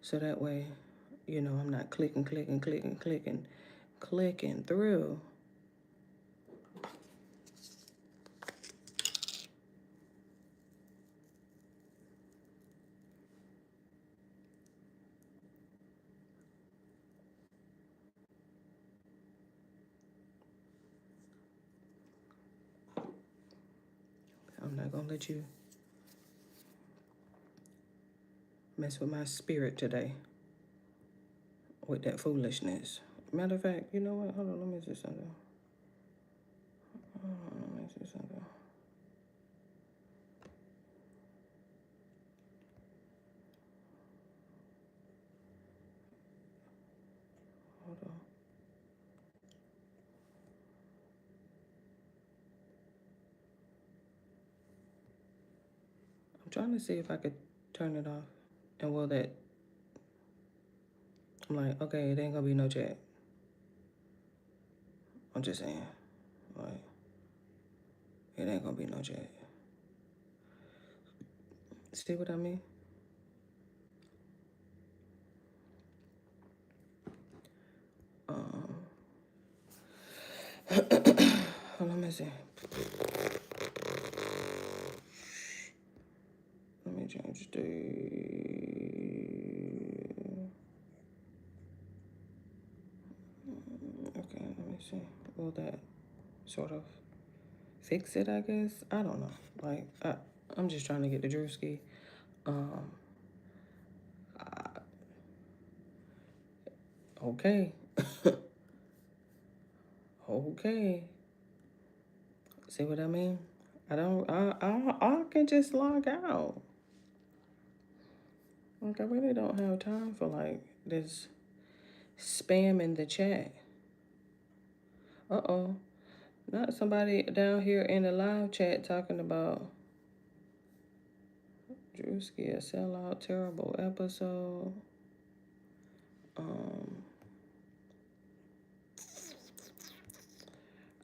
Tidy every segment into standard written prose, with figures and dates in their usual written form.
So that way, you know, I'm not clicking through. I'm not gonna let you mess with my spirit today with that foolishness. Matter of fact, you know what? Hold on, let me see something. Let me see something. Hold on. I'm trying to see if I could turn it off. And will that, I'm like, okay, it ain't gonna be no chat. I'm just saying, like, it ain't gonna be no chat. See what I mean? Hold on, let me see. Let me change the. Okay, let me see. Will that sort of fix it, I guess? I don't know. Like, I'm just trying to get the Drewski. Okay. Okay. See what I mean? I can just log out. Like, I really don't have time for, like, this spam in the chat. Uh-oh. Not somebody down here in the live chat talking about Drewski, a sellout, terrible episode.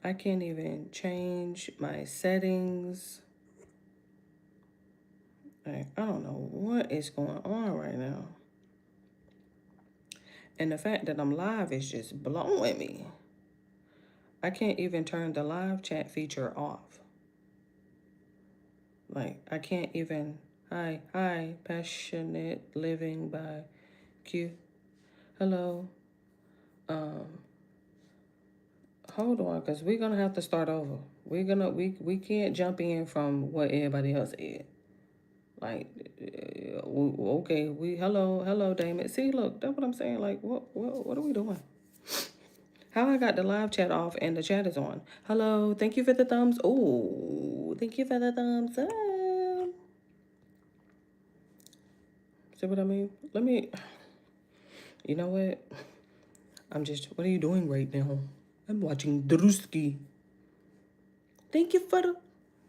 I can't even change my settings. Like, I don't know what is going on right now. And the fact that I'm live is just blowing me. I can't even turn the live chat feature off. Like, I can't even, hi, Passionate Living by Q. Hello. Hold on, because we're going to have to start over. We can't jump in from what everybody else said. Like, okay, hello, Damon. See, look, that's what I'm saying. Like, what are we doing? How I got the live chat off and the chat is on? Hello, thank you for the thumbs. Oh, thank you for the thumbs up. See what I mean? Let me, you know what? What are you doing right now? I'm watching Drewski. Thank you for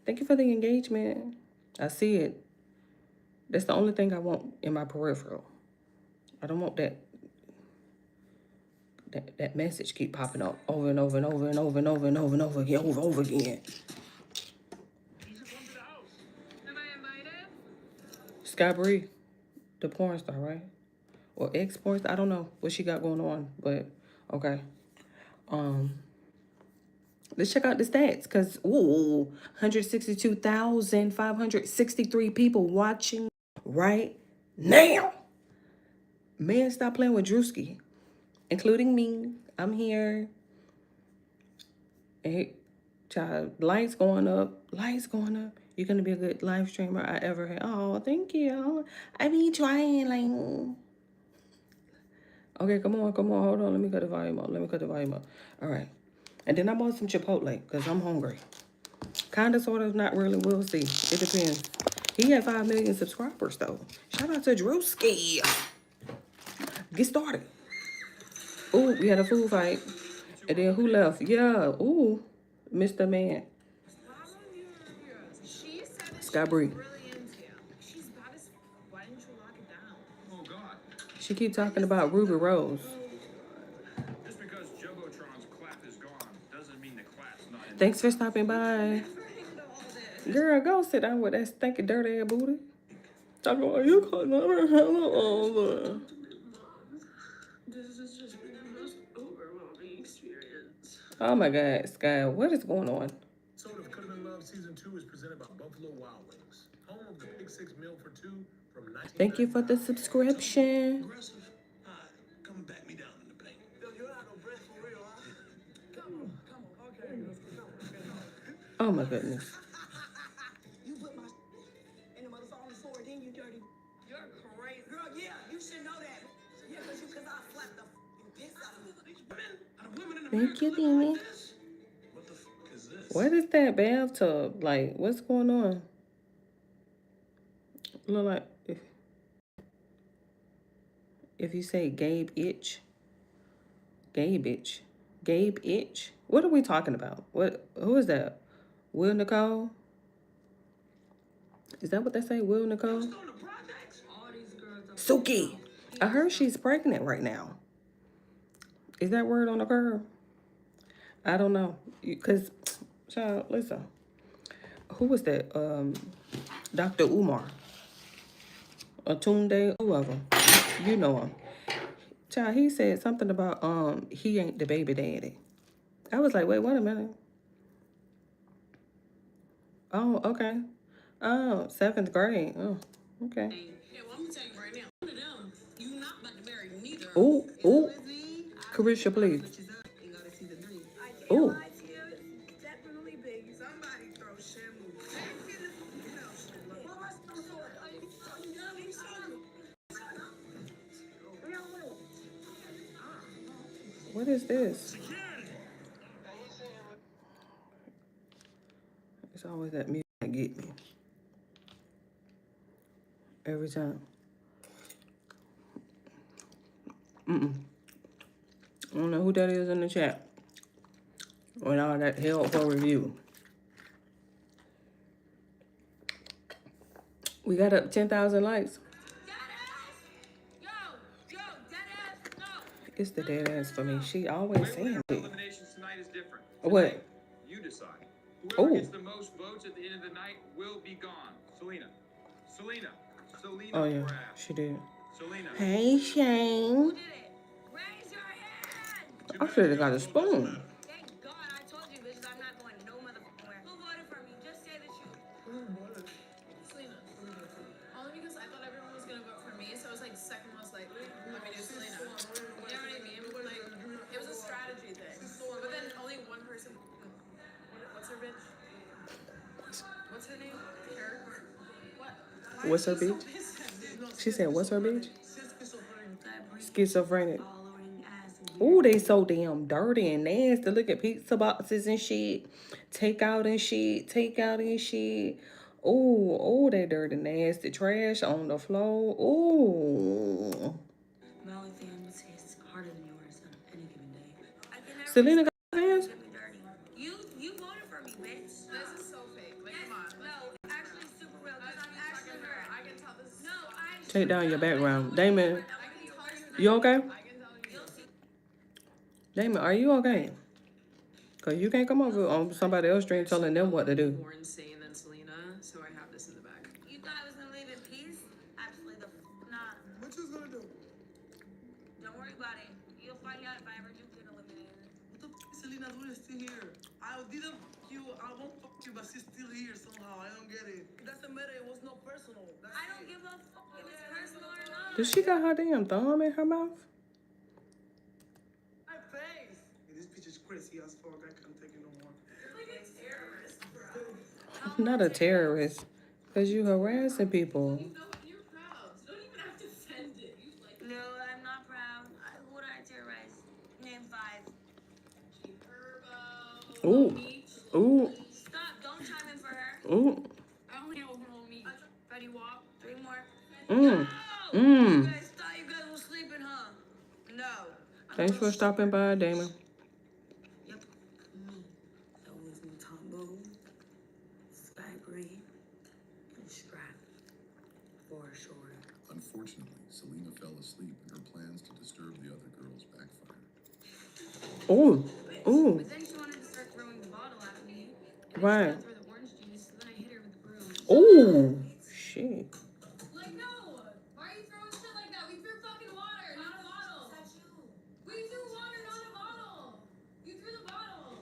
the engagement. I see it. That's the only thing I want in my peripheral. I don't want that message keep popping up over and over and over and over and over and over and over again, over again. Sky Bree, the porn star, right? Or ex-porn star. I don't know what she got going on, but okay. Let's check out the stats, because 162,563 people watching right now. Man, stop playing with Drewski, including me. I'm here. Hey, child, lights going up. You're gonna be a good live streamer I ever had. Oh, thank you. I be trying, like. Okay, come on. Hold on. Let me cut the volume up. All right. And then I bought some Chipotle because I'm hungry. Kinda, sort of, not really. We'll see. It depends. He had 5 million subscribers, though. Shout out to Drewski. Get started. Ooh, we had a food fight. And then who left? Yeah. Ooh, Mr. Man. Sky Bree. She keep talking about Ruby Rose. Thanks for stopping by. Girl, go sit down with that stinky dirty ass booty. Talk about you could never have it over. Oh my God, Sky, what is going on? Episode of Could Have Been Love Season 2 is presented by Buffalo Wild Wings, home of the Big Six Meal for Two from 1999. Thank you for the subscription. Aggressive. Come and back me down in the paint. Yo, you don't have no breath for real, huh? Come on, okay. Oh my goodness. You put my in the motherfucker on the floor, then you dirty. You're crazy. Girl, yeah, you should know that. Yeah, cause I slapped the piss out of you. Thank you, Demi. What the fuck is this? What is that bathtub? Like, what's going on? Look like if you say Gabe Itch. Gabe Itch. Gabe Itch. What are we talking about? Who is that? Will Nicole? Is that what they say? Will Nicole? Suki. I heard she's pregnant right now. Is that word on the curve? I don't know. Because, child, listen. Who was that? Dr. Umar. Atunde, whoever. You know him. Child, he said something about he ain't the baby daddy. I was like, wait a minute. Oh, okay. Oh, 7th grade. Oh, okay. Yeah, well, I'm gonna tell you right now. One of them, you not about to marry neither. Ooh. Carisha, please. You gotta see the dream. Ooh. Definitely big. Somebody throw Shamu. What is this? It's always that music that get me. Every time. I don't know who that is in the chat. With all that help for review. We got up 10,000 likes. It's the dead ass for me. She always saying it. Eliminations tonight is different. What? Tonight, you decide. Whoever Oh. gets the most votes at the end of the night will be gone. Selena. Oh yeah, Brad. she did. Selena. Hey Shane. Who did it? Raise your hand. I should have got a spoon. Thank God I told you, bitches, I'm not going no motherfucking where. Who voted for me? Just say that you. Selena. Only because I thought everyone was gonna vote for me, so it was like second most likely. I mean, it was Selena. You know what I mean? Like, it was a strategy thing. But then only one person. What's her bitch? What's her name? Her? What? What's her bitch? She said, what's her bitch? Schizophrenic. Ooh, they so damn dirty and nasty. Look at pizza boxes and shit. Takeout and shit. Ooh, they dirty, nasty. Trash on the floor. Ooh. My OnlyFans is harder than yours on any given day. Selena got hands? You voted for me, bitch. This is so fake. Like, come on. No, actually super real. That's not I'm me actually talking to her. hurt. I can tell this is. No, I. Take down your background. Damon, I can tell you okay? I can tell you. Damon, are you okay? Because you can't come over on somebody else's stream telling them what to do. More insane than Selena, so I have this in the back. You thought I was gonna leave in peace? Absolutely nah. What you gonna do? Don't worry about it. You'll find out if I ever do get eliminated. What the f is Selena doing still here? I didn't fuck you, I won't fuck you, but she's still here somehow. I don't get it. It doesn't matter, it was not personal. I don't give a fuck if it's personal or not. Does she got her damn thumb in her mouth? My face! Yeah, this bitch is crazy as fuck. I can't take it no more. You're like a terrorist, bro. Not a terrorist. Because you harassing people. You know you're proud. So don't even have to send it. You like No, I'm not proud. Who would I terrorize? Name 5. Herbo. Ooh. Meat. Ooh. Stop. Don't chime in for her. Ooh. I only know Little Meat. Betty Wap. 3 more. Mm. No! Mm. You guys thought you guys were sleeping, huh? No. Thanks for stopping by, Damon. Yep. That was Mutombo, Sky Gray, and Strap. For sure. Unfortunately, Selena fell asleep and her plans to disturb the other girls backfired. Ooh. Ooh. But then she wanted to start throwing the bottle at me. Right. Throw the orange juice, and then I hit her with the broom. Ooh. Shit. Like, no. Why are you throwing shit like that? We threw fucking water, not a bottle. We threw water, not a bottle. You threw the bottle.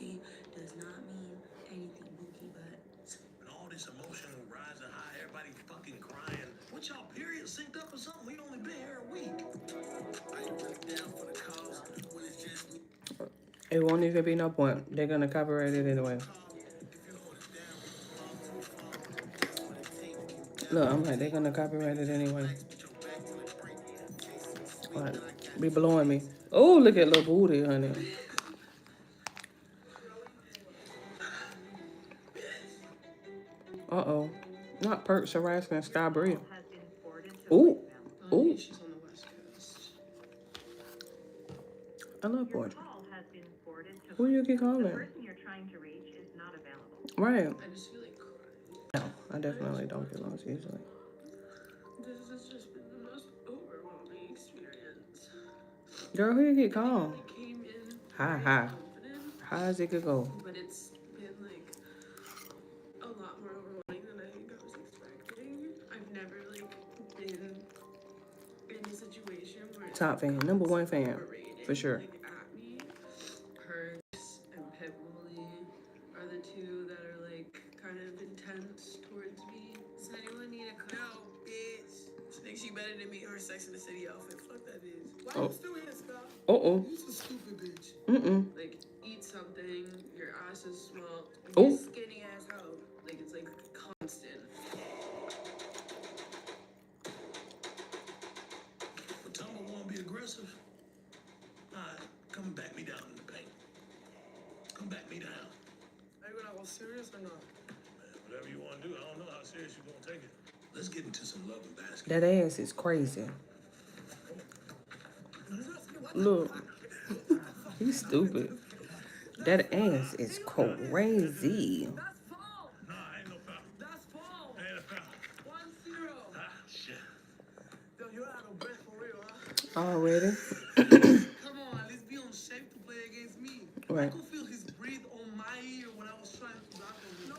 Bookie does not mean anything, Bookie, but And all this emotional rising high, everybody fucking crying. What y'all period synced up or something? We only been here a week. Are you really down for the cause when it's just me? It won't even be no point. They're gonna copyright it anyway. Look, I'm like, they're gonna copyright it anyway. What? Be blowing me. Oh, look at little booty, honey. Uh-oh. Not Perks harassing Sky Bria. Ooh. Ooh. She's on the West Coast. I love Portia. Call has been forwarded to Who you keep the calling? person you're trying to reach is not available. Right. I just feel like crying. No, I definitely don't get lost easily. This has just been the most overwhelming experience. Girl, who you get calling? I came in Hi, very hi. confident, High as it could go. but it's been like a lot more overwhelming than I think I was expecting. I've never like been in a situation where it's Top fan. Number one fan. berating, For sure. like, at me. Perks and Pitbull are the two that are like kind of intense towards me. Does anyone need a No, cup? bitch. She thinks she better than me. Her Sex in the City outfit. Fuck that bitch. Why Oh. you still here, Scott? Uh-oh. You some stupid bitch. Mm-mm. Like, eat something, your ass is small, Oh. you skinny ass hoe. Like, it's like constant. But Tumble won't be aggressive. Alright, come back me down in the paint. Come back me down. Are you gonna go serious or not? Man, whatever you want to do, I don't know how serious you're going to take it. Let's get into some love and basket. That ass is crazy. Look. He's stupid. That ass is crazy. That's foul. Nah, ain't no foul. That's foul. Ain't a foul. 1-0. Ah, shit. Yo, you're out of breath for real, huh? Already. Come on, at least be on shape to play against me. I Right. could feel his breath on my ear when I was trying to block him. No,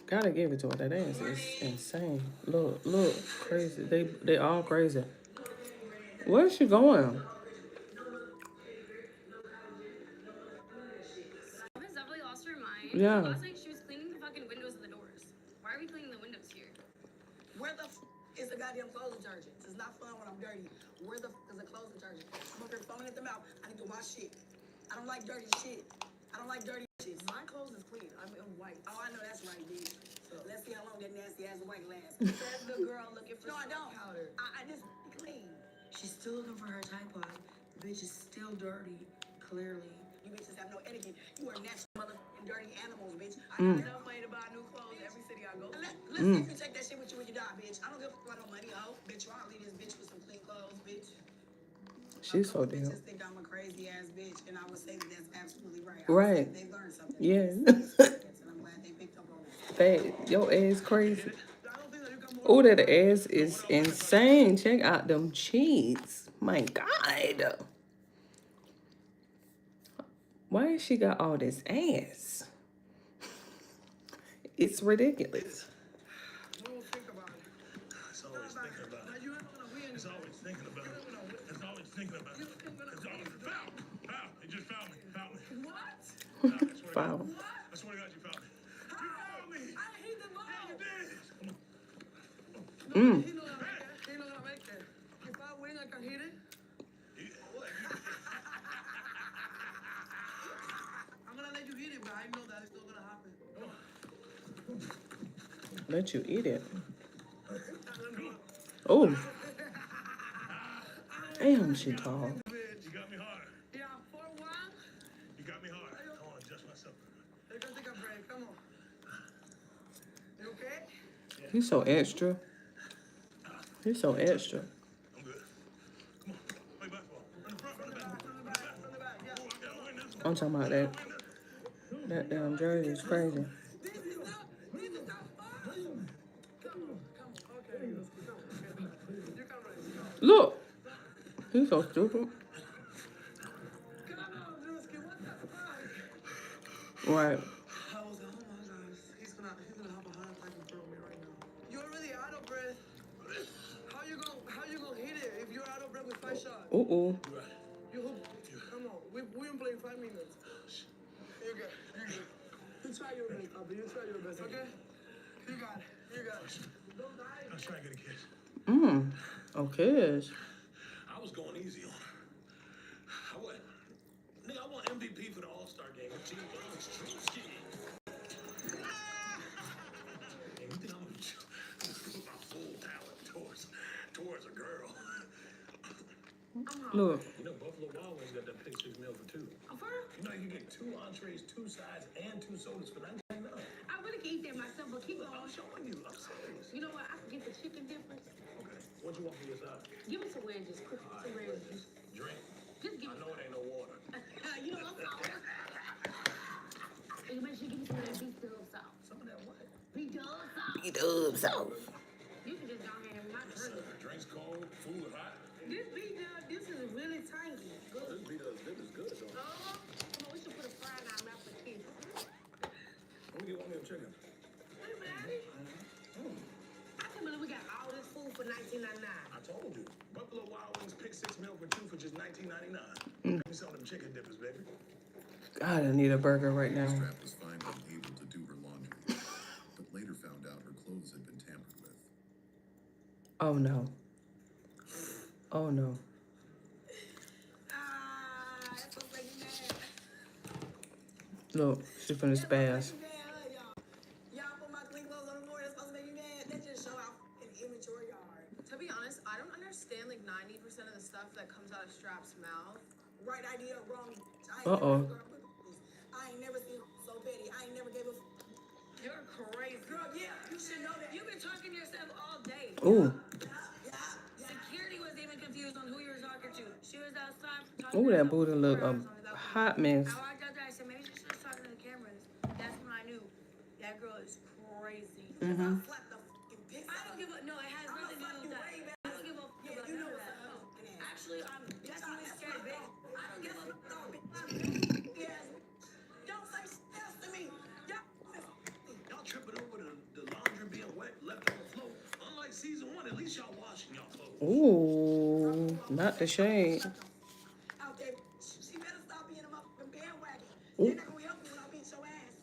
Gotta give it to her. That ass is insane. Look, look, crazy. They all crazy. Where's she going? Has definitely lost her mind. Yeah. Last night she was cleaning the fucking windows and the doors. Why are we cleaning the windows here? where the is the goddamn clothes detergent? It's not fun when I'm dirty. Where the is the clothes detergent? I'm up here foaming at the mouth. I need to wash shit. I don't like dirty shit. I don't like dirty shit. My clothes is clean. I'm white. Oh, I know that's right, bitch. So let's see how long that nasty ass white lasts. Says the girl looking for powder. I just clean. She's still looking for her Tide Pod. The bitch is still dirty, clearly. You bitches have no etiquette. You are natural motherfucking dirty animals, bitch. I Mm. got enough money to buy new clothes every city I go to. Let's see if you take that shit with you when you die, bitch. I don't give a fuck about no money, ho. Bitch, I'll leave this bitch with some clean clothes, bitch. She's so damn. Bitches think I'm a crazy ass bitch, and I would say that that's absolutely right. Right. They learned something. Yeah. And I'm glad they picked up on it. Your ass crazy. Oh, that ass is insane. Check out them cheeks. My God. Why has she got all this ass? It's ridiculous. Don't think about it. It's always thinking about Now it. you ain't gonna win. It's always thinking about it. It's always thinking about it. It's always foul. Foul. He just fouled me. Fouled me. What? Nah, I swear to Foul. God. I swear to God, you fouled me. You fouled me. I hate the ball. Yeah, you did. No, Mm. he's not gonna make it. He's not gonna make it. If I win, I can hit it. I'm gonna let you hit it, but I know that it's not gonna happen. Let you eat it. Oh. Damn, she tall. You got me hard. Yeah, 4-1. You got me hard. I want to adjust myself. You can take a break. Come on. You okay? He's so extra. He's so extra. I'm good. Come on. Play basketball. Run the front, run the back. From the back, from the back. Yeah. Oh, I gotta win this one. I'm talking about that. That damn jersey is crazy. This is not fun. Come on. Okay, let's go. Come on. You can raise. Look. He's so stupid. Come on, Drewski. What the fuck? Right. I was like, oh my gosh, he's gonna have a heart attack in front of me right now. You're already out of breath. How you gonna hit it if you're out of breath with 5 shots. Ooh. You right. You hoop. Come on. We been playing 5 minutes. You got it. You try your best, Abby. You try your best, okay? You got it. You got it. Don't die. I was trying to get a kiss. Okay. I was going easy on her. Nigga, I want MVP for the All-Star game. Team Strumsky. And you think I'm gonna put my full talent towards a girl? Look. You know, Buffalo Wild Wings got that pick 6 meal for 2. You know, you can get 2 entrees, 2 sides, and 2 sodas for $99. I really can eat that myself, but keep I'm going. showing you. I'm serious. You know what? I can get the chicken dippers. Okay. What you want for your side? Give me some wedges. Cook some wedges. Drink. Just give I me know it ain't no water. You know what I'm talking. And you make sure you give me some of that beef dub sauce. Some of that what? Beef dub sauce. Eat up, so. You can just go ahead and have my drink. Drinks cold, food hot. This beef dub, this is really tangy. Good. This beat up dip is good though. Come on, we should put a fry in our mouth for kids. Let me get one of them chicken. Hey, Maddie. I can't believe we got all this food for $19.99. I told you. Buffalo Wild Wings pick 6 meal for 2 for just $19.99. Give me some of them chicken dippers, baby. God, I need a burger right now. Strap was finally able to do her laundry, but later found out her clothes had been tampered with. Oh no. Oh no. That's what's making me mad. Look, she's finna spaz. Y'all put my clean clothes on the floor. That's supposed to make me mad. That just show out an immature yard. To be honest, I don't understand like 90% of the stuff that comes out of Strap's mouth. Right idea, wrong. I ain't never seen so petty. I ain't never gave a. You're crazy. Girl, yeah, you should know that. You've been talking to yourself all day. Ooh. Security was even confused on who you were talking to. She was outside talking Ooh, to that herself booty for look 4 a hours on without hot coming. mess. I walked out there, I said, maybe she was talking to the cameras. That's when I knew that girl is crazy. Mm-hmm. Slap the fucking piss I don't give a, no, it has nothing to do with that. I don't give a fuck about you none know of that. what's No. Actually, I'm definitely scared, bitch. I don't give a fuck. Yes. Don't say shit else to me. Y'all tripping over the laundry being wet, left on the floor. Unlike season 1, at least y'all washing y'all clothes. Ooh. Not the shade. Out there, she better stop being a motherfucking bandwagon. Ooh. They're not gonna help you when I beat your ass.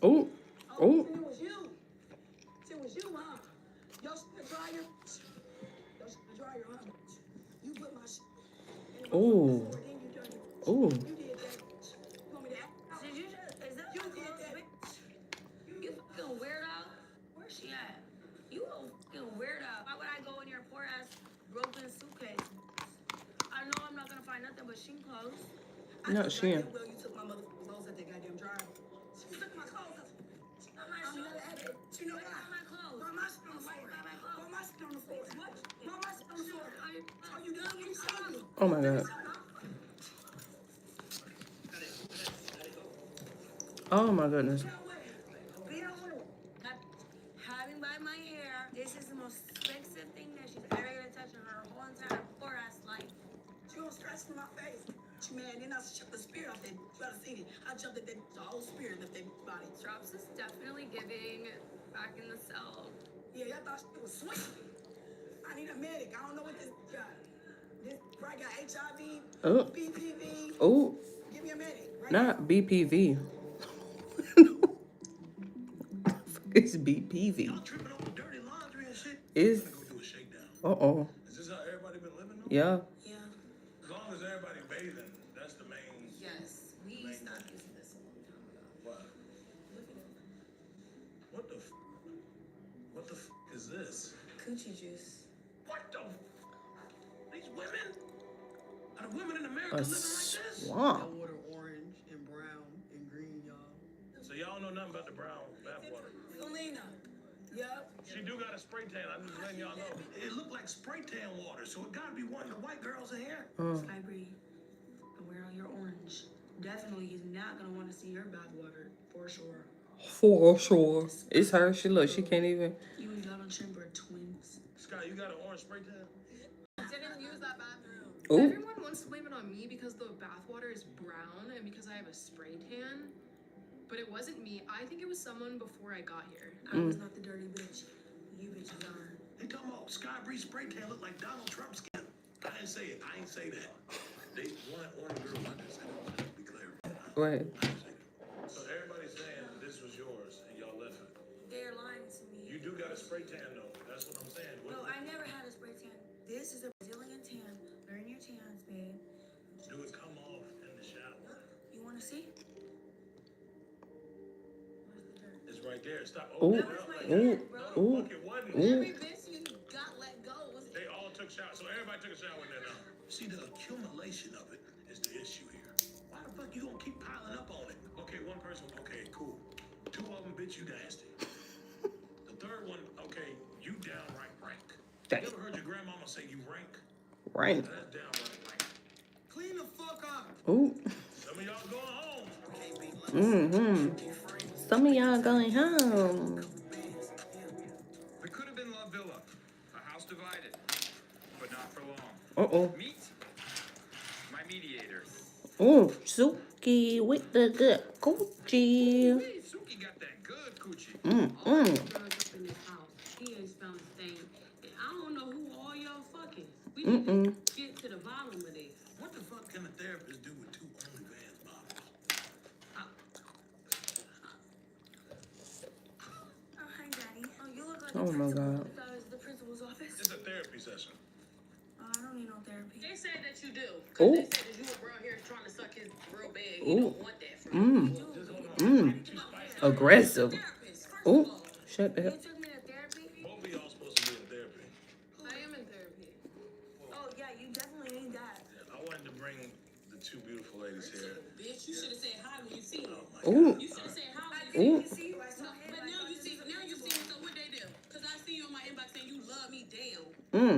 Ooh. Oh, Ooh. it was you. It was you, huh? Your shit dryer. Your shit dryer, huh? You put my shit in the Ooh. floor, then you done it. Ooh. You did that. You want me to act out? Did you just, is that You your did clothes, that. bitch? You fucking weirdo. Where's she at? You a fucking weirdo. Why would I go in your poor ass broken suitcase? I know I'm not gonna find nothing but sheep clothes. No, she ain't. Well, you took my motherfucking clothes at that goddamn dryer. She took my clothes. I'm not at it. You know why? My clothes. Why my shit on the floor? Why my shit on the floor? What? Why my shit on the floor? Are you done? Let me show you. Oh my God. Oh my goodness. Having by my hair, this is the most expensive thing that she's ever gonna touch in her whole entire poor ass life. She was scratching my face. She mad, then I chucked the spirit off that. You gotta see it. I jumped at that, the whole spirit left that body. Straps is definitely giving back in the cell. Yeah, I thought it was sweet. I need a medic. I don't know what this got. This right got HIV, Oh. BPV. Oh. Give me a medic. Right Not now. BPV. It's BPV. Y'all tripping over dirty laundry and shit? It's. Go do a shakedown. Uh-oh. Is this how everybody been living though? Yeah. Yeah. As long as everybody bathing, that's the main. Yes, we stopped using this a long time ago. What? What the f? What the f is this? Coochie juice. What the f? These women? Are the women in America A living like this? swamp. That water orange and brown and green, y'all. So y'all know nothing about the brown bathwater. Selena. Yep. She do got a spray tan. I'm just letting y'all know. It looked like spray tan water, so it gotta be one of the white girls in here. Sky Bree, wear all your orange. Definitely, he's not gonna want to see your bad water, for sure. For sure. It's her. She look. She can't even. You and Donald Trump are twins. Scott, you got an orange spray tan? Didn't use that bathroom. Ooh. Everyone wants to blame it on me because the bathwater is brown and because I have a spray tan. But it wasn't me. I think it was someone before I got here. I was not the dirty bitch. You bitches are. They talking about Sky Breeze spray tan look like Donald Trump's skin. I didn't say it. I ain't say that. They one girl I just said that. Be clear. Right. I didn't say that. So everybody's saying this was yours and y'all left it. They're lying to me. You do got a spray tan though. That's what I'm saying. No, I never had a spray tan. This is a Brazilian tan. Burn your tans, babe. Do it come off in the shower? You want to see? It's right there. Stop. Ooh. That was my Ooh. hand, bro. Ooh. Fuck, it wasn't. Ooh. Every bitch you got let go was. They all took showers. So everybody took a shower in there now. See, the accumulation of it is the issue here. Why the fuck you gonna keep piling up on it? Okay, one person, okay, cool. Two of them, bitch, you nasty. The third one, okay, you downright rank. Dang. You ever heard your grandmama say you rank? Right. That's downright rank. Clean the fuck up. Ooh. Some of y'all going home. Some of y'all going home. We could have been Love Villa, a house divided, but not for long. Uh-oh. Meet my mediator. Ooh, Suki with the good coochie. Hey, Suki got that good coochie. All the girls up in this house, he ain't found a thing. And I don't know who all y'all fucking. We need to get to the bottom of this. What the fuck can a therapist do with two OnlyFans models? Oh, hi, Daddy. Oh, you look like Oh, my God. That was the principal's office. It's a therapy session. Oh, I don't need no therapy. They said that you do. Ooh. They said that you around here trying to suck his real big. You Ooh. don't want that from him. Aggressive. Ooh. Shut the You hell. took me to therapy? Both of y'all supposed to be in therapy. I am in therapy. Oh, yeah, you definitely need that. I wanted to bring the two beautiful ladies here. Bitch, you should have said hi when you see him. Ooh. You should have said hi when I you didn't even see you. I saw him. But now you see, so what they do? Because I see you in my inbox saying you love me down.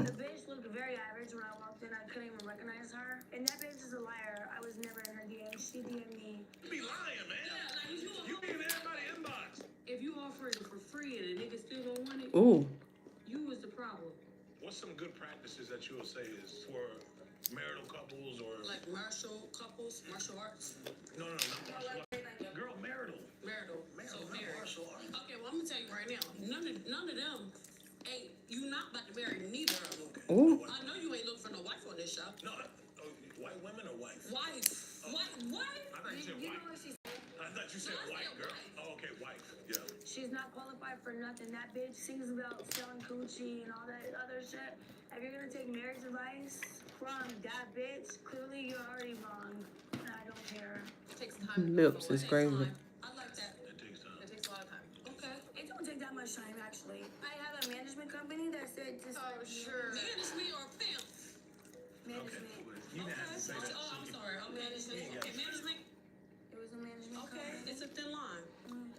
The bitch looked very average when I walked in. I couldn't even recognize her. And that bitch is a liar. I was never in her DM. She DM'd me. You be lying, man. Yeah, like You be in everybody's inbox. if you offer it for free and a nigga still don't want it, Ooh. you was the problem. What's some good practices that you will say is for marital couples or Like martial couples, martial arts, no, not martial arts. Girl, marital. marital, Marital, so not marriage. martial arts. Okay, well I'm gonna tell you right now, none of them ain't you not about to marry neither of them. Ooh. I know you ain't looking for no wife on this show. No, white women or wife? Wife, what? I thought you said You know wife. what she said? I thought you said No, I white, said girl. wife. Oh, okay, wife. Yeah. She's not qualified for nothing. That bitch sings about selling coochie and all that other shit. If you're gonna take marriage advice from that bitch, clearly you're already wrong. And I don't care. It takes time. Lips It is takes crazy. time. I like that. It takes time. It takes a lot of time. Okay. It don't take that much time, actually. I have a management company that said just Oh, sure. Management or pimp? management. You didn't have to say that. Oh, I'm sorry. Management. Okay, management. It was a management Okay, company. it's a thin line.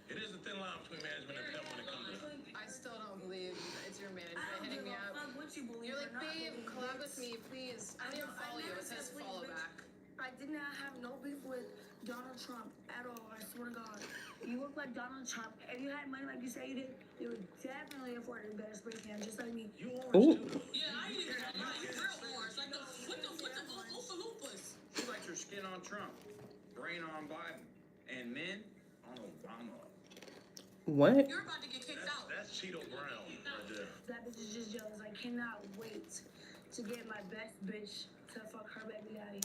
It is a thin line between management and pimp when it comes to that. I still don't believe it's your I management don't hitting give me a up. fuck what you believe You're or like, not babe, believe. collab with me, please. I didn't follow you. It says follow back. I did not have no beef with Donald Trump at all. I swear to God. You look like Donald Trump. If you had money like you say you did, you would definitely afford a better spray tan, just like me. You Ooh. orange too, though. Yeah, I ain't even gonna lie. You're real orange. Like what the Oompa Loompas? She likes her skin on Trump, brain on Biden, and men on Obama. What? You're about to get kicked out. That's Cheeto Brown right there. That bitch is just jealous. I cannot wait to get my best bitch to fuck her baby daddy.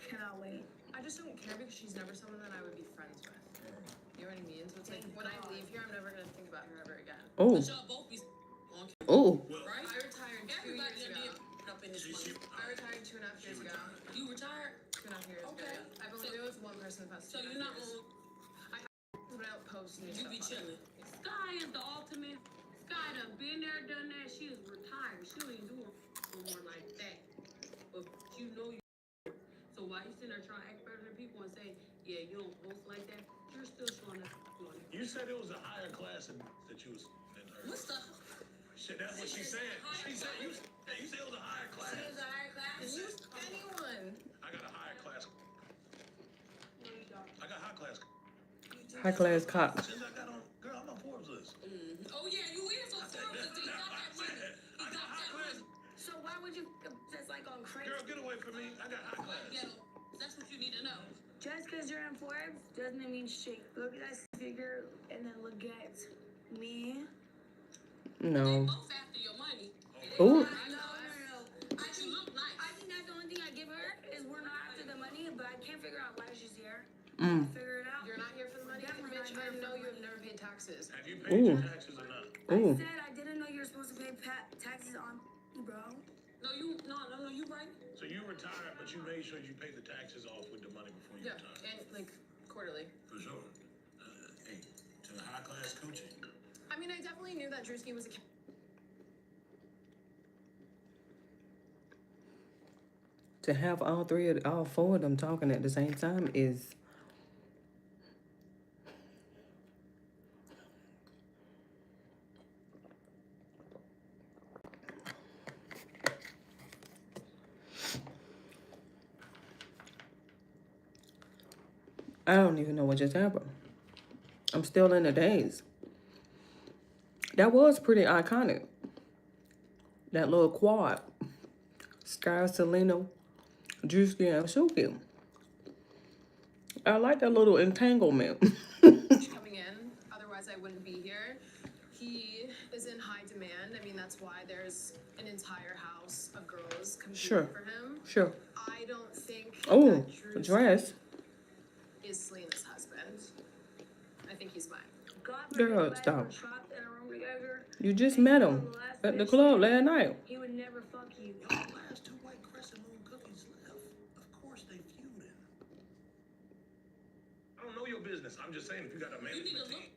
Cannot wait. I just don't care because she's never someone that I would be friends with. You know what I mean? So it's like when I leave here, I'm never gonna think about her ever again. Ooh. But y'all both be on camera, Ooh. Well, right? I retired 2 Everybody years done ago. did up in this money. I retired 2.5 years ago. You retired, 2.5 years Okay. ago. I've only been with one person the past so 2.5 you're not years. on. But I don't post new You stuff be on it. chilling. Sky is the ultimate. Sky done been there, done that. She is retired. She ain't doing no more like that. But you know you. So why you sitting there trying to act better than people and say, yeah, you don't post like that? You're still showing up. you said it was a higher class that you was in her. What's the? Shit, that's what she said. She said you said it was a higher class. She was a higher class. Who's anyone? I got a higher class. I got high class. High class cock. Since I got on, girl, I'm on Forbes list. Oh yeah, you is on Forbes. He got that money. I got high class. So why would you just like on crazy? Girl, get away from me. I got high class. Ghetto. That's what you need to know. Just because you're in Forbes doesn't mean shit. Look at that figure and then look at me. They No. both after your money. Ooh. I know. But you look nice. I think taxes. Have you paid your Ooh. taxes or not? Ooh. I said I didn't know you were supposed to pay taxes on me, bro. No, you right. So you retired, but you made sure you paid the taxes off with the money before you Yeah, retired. and like quarterly. For sure. Hey, to the high class coaching. I mean, I definitely knew that Drewski was a. To have all four of them talking at the same time is. I don't even know what just happened. I'm still in the daze. That was pretty iconic. That little quad. Sky, Selena, Drewski, and Suki. I like that little entanglement. Coming in, otherwise I wouldn't be here. He is in high demand. I mean, that's why there's an entire house of girls competing Sure. for him. Sure. I don't think Oh, that Drewski dress. is Selena's husband. I think he's mine. Girl, stop. Trapped in a room together. You just met him at the club last night. He would never fuck you. Yo, last two White Crescent Moon cookies left. Of course they feuding. I don't know your business. I'm just saying if you got a management team.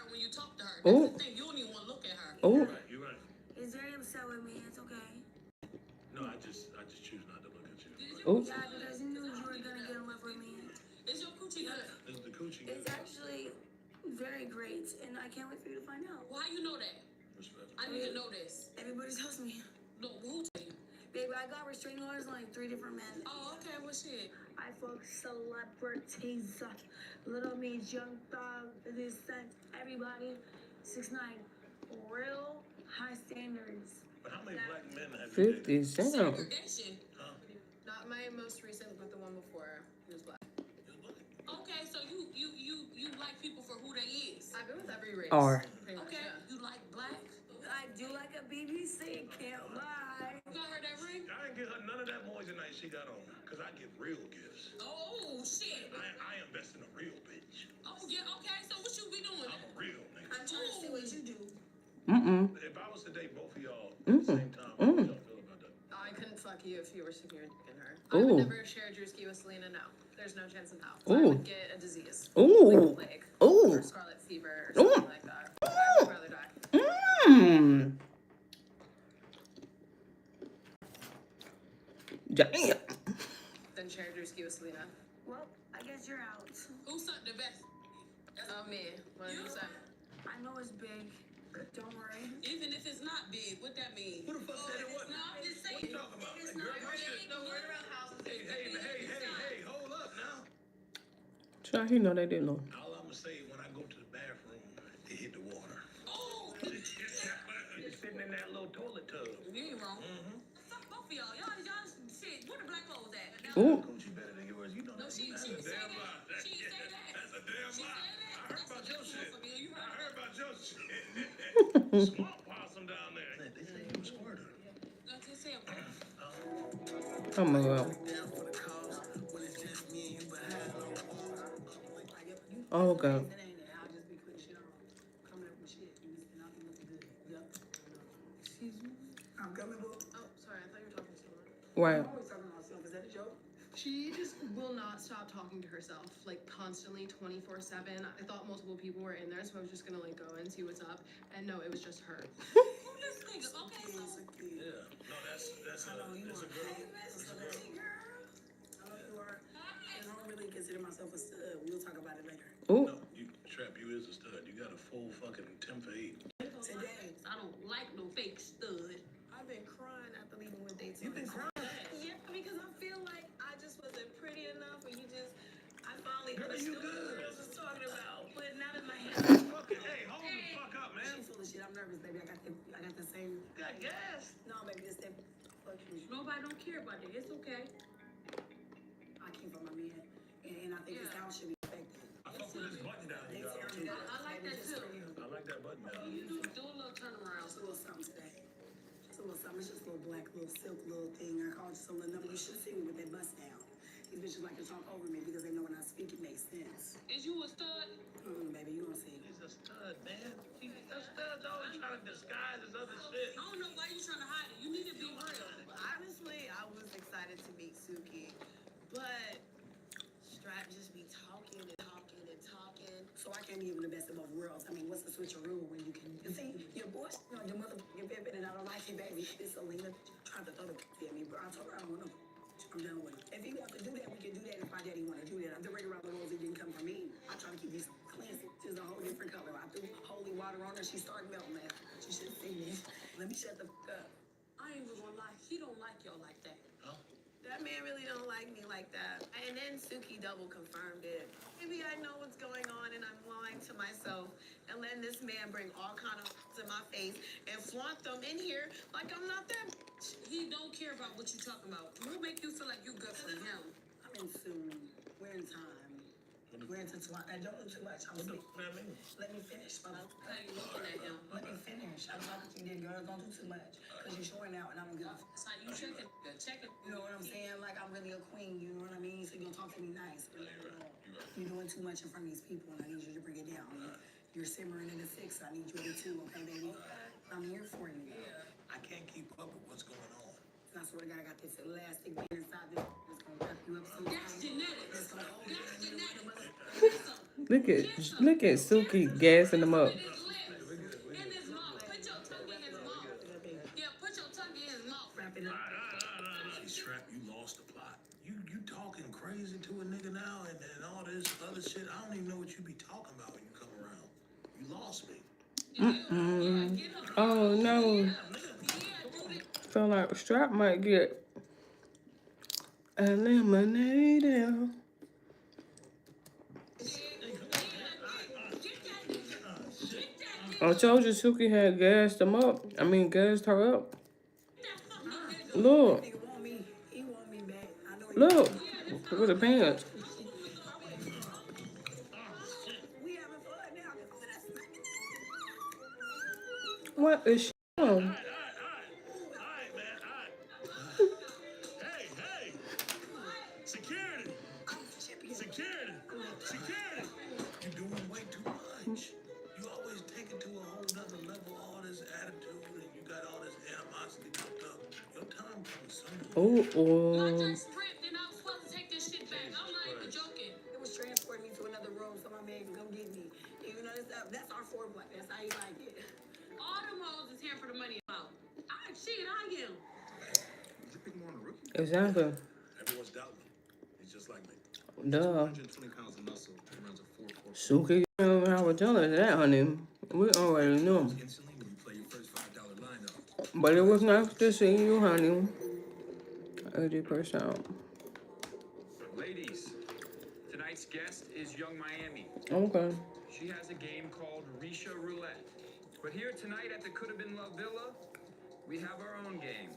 When you talk to her, Oh. that's the thing. You don't even want to look at her. Oh, You're right. You're right. He's very upset with me. It's okay. No, I just choose not to look at you. oh. Yeah, because he knew you were gonna get in love with me. Is your coochie good? This is the coochie. It's actually very great, and I can't wait for you to find out. Why you know that? Respect. I need to know this. Everybody tells me. No, who tell you? Baby, I got restraining orders on like 3 different men. Oh, okay. Well, shit. I fuck celebrities, Little Me's, Young Thug, this, that, everybody. 6ix9ine, real high standards. But how many black men have you 50 dated? Cent. Segregation. Huh? Not my most recent, but the one before. He was black. Okay, so you like people for who they is. I've been with every race. R. pretty much, Okay, yeah. you like black. I do like a BBC, can't lie. You got her that ring? I didn't get her none of that moissanite she got on. Because I give real gifts. Oh shit. I invest in a real bitch. Oh yeah. Okay. So what you be doing? I'm a real nigga. I'm trying to see what you do. Mm-mm. If I was to date both of y'all at the same time, how would y'all feel about that? I couldn't fuck you if you were sticking your dick in her. I Ooh. would never share Drewski with Selena, no. There's no chance in hell. I Ooh. would get a disease. Ooh. Like plague. Ooh. Or scarlet fever or something like that. I would rather die. Mmm. Damn. Than share Drewski with Selena. Well, I guess you're out. Who sucked the best? Oh, me. 100%. I know it's big, but don't worry. Even if it's not big, what that mean? Who the fuck said it wasn't? No, I'm just saying. What you talking about? It's Girl, not you should- big. The word around the house is Hey, hold up now. Child, you know they didn't know. All I'm gonna say when I go to the bathroom, it hit the water. Oh, It's sitting in that little toilet tub. you ain't wrong. Mm-hmm. Fuck both of y'all. Y'all shit. Where the black clothes at? Ooh. Coochie better than yours. You know No, that. she That's didn't a say damn that. lie. She didn't say that. That's a damn She lie. said that. I heard about your shit. For me. You I right. heard about your shit. Swamp possum down there. They say you a squirter. No, just say it. Come on, girl. Oh, God. It ain't it. I'll just be putting shit on. Coming up with shit. And I'll be looking good. Yep. Excuse me? I'm coming, boo. Oh, sorry. I thought you were talking to someone. Right. I'm always talking to myself. Is that a joke? She just will not stop talking to herself, like constantly, 24/7. I thought multiple people were in there, so I was just gonna like go and see what's up. And no, it was just her. Who this nigga? Okay, so It's a kid. Yeah. No, that's I know you a are. girl. That's a girl. I know you are. And I don't really consider myself a stud. We'll talk about it later. Ooh. No, Trap, you is a stud. You got a full fucking 10 for 8. Today, I don't like no fake stud. I've been crying after leaving with dates. You been crying? Yeah, because I feel like I just wasn't pretty enough, and I finally Girl, you understood what good. girls was talking about. But not in my head. Fucking, hey, hold the fuck up, man. She full of shit. I'm nervous, baby. I got the same. Got gas. No, baby, just that. Fuck you. Nobody don't care about that. It's okay. I came from my man, and I think this house should be affected. I fuck with this button down you got on too. I like that too. I like that button down. You do a little turnaround. Just a little something today. Just a little something. It's just a little black, little silk, little thing. I called you some little number. You should have seen me with that bust down. These bitches like to talk over me because they know when I speak it makes sense. Is you a stud? Baby, you gonna see. He's a stud, man. That stud's always trying to disguise his other shit. I don't know why you trying to hide it. You need to be real. Honestly, I was excited to meet Suki, but Strap just be talking and talking and talking. So I can't be even the best of both worlds. I mean, what's the switcheroo when you can see your boy, your motherfucking pimpin' and I don't like it, baby. It's Selena trying to throw the at me, bro. I told her I don't want to. I'm done with it. If he wants to do that, we can do that. If my daddy want to do that, the ring around the rose, it didn't come from me. I try to keep these cleansed. It's a whole different color. I threw holy water on her. She started melting, man. She should have seen me. Let me shut the fuck up. I ain't even gonna lie. He don't like y'all like that. That man really don't like me like that. And then Suki double confirmed it. Maybe I know what's going on and I'm lying to myself and letting this man bring all kind of in my face and flaunt them in here like I'm not that. He don't care about what you talking about. We'll make you feel like you good for him. I'm in soon. We're in time. We're into too much. I don't do too much. I'm What the speaking. fuck that mean? Let me finish, mother. How you looking at him? Let me finish. I'm talking to you, then girl. Don't do too much. Because you're showing out and I don't give a fuck. That's how you checking. Checking. You know what I'm saying? Like, I'm really a queen, you know what I mean? So you're gonna talk to me nice. But, you're doing too much in front of these people, and I need you to bring it down. You're simmering in the 6. I need you to do, okay, baby? I'm here for you. I can't keep up with what's going on. I swear to God, I got this elastic band inside this. It's gonna wrap you up so That's tight. genetics. It's gonna hold you That's in the genetics. Look at Suki gassing them up. In his mouth. Put your tongue in his mouth. Yeah, put your tongue in his mouth. Wrap it up. Hey, Strap, you lost the plot. You talking crazy to a nigga now and all this other shit. I don't even know what you be talking about when you come around. You lost me. Oh no. Feel like Strap might get eliminated. I told you Suki had gassed him up. I mean, gassed her up. Look. Nigga want me. He want me back. I know he Look. With the pants. We having fun now. What is she on? All right, man. Hey. Security. Security. You're doing way too much. You always take it to a whole nother level, all this attitude, and you got all this animosity built up. Your time comes soon. Oh. I just stripped and I was supposed to take this shit back. I'm not even joking. It was transporting me to another room so my man can come get me. You know, that's our foreplay. That's how you like it. All them hoes is here for the money amount. I am. Did you pick more on a rookie? Exactly. Everyone's doubting me. He's just like me. Duh. 120 pounds of muscle and runs a 4.4. Suki, I was telling her that, honey. We already knew. Instantly when you play your first $5 lineup. But it was nice to see you, honey. 80%. Ladies, tonight's guest is Young Miami. Okay. She has a game called Risha Roulette. But here tonight at the Could Have Been Love Villa, we have our own game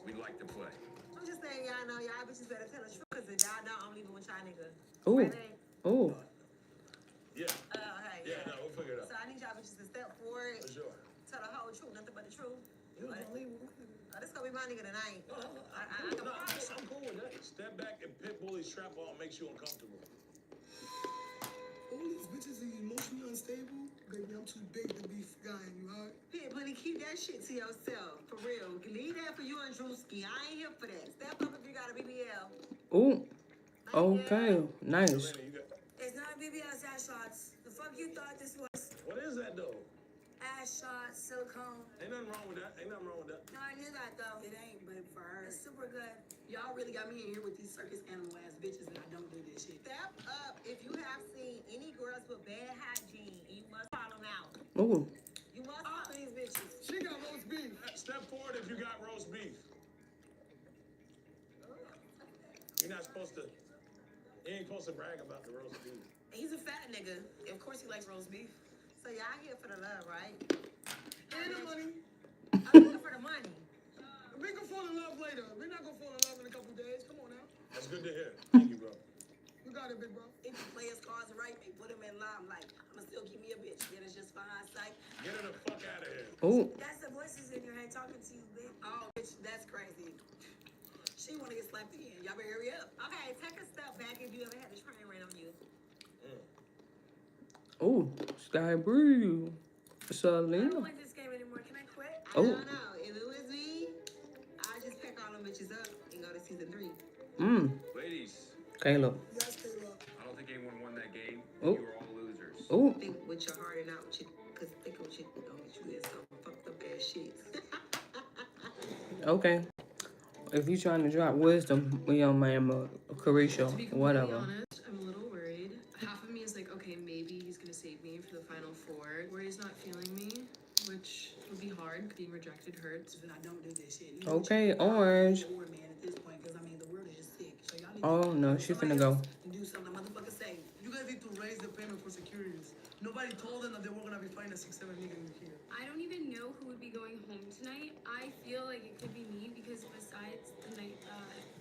we'd like to play. I'm just saying, y'all know y'all bitches better tell the truth, cause if y'all know I'm leaving with y'all nigga. Ooh. Right, babe? Ooh. Yeah. Hey, Yeah, no, we'll figure it So out. I need y'all bitches to step forward, For sure. tell the whole truth, nothing but the truth. You was gonna leave. This gonna be my nigga tonight. I No, I'm cool with that. Step back and pit bully strap on makes you uncomfortable. All these bitches is emotionally unstable. Baby, I'm too big to be forgotten, you heard? Pit Bully, keep that shit to yourself, for real. Leave that for you and Drewski. I ain't here for that. Step up if you got a BBL. Ooh. Okay. Nice. Selena, you got... It's not BBL, it's ass shots. The fuck you thought this was? What is that, though? Ass shots, silicone. Ain't nothing wrong with that. No, I knew that though. It ain't, but for her, it's super good. Y'all really got me in here with these circus animal ass bitches and I don't do this shit. Step up if you have seen any girls with bad hygiene. You must call them out. Ooh. You must All call of these bitches. She got roast beef. Step forward if you got roast beef. You're not supposed to... You ain't supposed to brag about the roast beef. He's a fat nigga. Of course he likes roast beef. So y'all here for the love, right? And the money. I'm here for the money. We gonna fall in love later. We're not gonna fall in love in a couple days. Come on now. That's good to hear. Thank you, bro. You got it, big bro. If you play his cards right, they put him in limelight. I'ma still keep me a bitch. Then it's just for hindsight. Get her the fuck out of here. Ooh. That's the voices in your head talking to you, bitch. Oh, bitch, that's crazy. She wanna get slapped again. Y'all better hurry up. Okay, take a step back if you ever had a train ran on you. Oh, Sky Brew. I Selena. don't like this game anymore. Can I quit? Oh. I don't know. If it was me, I'd just pick all them bitches up and go to season 3. Ladies, Caleb. Yes, Caleb. I don't think anyone won that game. Oh. You were all losers. Oh. Think with your heart and not with your, cause think with your, don't get you in some fucked up ass shit. Okay. If you trying to drop wisdom, we on man, Carisha, To be completely whatever. honest, I'm a little worried. Half of me is like, okay, maybe he's gonna save me for the final 4. Where he's not feeling me, which would be hard. Being rejected hurts. But I don't do this shit. Okay, Orange. Or man at this point, cause I mean the world is just sick. So y'all need Oh no, she finna go. to do something the motherfucker say. You guys need to raise the payment for securities. Nobody told them that they were gonna be fined a 6-7 million here. I don't even know who would be going home tonight. I feel like it could be me because besides the night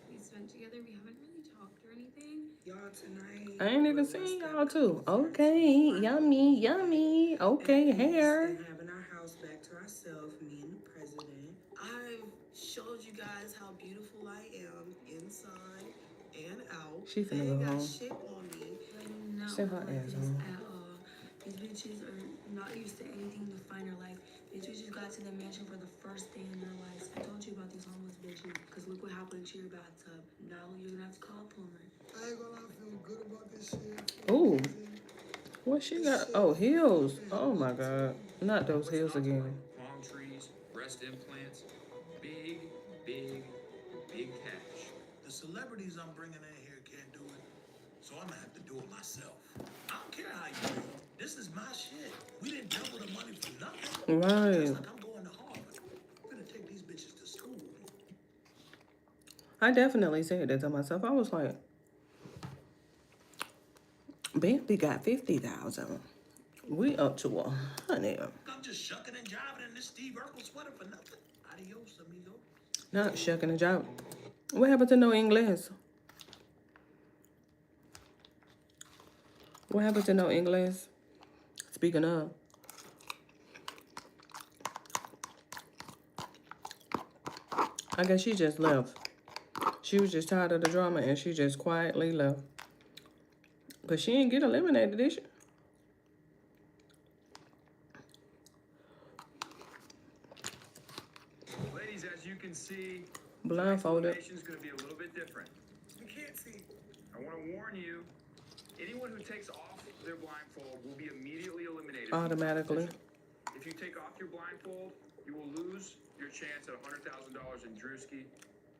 we spent together, we haven't really talked or anything. Y'all tonight. I ain't even seen y'all too. Okay, yummy, yummy. Okay, hair. And having our house back to ourselves, me and the president. I've showed you guys how beautiful I am inside and out. She finna They go got home. shit on me. I'm not Send her like ass this home. at all. These bitches are not used to anything to find their life. These bitches got to the mansion for the first day in their lives. I told you about these homeless bitches, because look what happened to your bathtub. Now you're gonna have to call a plumber. I ain't gonna lie, I feel good about this shit. Ooh. What she got? Oh, heels. Oh my God. Not those heels again. Palm trees, breast implants, big, big, big cash. The celebrities I'm bringing in here can't do it, so I'm gonna have to do it myself. I don't care how you do it. This is my shit. We didn't double the money for nothing. Right. Just like I'm going to Harvard. I'm gonna take these bitches to school. I definitely said that to myself. I was like, Bambi got 50,000. We up to 100. I'm just shucking and jiving in this Steve Urkel sweater for nothing. Adios, amigo. Not shucking a job. What happened to no English? What happened to no English? Speaking of. I guess she just left. She was just tired of the drama and she just quietly left. But she didn't get eliminated, did she? Ladies, as you can see, Blindfolded. is going to be a little bit different. You can't see. I want to warn you, anyone who takes off their blindfold will be immediately eliminated. Automatically. If you take off your blindfold, you will lose your chance at $100,000 in Drewski.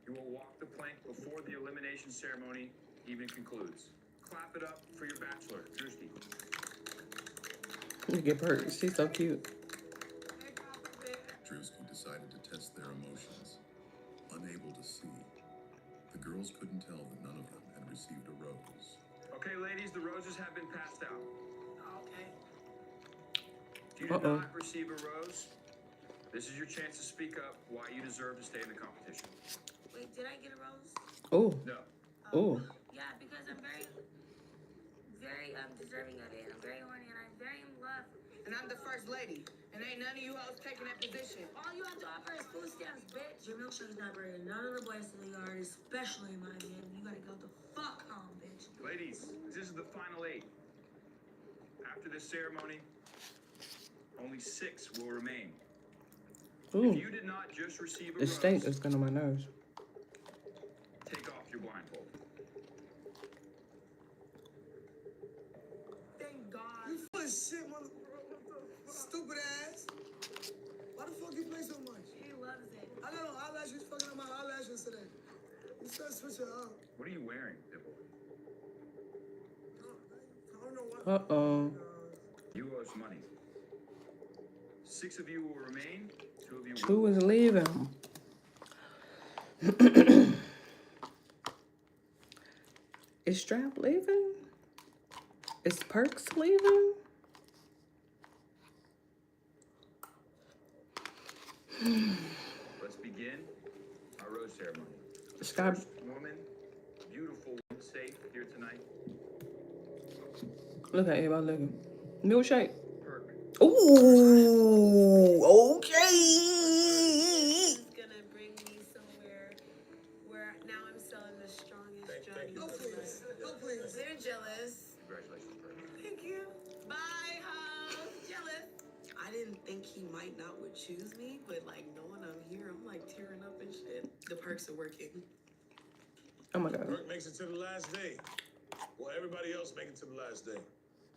You will walk the plank before the elimination ceremony even concludes. Clap it up for your bachelor, Drewski. Look at her. She's so cute. Drewski decided to test their emotions. Unable to see, the girls couldn't tell that none of them had received a rose. Okay, ladies, the roses have been passed out. Okay. If you did not receive a rose, this is your chance to speak up why you deserve to stay in the competition. Wait, did I get a rose? Oh. No. Oh. Yeah, because I'm very deserving of it. I'm very horny and I'm very in love. And I'm the first lady. And ain't none of you hoes taking that position. All you have to offer is food stamps, bitch. Your milkshake's not bringing none of the boys to the yard, especially my man. You gotta go the fuck home, bitch. Ladies, this is the final 8. After this ceremony, only 6 will remain. Ooh. If you did not just receive a The rose, steak is getting on my nerves. take off your blindfold. Thank God. You full of shit, mother. Stupid ass. Why the fuck you play so much? He loves it. I got on eyelashes fucking up my eyelashes today. You said switch it up. What are you wearing, Dipple? I don't know what. Uh-oh. You owe us money. 6 of you will remain. 2 of you will. Who is leaving? Is Strap leaving? Is Perks leaving? Let's begin our rose ceremony. Sky. First woman, beautiful, safe here tonight. Look at everybody looking. Milkshake. Perk. Ooh, okay. It's gonna bring me somewhere where now Congratulations, Brady. Thank you. Bye, hug. Jealous. I didn't think he might not would choose me, but like knowing I'm here, I'm like tearing up and shit. The perks are working. Oh my God. Burke makes it to the last day. Well, everybody else make it to the last day.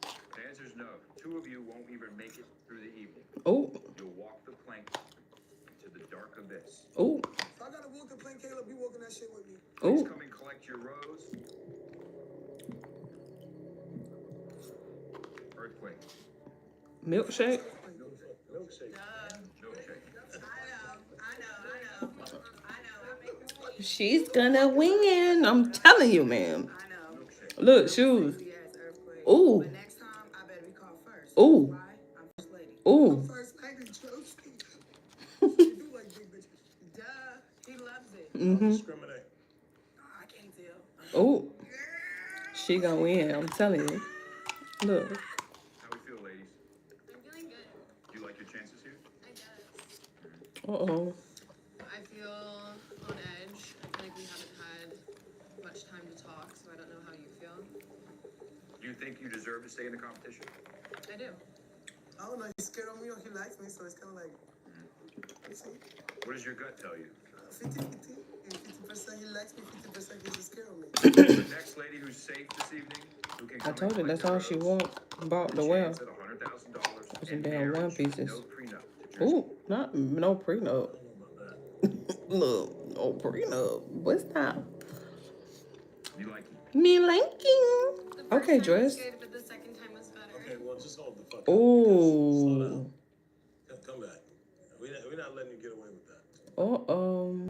The answer is no. 2 of you won't even make it through the evening. Oh, You'll walk the plank into the dark abyss. oh, If I gotta walk the plane, Caleb, you walking that shit with me. Please oh. come and collect your rose. Earthquake. Milkshake. Milkshake. Milkshake. I know. I make She's gonna win. I'm telling you, man. I know. Look, shoes. Yes, earthquake. Ooh, But next time, I better be called first. ooh, Why? I'm first lady. ooh. First lady, Josie. You do like big bitches. Duh. He loves it. Mm-hmm. Discriminate. I can't tell. Oh, she gonna win. I'm telling you. Look. How we feel, ladies? I'm feeling good. Do you like your chances here? I guess. Uh-oh. I feel on edge. I feel like we haven't had much time to talk, so I don't know how you feel. Do you think you deserve to stay in the competition? I do. I don't know, he's scared of me or he likes me, so it's kind of like, you see, What does your gut tell you? 50-50. And 50% he likes me, 50% he's just scared of me. The next lady who's safe this evening, who can I come told and you that's collect all her she rose, want. Bought the a well. chance at $100,000 Some and damn marriage, one pieces. no prenup to Drewski. Ooh, not no prenup. Look, no prenup. What's that? You like it? Me liking. The first Okay, time was dress. good, but the second time was better. Okay, well, just hold the fuck up. Ooh. Slow down. Come back. We're not letting you get away with that. Oh,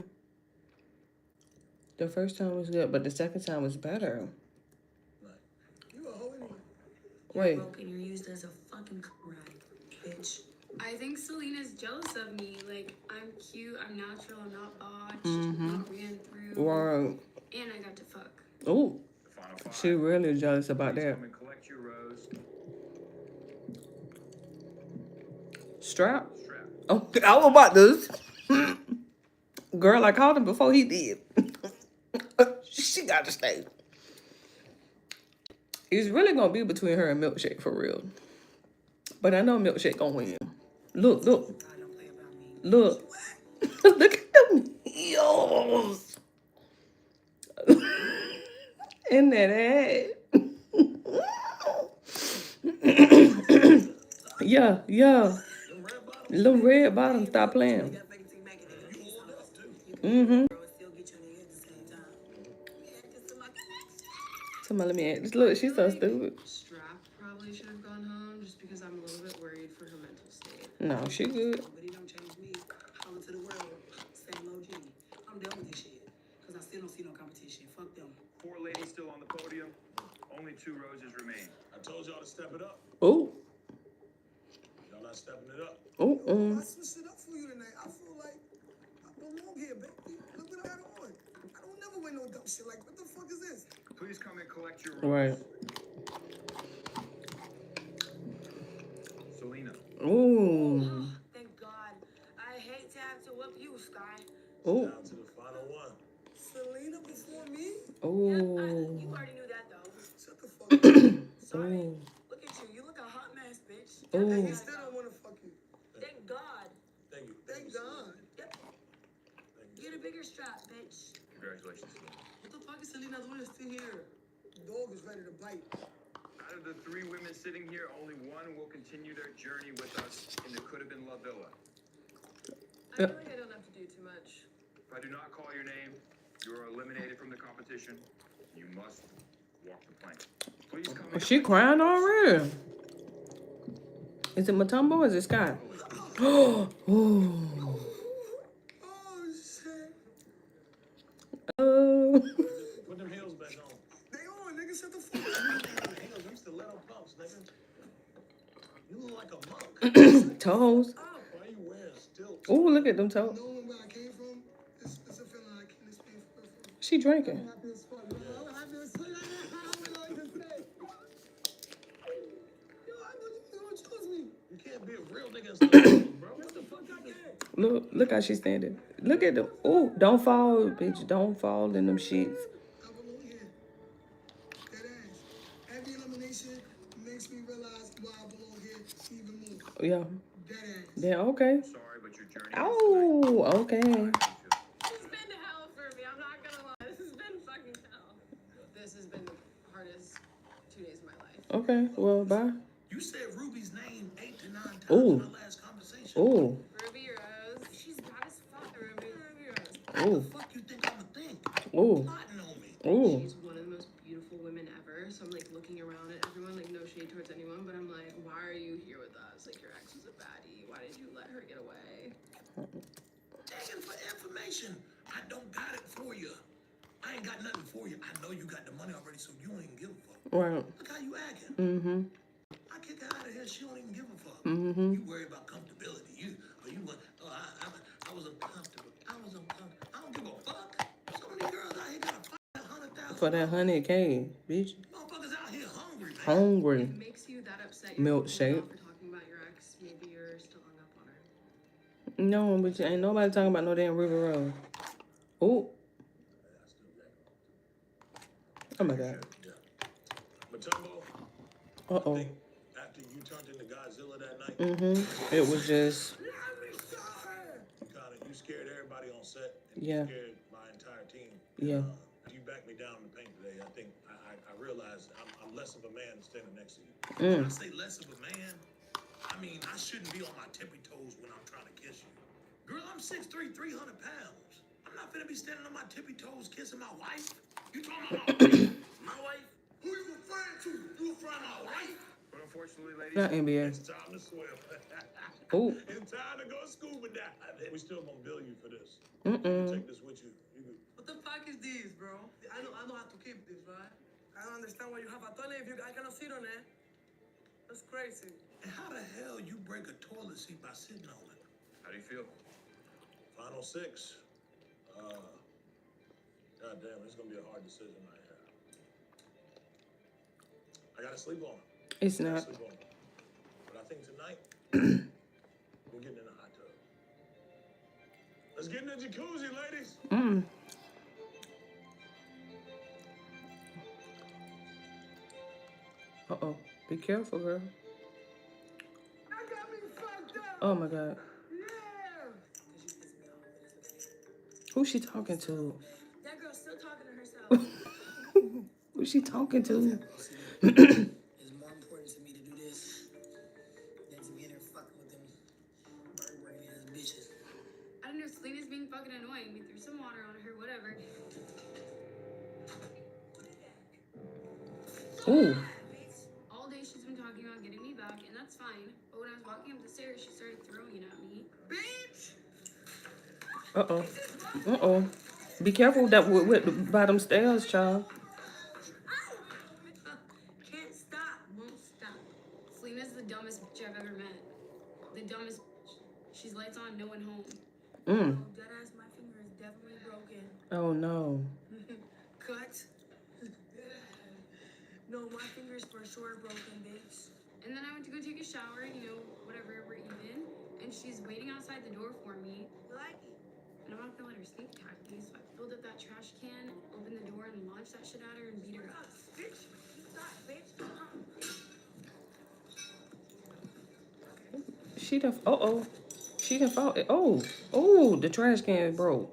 the first time was good, but the second time was better. You a hoe anyway. Wait. Broken, you're used as a fucking right, bitch. I think Selena's jealous of me. Like, I'm cute, I'm natural, I'm not botched, Mm-hmm. not ran through, Right. and I got to fuck. Ooh, The final 5. she really jealous about Please that. come and collect your rose. Strap. Strap. Oh, I was about this. Girl, I called him before he did. She got to stay. It's really gonna be between her and Milkshake for real. But I know Milkshake gonna win. Look, look, God don't play about me. look. Look at them heels. In that ad. Yeah, yeah. Little red bottom, stop playing. Mm-hmm. Somebody let me add this. Look, she's so stupid. Strap probably should have gone home just because I'm a little bit worried for her mental state. No, she good. But it don't change me. How into the world, same low G. I'm done with this shit. Cause I still don't see no competition. Fuck them. 4 ladies still on the podium. Only 2 roses remain. I told y'all to step it up. Oh, Y'all not stepping it up. oh, I switched it up for you tonight. I feel like I belong here, baby. Look what I got on. I don't never wear no dumb shit. Like, what the fuck is this? Please come and collect your rose. right. Selena. Ooh, Thank God. I hate to have to whoop you, Sky. ooh, Down to the final one. Selena before me? ooh, You already knew that, though. Shut the fuck up. Sorry. ooh, Look at you. You look a hot mess, bitch. And ooh. he still don't want to fuck you. Thank God. Thank you. Thank God. Yep. Get a bigger strap, bitch. Congratulations, Selena. What the fuck is Selena doing still here? Dog is ready to bite. Out of the 3 women sitting here, only 1 will continue their journey with us in the Could Have Been Love Villa. I feel like I don't have to do too much. If I do not call your name, you are eliminated from the competition. You must walk the plank. Please come and She crying already. Is it Matumbo or is it Sky? Oh, Oh, shit. oh. Put them heels back on. They on, nigga. Shut the fuck up. Heels, them stiletto pumps, nigga. You look like a monk. Toes. Why you wearing stilts? Ooh, look at them toes. Knowing where I came from, it's a feeling I can't explain for real. She drinking. I'm happy as fuck. I'm happy as fuck. I would like to say. Yo, I know you don't choose me. You can't be a real nigga and still bro. What the fuck I can't? Look how she's standing. Look at them. Ooh, don't fall, bitch. Don't fall in them sheets. I belong here. Dead ass. Every elimination conversation makes me realize why I belong here even more. Yeah. Dead ass. Yeah, okay. Sorry, but your journey Oh, okay. This has been hell for me. I'm not gonna lie. This has been fucking hell. This has been the hardest 2 days of my life. Okay, well, bye. You said Ruby's name 8 to 9 times Ooh. in our last conversation. Ooh. Ruby Rose. She's bad as fuck. Ruby Rose. Ooh. What the fuck you think I'ma think? Ooh. Plotting on me. Ooh. She's one of the most beautiful women ever. So I'm like looking around at everyone, like no shade towards anyone, but I'm like, why are you here with us? Like your ex was a baddie. Why did you let her get away? Taking for information. I don't got it for you. I ain't got nothing for you. I know you got the money already, so you don't even give a fuck. Right. Look how you acting. Mm-hmm. I kick her out of here, she don't even give a fuck. Mm-hmm. You worry about comfortability. I was uncomfortable. I don't give a fuck. So many girls out here got a $100,000. For that 100K, bitch. Motherfuckers out here hungry, man. Hungry. It makes you that upset. You're Milkshake. for talking about your ex. Maybe you're still hung up on her. No, but ain't nobody talking about no damn Ruby Rose. Ooh. Oh my God. Matumbo, Uh-oh. after you turned into Godzilla that night, Mm-hmm. It was just, you scared everybody on set, and Yeah. you scared my entire team. yeah. You backed me down in the paint today. I think I realized I'm less of a man standing next to you. When I say less of a man, I mean I shouldn't be on my tippy toes when I'm trying to kiss you. Girl, I'm 6'3", 300 pounds. I'm not gonna be standing on my tippy toes kissing my wife. You talking about my wife? My wife? Who you referring to? You referring to my wife? But unfortunately, ladies, Not NBA. It's time to swim. Ooh. It's time to go scuba diving. We still gonna bill you for this. Mm-mm. Take this with you. What the fuck is this, bro? I know how to keep this, right? I don't understand why you have a toilet if I cannot sit on it. That's crazy. And how the hell you break a toilet seat by sitting on it? how do you feel? Final six. God damn, it's gonna be a hard decision right here. I gotta sleep on it. It's I gotta not. sleep on it. But I think tonight, we're getting in a hot tub. Let's get in the jacuzzi, ladies. Mm. Uh-oh. Be careful, girl. I got me fucked up. Oh, my God. Yeah. Who's she talking to? That girl's still talking to herself. Who's she talking to? It's more important to me to do this than to be in there fucking with them bird-brain ass bitches. I don't know, Selena's being fucking annoying. We threw some water on her, whatever. Ooh. All day she's been talking about getting me back, and that's fine. But when I was walking up the stairs, she started throwing it at me. Bitch! Uh-oh. Uh-oh. Be careful that with by them stairs, child. Can't stop, won't stop. Selena's the dumbest bitch I've ever met. The dumbest bitch. She's lights on, no one home. Deadass, my finger is definitely broken. Oh, no. Cut. No, my finger's for sure broken, bitch. And then I went to go take a shower, whatever, we're even. And she's waiting outside the door for me. You like it? And I'm not gonna let her sneak attack me, so I filled up that trash can, opened the door, and launched that shit at her and beat her up. Bitch, stop, bitch. She done, uh-oh. She done fought, oh, the trash can broke.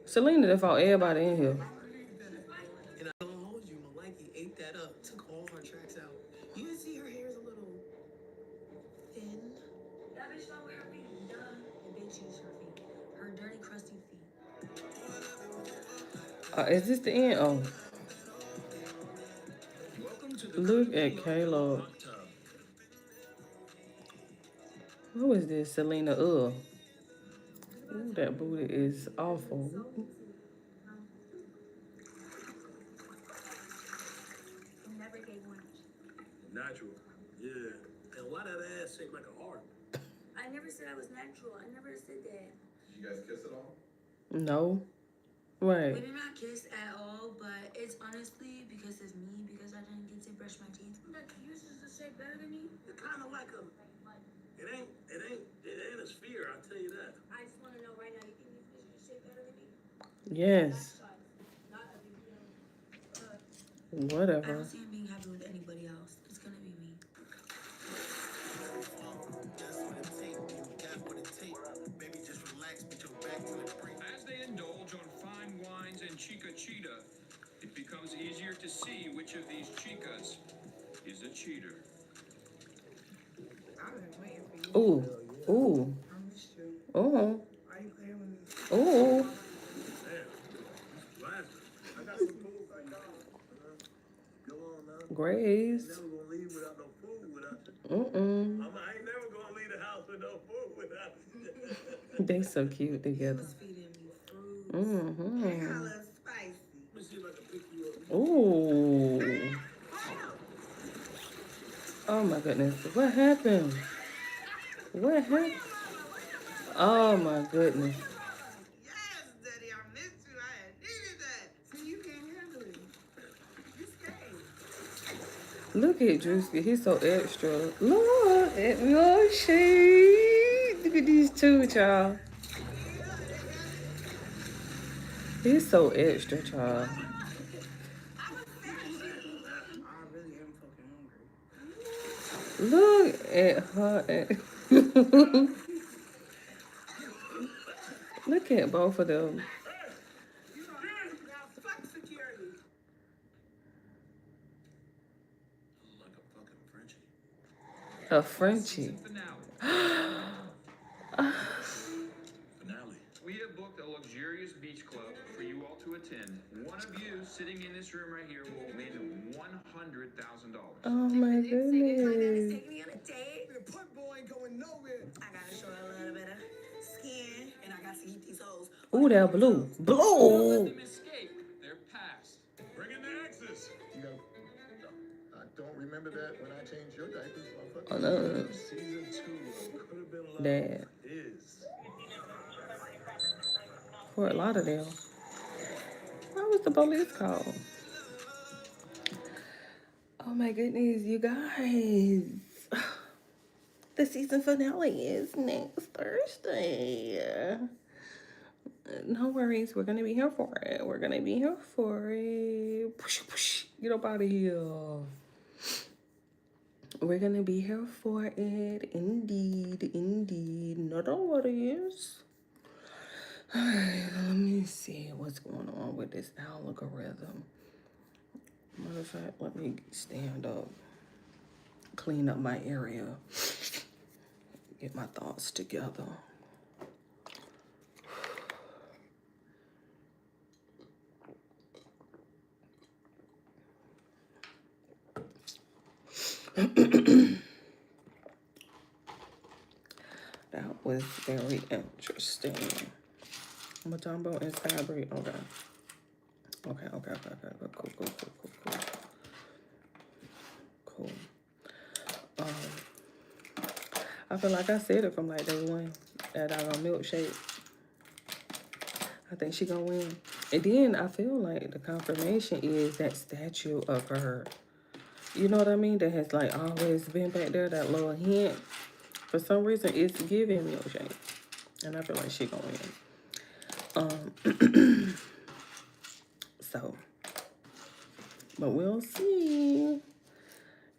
Selena done fought everybody in here. And I don't hold you, Maliki ate that up, took all her tracks out. You can see her hair's a little thin. That bitch not with her feet. Duh. The bitch used her feet. Her dirty, crusty feet. Is this the end? Oh. Welcome to the Look at Caleb. hot tub. Who is this? Selena, Ooh, that booty is awful. Never gave one. Natural. Yeah. And why that ass shake like a heart? I never said I was natural. I never said that. Did you guys kiss at all? No. We Right. did not kiss at all, but it's honestly because it's me, because I didn't get to brush my teeth. Like, you used to say better than me? You're kind of like a. It ain't a sphere. I'll tell you that. I just want to know right now, you think these bitches say better than me? Yes. Not a big deal. I Whatever. don't see him being happy with which of these chicas is a cheater? I've been waiting for you. Ooh. Ooh. I missed you. Ooh. Why you playing with me? Ooh. Damn. Last. I got some food right now. Go on now. Grace. Never gonna leave without no food without you. Mm-mm. I ain't never gonna leave the house with no food without you. They so cute together. Feeding me fruits. Mm-hmm. Kinda spicy. Let me see if I can pick you up. Ooh. Oh my goodness. What happened? What happened? Oh my goodness. Yes, Daddy, I missed you. I had needed that. See, you can't handle it. You scared. Look at Drewski. He's so extra. Look at shade. Look at these two, child. He's so extra, child. I really am fucking hungry. Look at her. Look at both of them. You know, now fuck security. Like a fucking Frenchie. A Frenchie. Finale. We have booked a luxurious beach club for you all to attend. One of you sitting in this room right here will win $100,000. Oh my goodness. Take me on a date. The put boy ain't going nowhere. I gotta show her a little bit of skin, and I got to eat these hoes. Ooh, that blue. Don't let Blue. them escape. They're past. Bring in the exes. You know, I don't remember that when I changed your diapers, motherfucker. Oh no. Season 2 could have been love. Dad. Is. Fort Lauderdale. Why was the police called? Oh my goodness, you guys. The season finale is next Thursday. No worries, we're gonna be here for it. We're gonna be here for it. Push, push. Get up out of here. We're gonna be here for it. Indeed, indeed. No worries. Alright, let me see what's going on with this algorithm. Matter of fact, let me stand up, clean up my area, get my thoughts together. That was very interesting. Matumbo and Sabri. Okay. Okay. Cool. I feel like I said it from like day one that I gonna milkshake. I think she gonna win. And then I feel like the confirmation is that statue of her. You know what I mean? That has like always been back there, that little hint. For some reason, it's giving milkshake. And I feel like she gonna win. So, but we'll see.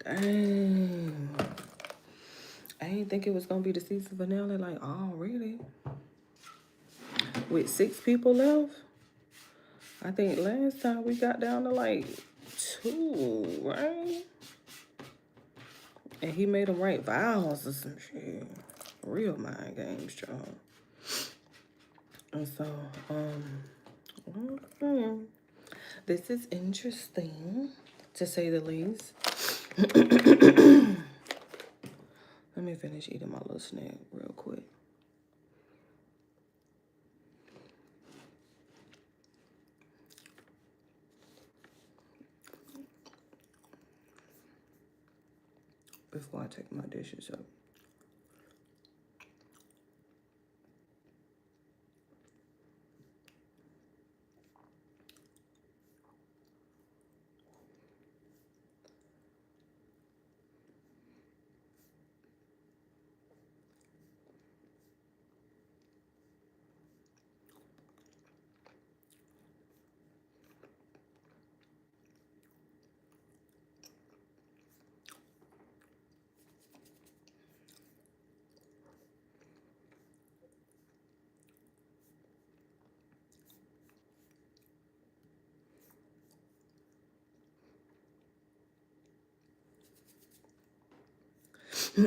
Dang. I didn't think it was gonna be the season finale like already. With 6 people left. I think last time we got down to like 2, right? And he made them write vows or some shit. Real mind games, y'all. And so, okay. This is interesting, to say the least. Let me finish eating my little snack real quick. Before I take my dishes up. I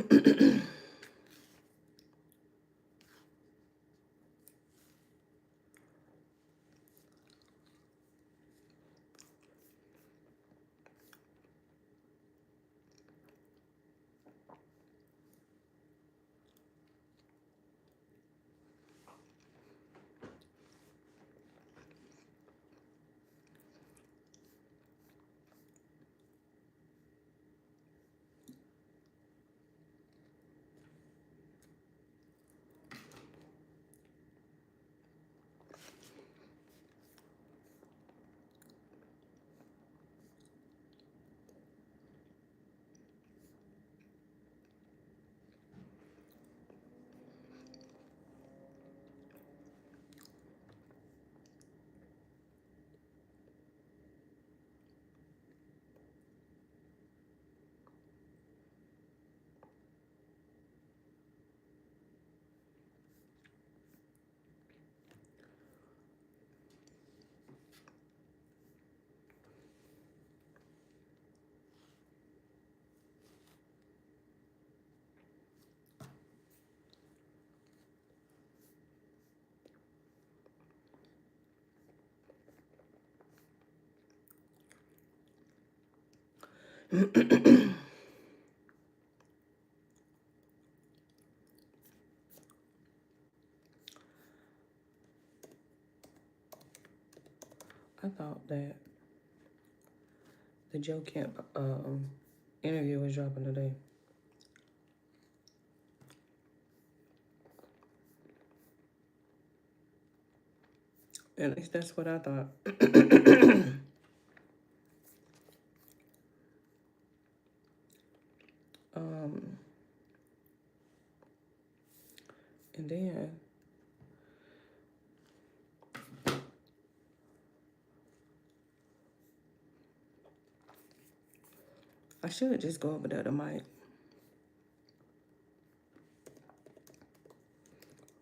thought that the Joe Camp interview was dropping today. At least that's what I thought. And then I should just go over there to Mike.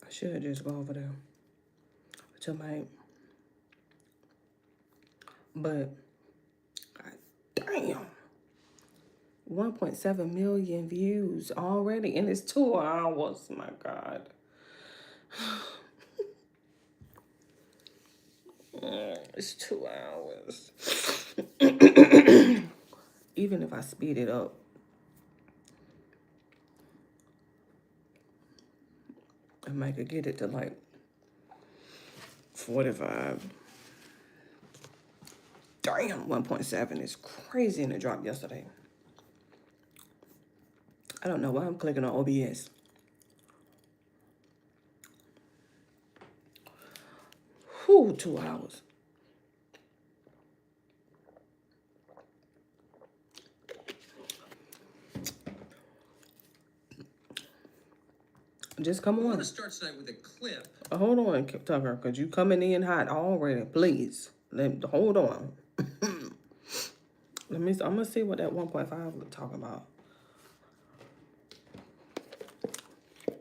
I should just go over there to Mike. But, God damn. 1.7 million views already, and it's 2 hours. My God. It's 2 hours. Even if I speed it up, I might could get it to like 45. Damn, 1.7 is crazy in the drop yesterday. I don't know why I'm clicking on OBS. Whew, 2 hours. Just come on. I want to start tonight with a clip. Hold on, Tucker, because you coming in hot already. Please, hold on. I'm gonna see what that 1.5 was talking about.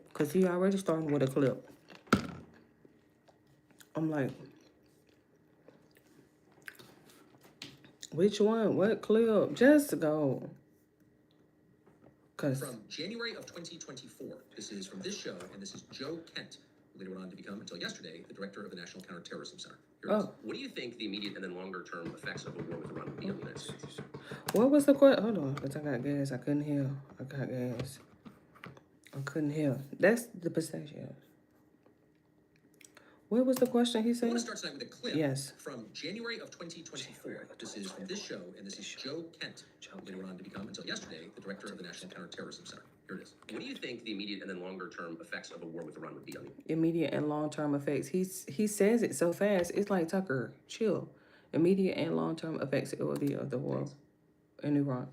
Because he already started with a clip. I'm like, which one? What clip? Just go. From January of 2024. This is from this show, and this is Joe Kent, who later went on to become, until yesterday, the director of the National Counterterrorism Center. Here it is. What do you think the immediate and then longer-term effects of a war with Iran would be on the United States? What was the question? Hold on, because I got gas. I couldn't hear. I got gas. I couldn't hear. That's the pistachio. What was the question he said? I want to start tonight with a clip. Yes. From January of 2024. This is from this show, and this is Joe Kent, who later went on to become, until yesterday, the director of the National Counterterrorism Center. Here it is. What do you think the immediate and then longer-term effects of a war with Iran would be on you? Immediate and long-term effects. He says it so fast. It's like, Tucker, chill. Immediate and long-term effects it will be of the war in Iran.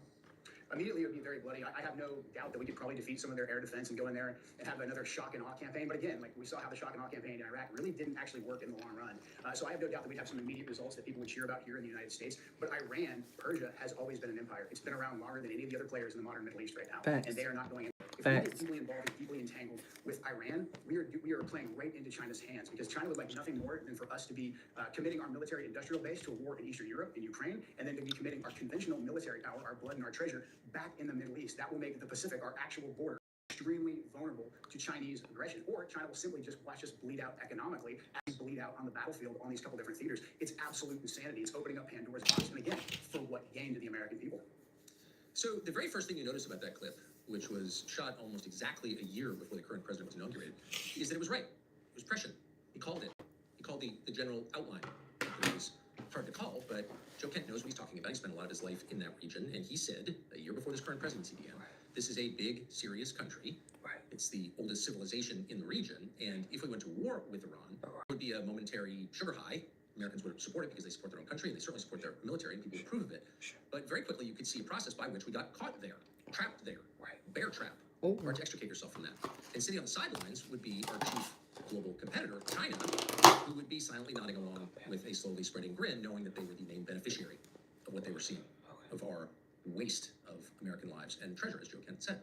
Immediately, it would be very bloody. I have no doubt that we could probably defeat some of their air defense and go in there and have another shock and awe campaign. But again, like we saw how the shock and awe campaign in Iraq really didn't actually work in the long run. So I have no doubt that we'd have some immediate results that people would cheer about here in the United States. But Iran, Persia, has always been an empire. It's been around longer than any of the other players in the modern Middle East right now. Facts. And they are not going in. If we get deeply involved and deeply entangled with Iran, we are playing right into China's hands, because China would like nothing more than for us to be committing our military industrial base to a war in Eastern Europe, in Ukraine, and then to be committing our conventional military power, our blood and our treasure, back in the Middle East. That will make the Pacific, our actual border, extremely vulnerable to Chinese aggression, or China will simply just watch us bleed out economically as we bleed out on the battlefield on these couple different theaters. It's absolute insanity. It's opening up Pandora's box, and again, for what gain to the American people? So the very first thing you notice about that clip, which was shot almost exactly a year before the current president was inaugurated, is that it was right. It was prescient. He called it. He called the general outline. It was hard to call, but Joe Kent knows what he's talking about. He spent a lot of his life in that region, and he said a year before this current presidency began, this is a big, serious country. It's the oldest civilization in the region, and if we went to war with Iran, it would be a momentary sugar high. Americans would support it because they support their own country, and they certainly support their military, and people would approve of it. But very quickly, you could see a process by which we got caught there, trapped there, bear trap, hard to extricate yourself from that. And sitting on the sidelines would be our chief global competitor, China, who would be silently nodding along with a slowly spreading grin, knowing that they were the main beneficiary of what they were seeing, of our waste of American lives and treasure, as Joe Kent said.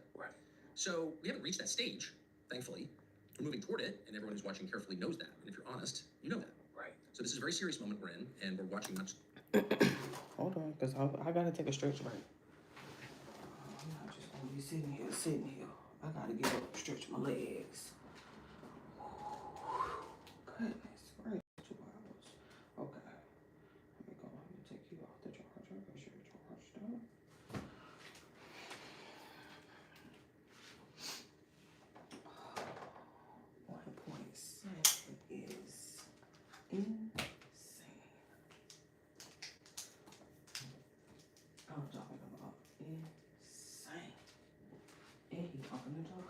So we haven't reached that stage, thankfully. We're moving toward it, and everyone who's watching carefully knows that. And if you're honest, you know that. So this is a very serious moment we're in, and we're watching much. Hold on, because I gotta take a stretch break. I'm not just gonna be sitting here. I gotta get up, stretch my legs. Goodness gracious, 2 hours. Okay. Let me go. Let me take you off the charger. Make sure you're charged up. 1.7 is insane. I'm talking about insane. And he talking to talk.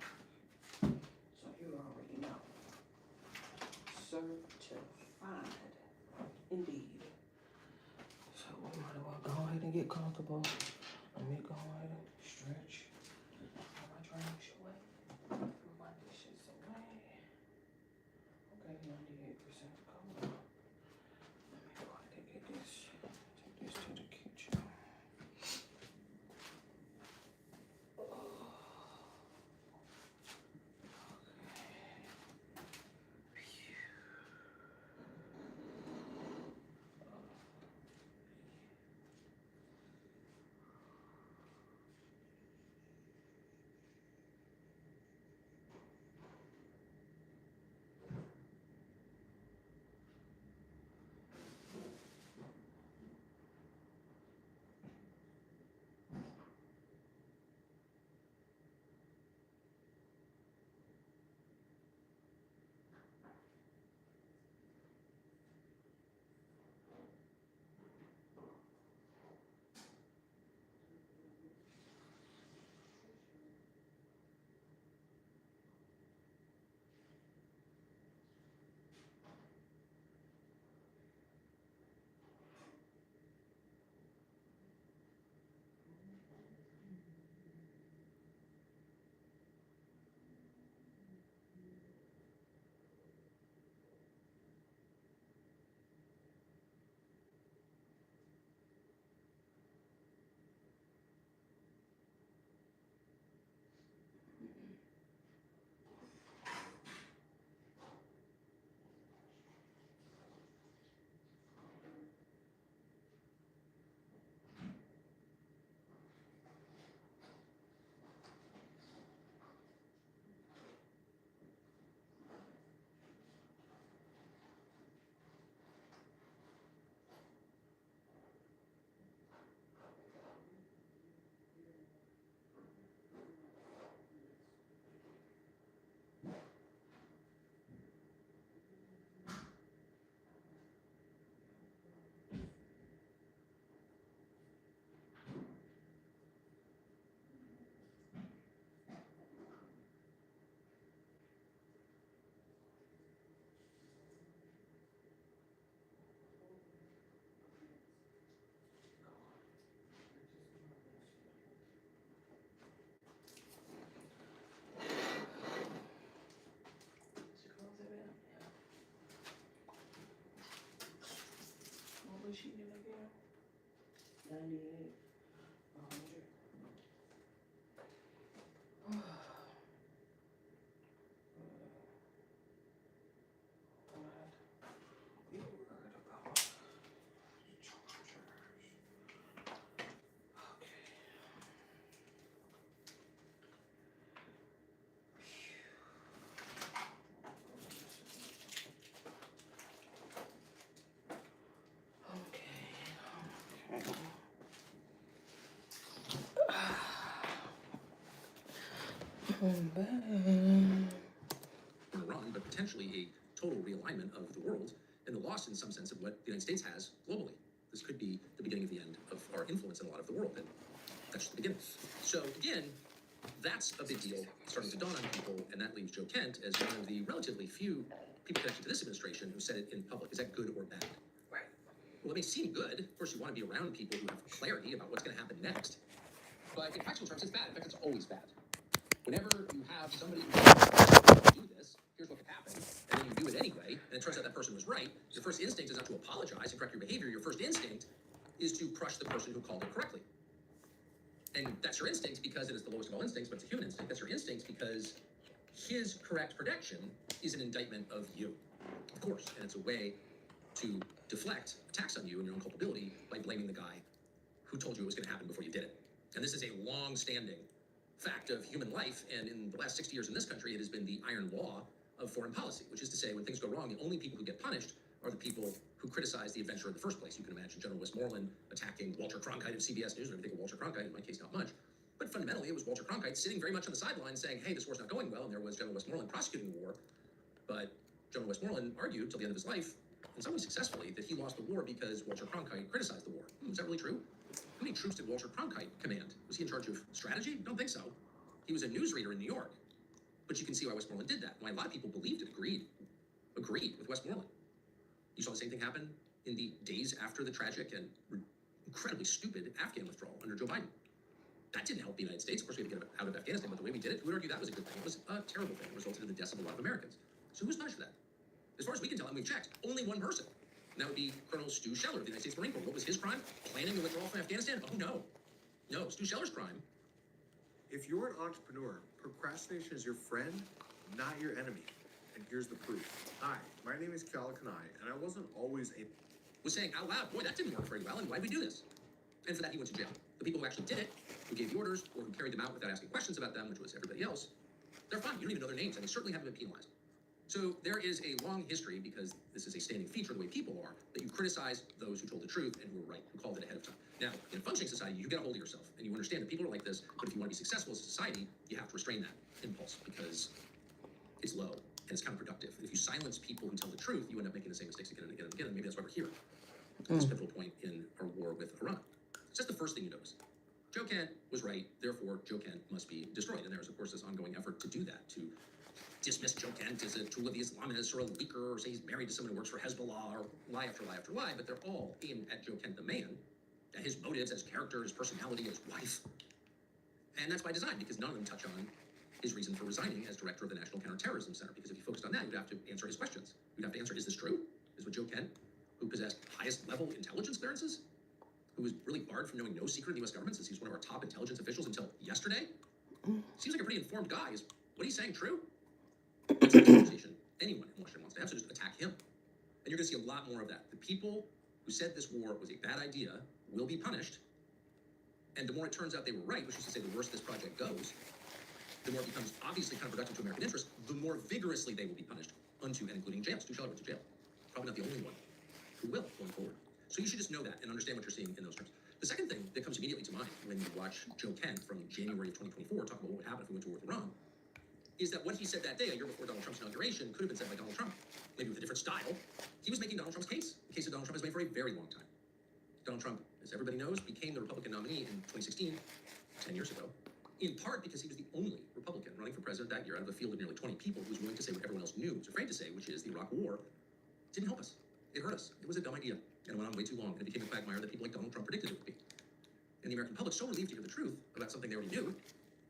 So you already know. Certified. Indeed. So we might as well go ahead and get comfortable. Let me go ahead and stretch. Put my drinks away. Put my dishes away. Okay, 98% covered. Let me go ahead and get this. Take this to the kitchen. What was she in again? 98. 100. You worried about chargers. Okay. Iran, but potentially a total realignment of the world and the loss in some sense of what the United States has globally. This could be the beginning of the end of our influence in a lot of the world, and that's just the beginning. So again, that's a big deal starting to dawn on people, and that leaves Joe Kent as one of the relatively few people connected to this administration who said it in public. Is that good or bad? Right. Well, it may seem good. Of course, you want to be around people who have clarity about what's going to happen next. But in practical terms, it's bad. In fact, it's always bad. Whenever you have somebody who do this, here's what could happen, and then you do it anyway, and it turns out that person was right, your first instinct is not to apologize and correct your behavior. Your first instinct is to crush the person who called it correctly. And that's your instinct because it is the lowest of all instincts, but it's a human instinct. That's your instinct because his correct prediction is an indictment of you, of course, and it's a way to deflect attacks on you and your own culpability by blaming the guy who told you it was going to happen before you did it. And this is a long-standing fact of human life, and in the last 60 years in this country, it has been the iron law of foreign policy, which is to say, when things go wrong, the only people who get punished are the people who criticize the adventure in the first place. You can imagine General Westmoreland attacking Walter Cronkite of CBS News, whatever you think of Walter Cronkite, in my case, not much. But fundamentally, it was Walter Cronkite sitting very much on the sidelines saying, hey, this war's not going well, and there was General Westmoreland prosecuting the war. But General Westmoreland argued till the end of his life, in some ways successfully, that he lost the war because Walter Cronkite criticized the war. Is that really true? How many troops did Walter Cronkite command? Was he in charge of strategy? I don't think so. He was a newsreader in New York. But you can see why Westmoreland did that, why a lot of people believed it, agreed with Westmoreland. You saw the same thing happen in the days after the tragic and incredibly stupid Afghan withdrawal under Joe Biden. That didn't help the United States. Of course, we had to get out of Afghanistan, but the way we did it, who would argue that was a good thing? It was a terrible thing. It resulted in the deaths of a lot of Americans. So who's punished for that? As far as we can tell, and we've checked, only one person. And that would be Colonel Stu Scheller of the United States Marine Corps. What was his crime? Planning the withdrawal from Afghanistan? Oh, no. No, Stu Scheller's crime. If you're an entrepreneur, procrastination is your friend, not your enemy. And here's the proof. Hi, my name is Kala Kanai, and I wasn't always a... Was saying out loud, boy, that didn't work very well, and why'd we do this? And for that, he went to jail. The people who actually did it, who gave the orders, or who carried them out without asking questions about them, which was everybody else, they're fine. You don't even know their names, and they certainly haven't been penalized. So there is a long history, because this is a standing feature of the way people are, that you criticize those who told the truth and who were right, who called it ahead of time. Now, in a functioning society, you get a hold of yourself, and you understand that people are like this, but if you want to be successful as a society, you have to restrain that impulse, because it's low, and it's counterproductive. If you silence people who tell the truth, you end up making the same mistakes again and again and again, and maybe that's why we're here at this pivotal point in our war with Iran. So that's the first thing you notice. Joe Kent was right, therefore Joe Kent must be destroyed. And there's, of course, this ongoing effort to do that, to dismiss Joe Kent as a tool of the Islamists or a leaker, or say he's married to someone who works for Hezbollah, or lie after lie after lie, but they're all aimed at Joe Kent the man, at his motives, his character, his personality, his wife. And that's by design, because none of them touch on his reason for resigning as director of the National Counterterrorism Center, because if you focused on that, you'd have to answer his questions. You'd have to answer, is this true? Is what Joe Kent, who possessed highest level intelligence clearances, who was really barred from knowing no secret in the U.S. government since he was one of our top intelligence officials until yesterday? Seems like a pretty informed guy. Is what he's saying true? That's a conversation anyone in Washington wants to have, so just attack him. And you're going to see a lot more of that. The people who said this war was a bad idea will be punished. And the more it turns out they were right, which is to say the worse this project goes, the more it becomes obviously counterproductive to American interests, the more vigorously they will be punished, unto and including jail. Stu Scheller went to jail. Probably not the only one who will going forward. So you should just know that and understand what you're seeing in those terms. The second thing that comes immediately to mind when you watch Joe Kent from January of 2024 talk about what would happen if we went to war with Iran is that what he said that day, a year before Donald Trump's inauguration, could have been said by Donald Trump, maybe with a different style. He was making Donald Trump's case. The case that Donald Trump has made for a very long time. Donald Trump, as everybody knows, became the Republican nominee in 2016, 10 years ago, in part because he was the only Republican running for president that year out of a field of nearly 20 people who was willing to say what everyone else knew, was afraid to say, which is the Iraq War didn't help us. It hurt us. It was a dumb idea. And it went on way too long, and it became a quagmire that people like Donald Trump predicted it would be. And the American public, so relieved to hear the truth about something they already knew,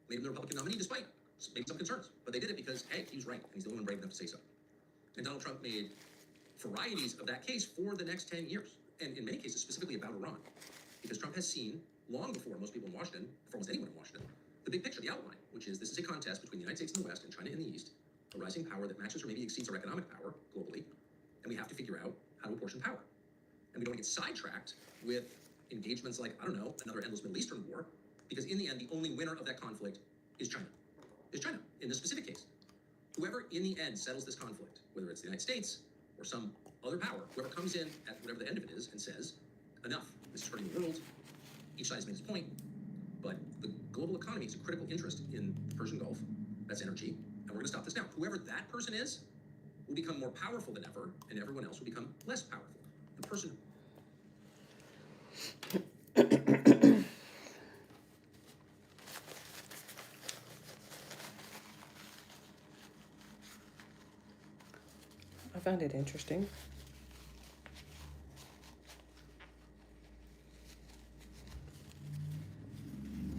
made him the Republican nominee despite maybe some concerns. But they did it because, hey, he was right, and he's the only one brave enough to say so. And Donald Trump made varieties of that case for the next 10 years, and in many cases specifically about Iran. Because Trump has seen, long before most people in Washington, before almost anyone in Washington, the big picture, the outline, which is this is a contest between the United States in the West and China in the East, a rising power that matches or maybe exceeds our economic power globally, and we have to figure out how to apportion power. And we don't get sidetracked with engagements like, I don't know, another endless Middle Eastern war, because in the end, the only winner of that conflict is China. Is China, in this specific case. Whoever in the end settles this conflict, whether it's the United States or some other power, whoever comes in at whatever the end of it is and says, enough, this is hurting the world, each side has made its point, but the global economy is a critical interest in the Persian Gulf, That's energy. And we're going to stop this now. Whoever that person is will become more powerful than ever, and everyone else will become less powerful. The person. I found it interesting.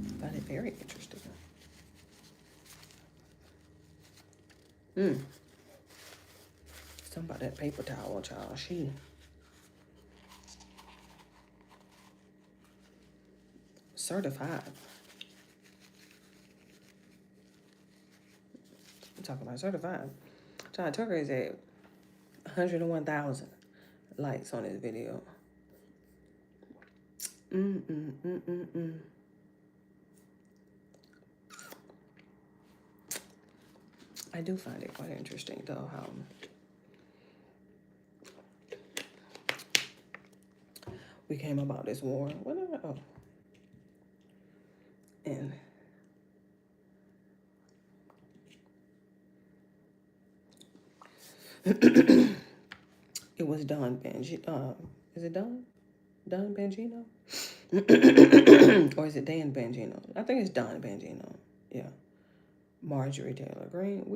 I found it very interesting. Something about that paper towel, child. She certified. I'm talking about certified. John Tucker is at 101,000 likes on his video. I do find it quite interesting, though, how we came about this war. And it was Don Bangino. Is it Don? Don Bangino? Or is it Dan Bangino? I think it's Don Bangino. Yeah. Marjorie Taylor Greene.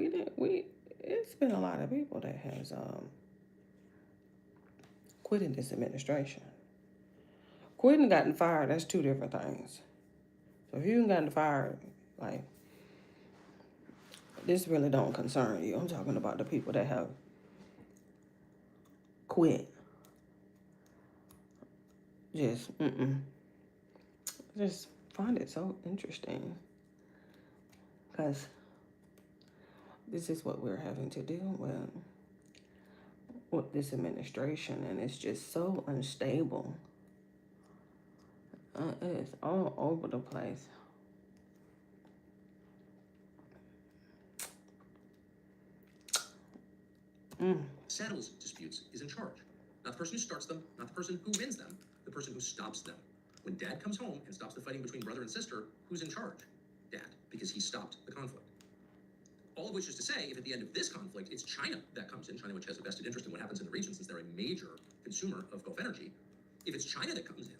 It's been a lot of people that has quitting this administration. Quitting and gotten fired, that's two different things. So if you haven't gotten fired, like, this really don't concern you. I'm talking about the people that have quit. Just find it so interesting. Because this is what we're having to deal with this administration, and it's just so unstable. It's all over the place. Settles disputes is in charge. Not the person who starts them, not the person who wins them, the person who stops them. When dad comes home and stops the fighting between brother and sister, who's in charge? Dad, because he stopped the conflict. All of which is to say, if at the end of this conflict, it's China that comes in, China which has a vested interest in what happens in the region since they're a major consumer of Gulf energy, if it's China that comes in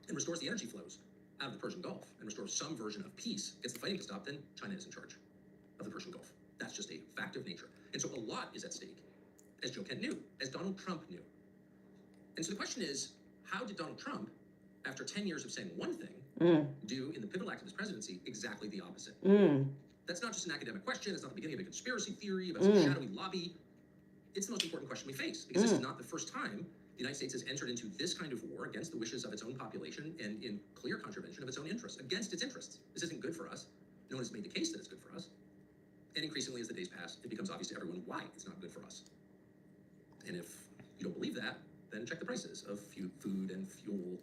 and restores the energy flows out of the Persian Gulf and restores some version of peace, gets the fighting to stop, then China is in charge of the Persian Gulf. That's just a fact of nature. And so a lot is at stake, as Joe Kent knew, as Donald Trump knew. And so the question is, how did Donald Trump, after 10 years of saying one thing, do in the pivotal act of his presidency exactly the opposite? That's not just an academic question. It's not the beginning of a conspiracy theory about some shadowy lobby. It's the most important question we face, because this is not the first time the United States has entered into this kind of war against the wishes of its own population and in clear contravention of its own interests, against its interests. This isn't good for us. No one has made the case that it's good for us. And increasingly, as the days pass, it becomes obvious to everyone why it's not good for us. And if you don't believe that, then check the prices of food and fuel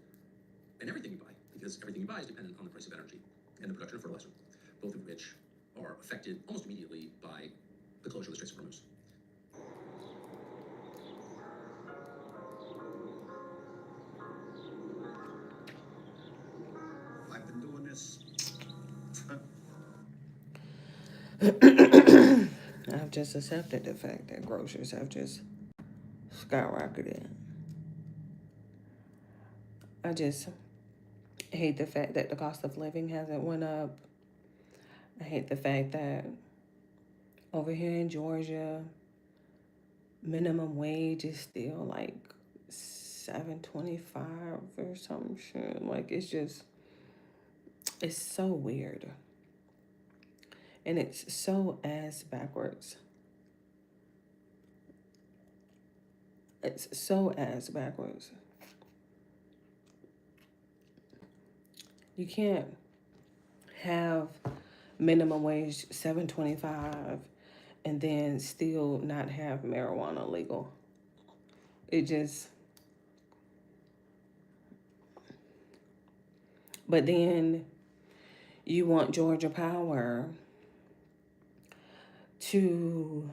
and everything you buy, because everything you buy is dependent on the price of energy and the production of fertilizer, both of which are affected almost immediately by the closure of the Straits of Hormuz. I've been doing this. I've just accepted the fact that groceries have just skyrocketed. I just hate the fact that the cost of living hasn't went up. I hate the fact that over here in Georgia, minimum wage is still like $7.25 or some shit. Like, it's so weird. And it's so ass backwards. It's so ass backwards. You can't have minimum wage $7.25 and then still not have marijuana legal. It just... But then you want Georgia Power to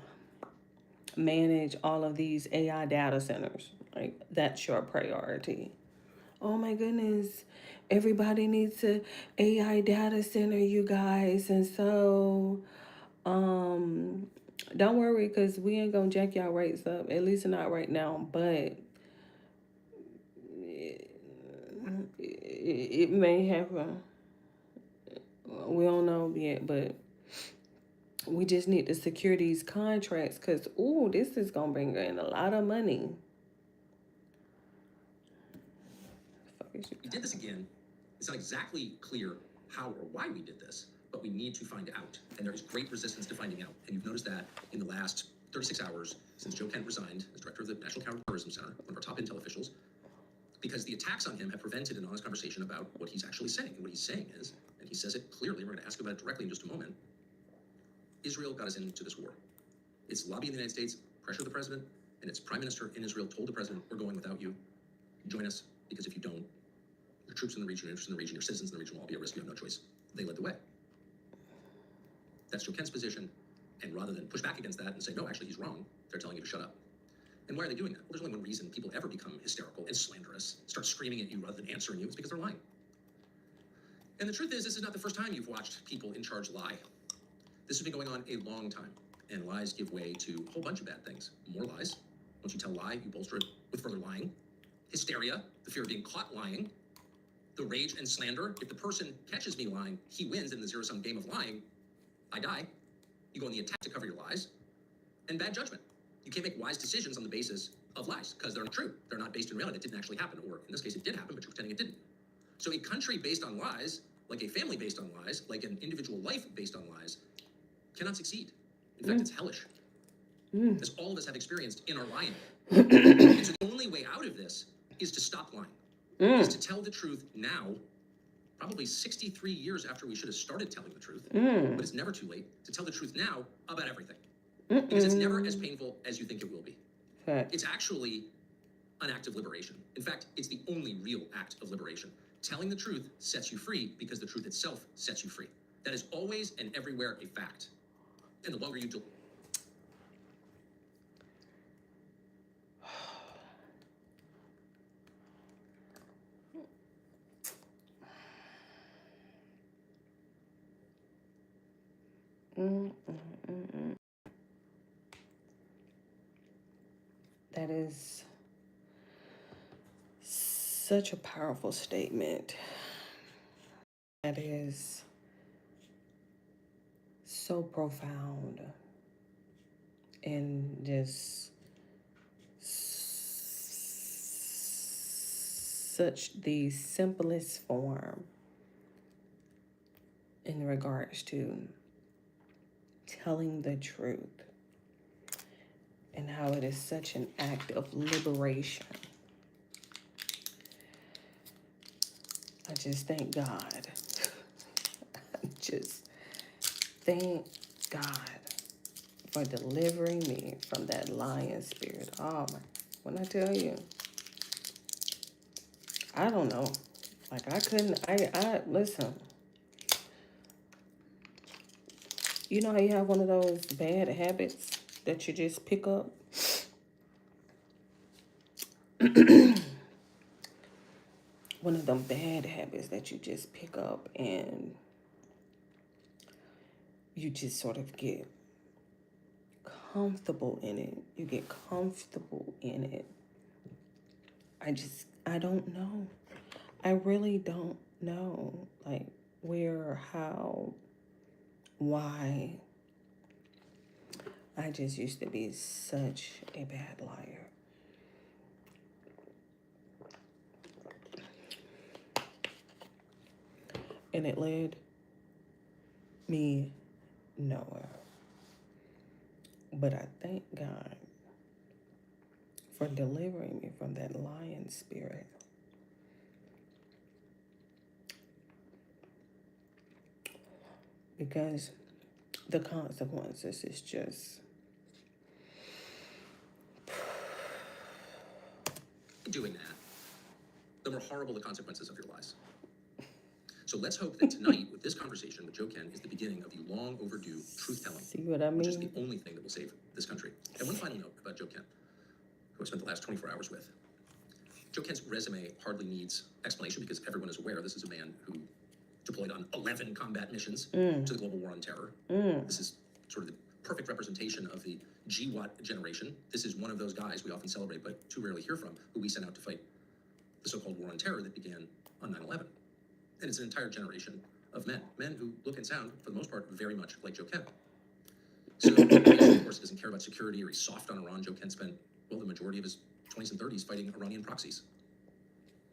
manage all of these AI data centers. Like, that's your priority. Oh my goodness, everybody needs a AI data center, you guys. And so Don't worry, because we ain't gonna jack y'all rates up, at least not right now, but it may happen. We don't know yet, but we just need to secure these contracts because, ooh, this is gonna bring in a lot of money. We did this again. It's not exactly clear how or why we did this, but we need to find out. And there is great resistance to finding out. And you've noticed that in the last 36 hours since Joe Kent resigned as director of the National Counterterrorism Center, one of our top intel officials, because the attacks on him have prevented an honest conversation about what he's actually saying. And what he's saying is, and he says it clearly, we're going to ask about it directly in just a moment, Israel got us into this war. It's lobbying the United States, pressure the president, and its prime minister in Israel told the president, we're going without you. Join us, because if you don't, your troops in the region, your interests in the region, your citizens in the region will all be at risk. You have no choice. They led the way. That's Joe Kent's position. And rather than push back against that and say, no, actually, he's wrong, they're telling you to shut up. And why are they doing that? Well, there's only one reason people ever become hysterical and slanderous, start screaming at you rather than answering you. It's because they're lying. And the truth is, this is not the first time you've watched people in charge lie. This has been going on a long time. And lies give way to a whole bunch of bad things. More lies. Once you tell a lie, you bolster it with further lying. Hysteria, the fear of being caught lying. The rage and slander. If the person catches me lying, he wins in the zero-sum game of lying. I die. You go on the attack to cover your lies. And bad judgment. You can't make wise decisions on the basis of lies because they're not true. They're not based in reality. It didn't actually happen. Or in this case, it did happen, but you're pretending it didn't. So a country based on lies, like a family based on lies, like an individual life based on lies, cannot succeed. In fact, it's hellish. As all of us have experienced in our lying. And so the only way out of this is to stop lying. Is to tell the truth now, probably 63 years after we should have started telling the truth. But it's never too late to tell the truth now about everything. Because it's never as painful as you think it will be. It's actually an act of liberation. In fact, it's the only real act of liberation. Telling the truth sets you free because the truth itself sets you free. That is always and everywhere a fact. And the longer you do. That is such a powerful statement. That is so profound and just such the simplest form in regards to telling the truth and how it is such an act of liberation. I just thank God. I just thank God for delivering me from that lying spirit. Oh my, when I tell you, I don't know. Like I listen. You know how you have one of those bad habits that you just pick up? One of them bad habits that you just pick up and you just sort of get comfortable in it. You get comfortable in it. I don't know. I really don't know, like, where, how, why. I just used to be such a bad liar. And it led me nowhere. But I thank God for delivering me from that lying spirit. Because the consequences is just... doing that, the more horrible the consequences of your lies. So let's hope that tonight, with this conversation with Joe Kent, is the beginning of the long overdue truth-telling. See what I mean? Which is the only thing that will save this country. And one final note about Joe Kent, who I spent the last 24 hours with. Joe Kent's resume hardly needs explanation because everyone is aware this is a man who deployed on 11 combat missions to the global war on terror. This is sort of the perfect representation of the GWAT generation. This is one of those guys we often celebrate, but too rarely hear from, who we sent out to fight the so-called war on terror that began on 9/11. And it's an entire generation of men who look and sound, for the most part, very much like Joe Kent. So, of course, doesn't care about security or he's soft on Iran. Joe Kent spent, well, the majority of his 20s and 30s fighting Iranian proxies,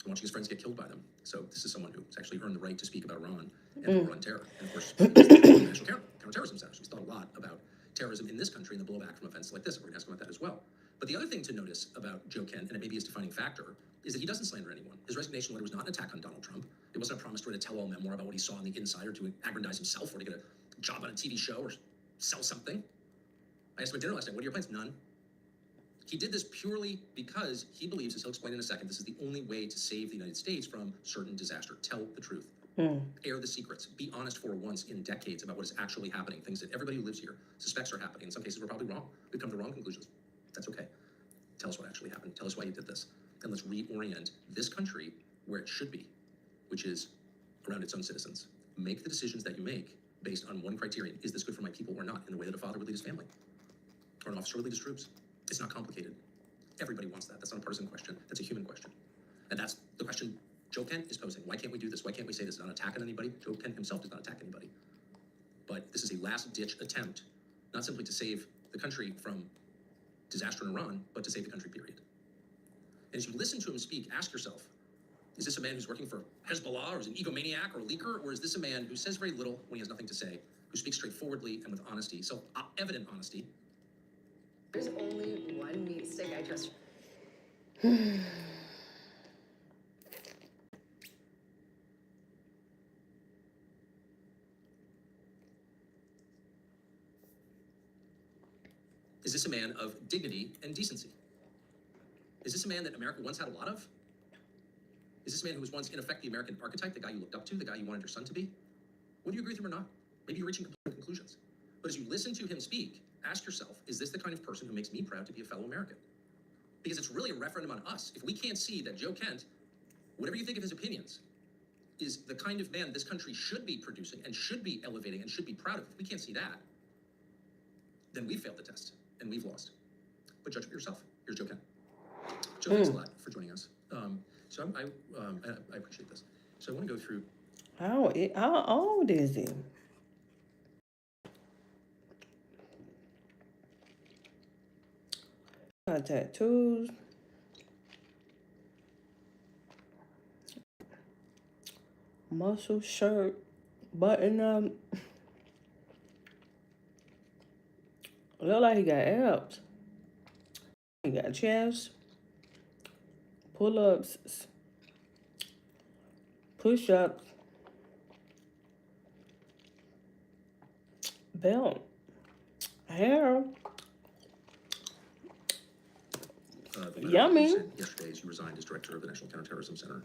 watching his friends get killed by them. So this is someone who's actually earned the right to speak about Iran and the war on terror. And of course, the National Counterterrorism Center. So he's thought a lot about terrorism in this country and the blowback from events like this. And we're going to ask him about that as well. But the other thing to notice about Joe Kent, and it may be his defining factor, is that he doesn't slander anyone. His resignation letter was not an attack on Donald Trump. It wasn't a promise to write a tell-all memoir about what he saw on the inside or to aggrandize himself or to get a job on a TV show or sell something. I asked him at dinner last night, what are your plans? None. He did this purely because he believes, as he'll explain in a second, this is the only way to save the United States from certain disaster. Tell the truth. Air the secrets. Be honest for once in decades about what is actually happening. Things that everybody who lives here suspects are happening. In some cases, we're probably wrong. We've come to wrong conclusions. That's okay. Tell us what actually happened. Tell us why you did this. And let's reorient this country where it should be, which is around its own citizens. Make the decisions that you make based on one criterion. Is this good for my people or not? In the way that a father would lead his family or an officer would lead his troops. It's not complicated. Everybody wants that. That's not a partisan question. That's a human question. And that's the question Joe Kent is posing. Why can't we do this? Why can't we say this? It's not attacking anybody. Joe Kent himself does not attack anybody. But this is a last-ditch attempt, not simply to save the country from disaster in Iran, but to save the country, period. And as you listen to him speak, ask yourself, is this a man who's working for Hezbollah or is an egomaniac or a leaker? Or is this a man who says very little when he has nothing to say, who speaks straightforwardly and with honesty, self-evident honesty? There's only one meat stick I trust. Is this a man of dignity and decency? Is this a man that America once had a lot of? Is this a man who was once, in effect, the American archetype, the guy you looked up to, the guy you wanted your son to be? Would you agree with him or not? Maybe you're reaching complete conclusions. But as you listen to him speak, ask yourself, is this the kind of person who makes me proud to be a fellow American? Because it's really a referendum on us. If we can't see that Joe Kent, whatever you think of his opinions, is the kind of man this country should be producing and should be elevating and should be proud of, if we can't see that, then we've failed the test and we've lost. But judge it yourself. Here's Joe Kent. Joe, thanks a lot for joining us. So I appreciate this. So I want to go through. How old is he? Got tattoos. Muscle shirt, button up. Look like he got abs. He got chest, pull-ups, push-ups, belt, hair. Yummy. Yesterday, as you resigned as director of the National Counterterrorism Center,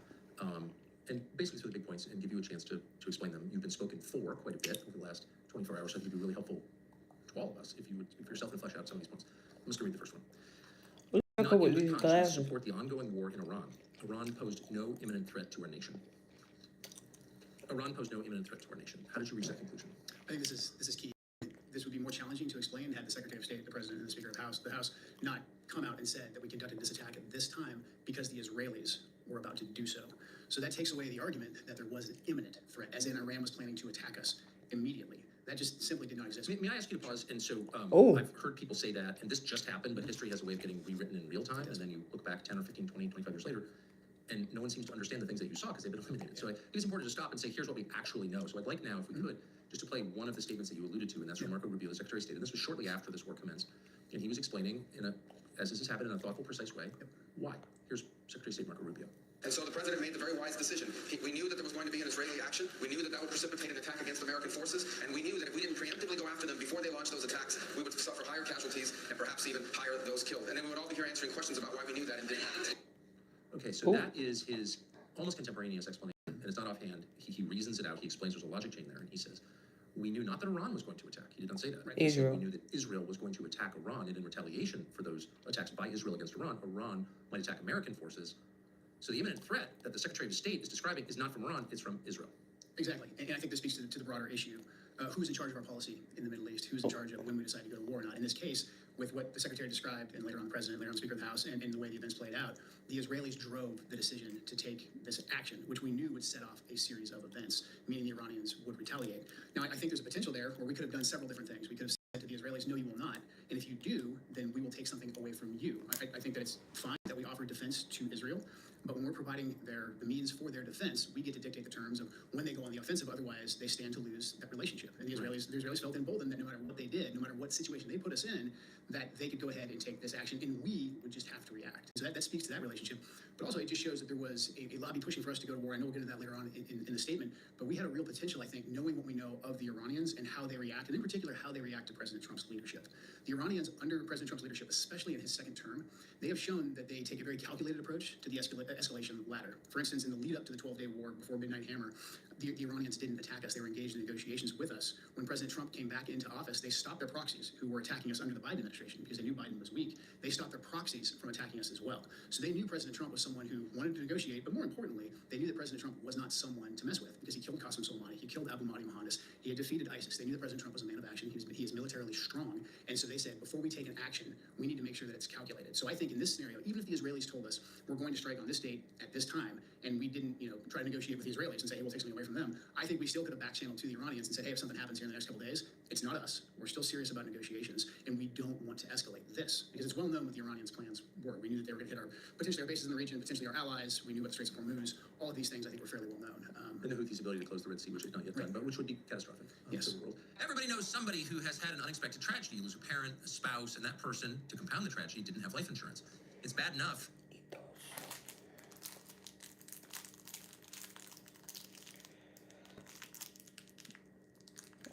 and basically through the big points and give you a chance to explain them. You've been spoken for quite a bit over the last 24 hours. So I think it'd be really helpful to all of us if you would, if yourself and flesh out some of these points. I'm just going to read the first one. Not in good conscience support the ongoing war in Iran. Iran posed no imminent threat to our nation. Iran posed no imminent threat to our nation. How did you reach that conclusion? I think this is key. This would be more challenging to explain had the Secretary of State, the President, and the Speaker of the House not come out and said that we conducted this attack at this time because the Israelis were about to do so. So that takes away the argument that there was an imminent threat, as in Iran was planning to attack us immediately. That just simply did not exist. May I ask you to pause? And so I've heard people say that, and this just happened, but history has a way of getting rewritten in real time, and then you look back 10 or 15, 20, 25 years later, and no one seems to understand the things that you saw because they've been eliminated. So I think it's important to stop and say, here's what we actually know. So I'd like now, if we could, just to play one of the statements that you alluded to, and that's from Marco Rubio, the Secretary of State. And this was shortly after this war commenced. And he was explaining, as this has happened, in a thoughtful, precise way, why. Here's Secretary of State Marco Rubio. And so the president made the very wise decision. We knew that there was going to be an Israeli action. We knew that that would precipitate an attack against American forces. And we knew that if we didn't preemptively go after them before they launched those attacks, we would suffer higher casualties and perhaps even higher those killed. And then we would all be here answering questions about why we knew that and didn't. Okay, so that is his almost contemporaneous explanation. And it's not offhand. He reasons it out. He explains there's a logic chain there. And he says, we knew not that Iran was going to attack. He did not say that. Right? Israel. We knew that Israel was going to attack Iran, and in retaliation for those attacks by Israel against Iran, Iran might attack American forces. So the imminent threat that the Secretary of State is describing is not from Iran, it's from Israel. Exactly. And I think this speaks to the broader issue who's in charge of our policy in the Middle East, who's in charge of when we decide to go to war or not. In this case, with what the Secretary described, and later on the President, later on the Speaker of the House, and the way the events played out, the Israelis drove the decision to take this action, which we knew would set off a series of events, meaning the Iranians would retaliate. Now, I think there's a potential there where we could have done several different things. We could have said to the Israelis, no, you will not. And if you do, then we will take something away from you. I think that it's fine that we offer defense to Israel, but when we're providing the means for their defense, we get to dictate the terms of when they go on the offensive. Otherwise, they stand to lose that relationship. And the Israelis felt emboldened that no matter what they did, no matter what situation they put us in, that they could go ahead and take this action, and we would just have to react. So that speaks to that relationship. But also, it just shows that there was a lobby pushing for us to go to war. I know we'll get into that later on in the statement, but we had a real potential, I think, knowing what we know of the Iranians and how they react, and in particular, how they react to President Trump's leadership. The Iranians, under President Trump's leadership, especially in his second term, they have shown that they take a very calculated approach to the escalation ladder. For instance, in the lead up to the 12-day war before Midnight Hammer, the Iranians didn't attack us. They were engaged in negotiations with us. When President Trump came back into office, they stopped their proxies who were attacking us under the Biden administration because they knew Biden was weak. They stopped their proxies from attacking us as well. So they knew President Trump was someone who wanted to negotiate, but more importantly, they knew that President Trump was not someone to mess with because he killed Qasem Soleimani, he killed Abu Mahdi Mohandas, he had defeated ISIS. They knew that President Trump was a man of action. He is militarily strong. And so they said, before we take an action, we need to make sure that it's calculated. So I think in this scenario, even if the Israelis told us we're going to strike on this date at this time, and we didn't, try to negotiate with the Israelis and say, hey, we'll take something away from them, I think we still could have back-channeled to the Iranians and said, hey, if something happens here in the next couple of days, it's not us. We're still serious about negotiations, and we don't want to escalate this because it's well known what the Iranians' plans were. We knew that they were going to hit potentially our bases in the region, potentially our allies. We knew what the Straits of Hormuz. All of these things I think were fairly well known. And the Houthis' ability to close the Red Sea, which is not yet done, but which would be catastrophic Yes. to the world. Everybody knows somebody who has had an unexpected tragedy. You lose a parent, a spouse, and that person, to compound the tragedy, didn't have life insurance. It's bad enough.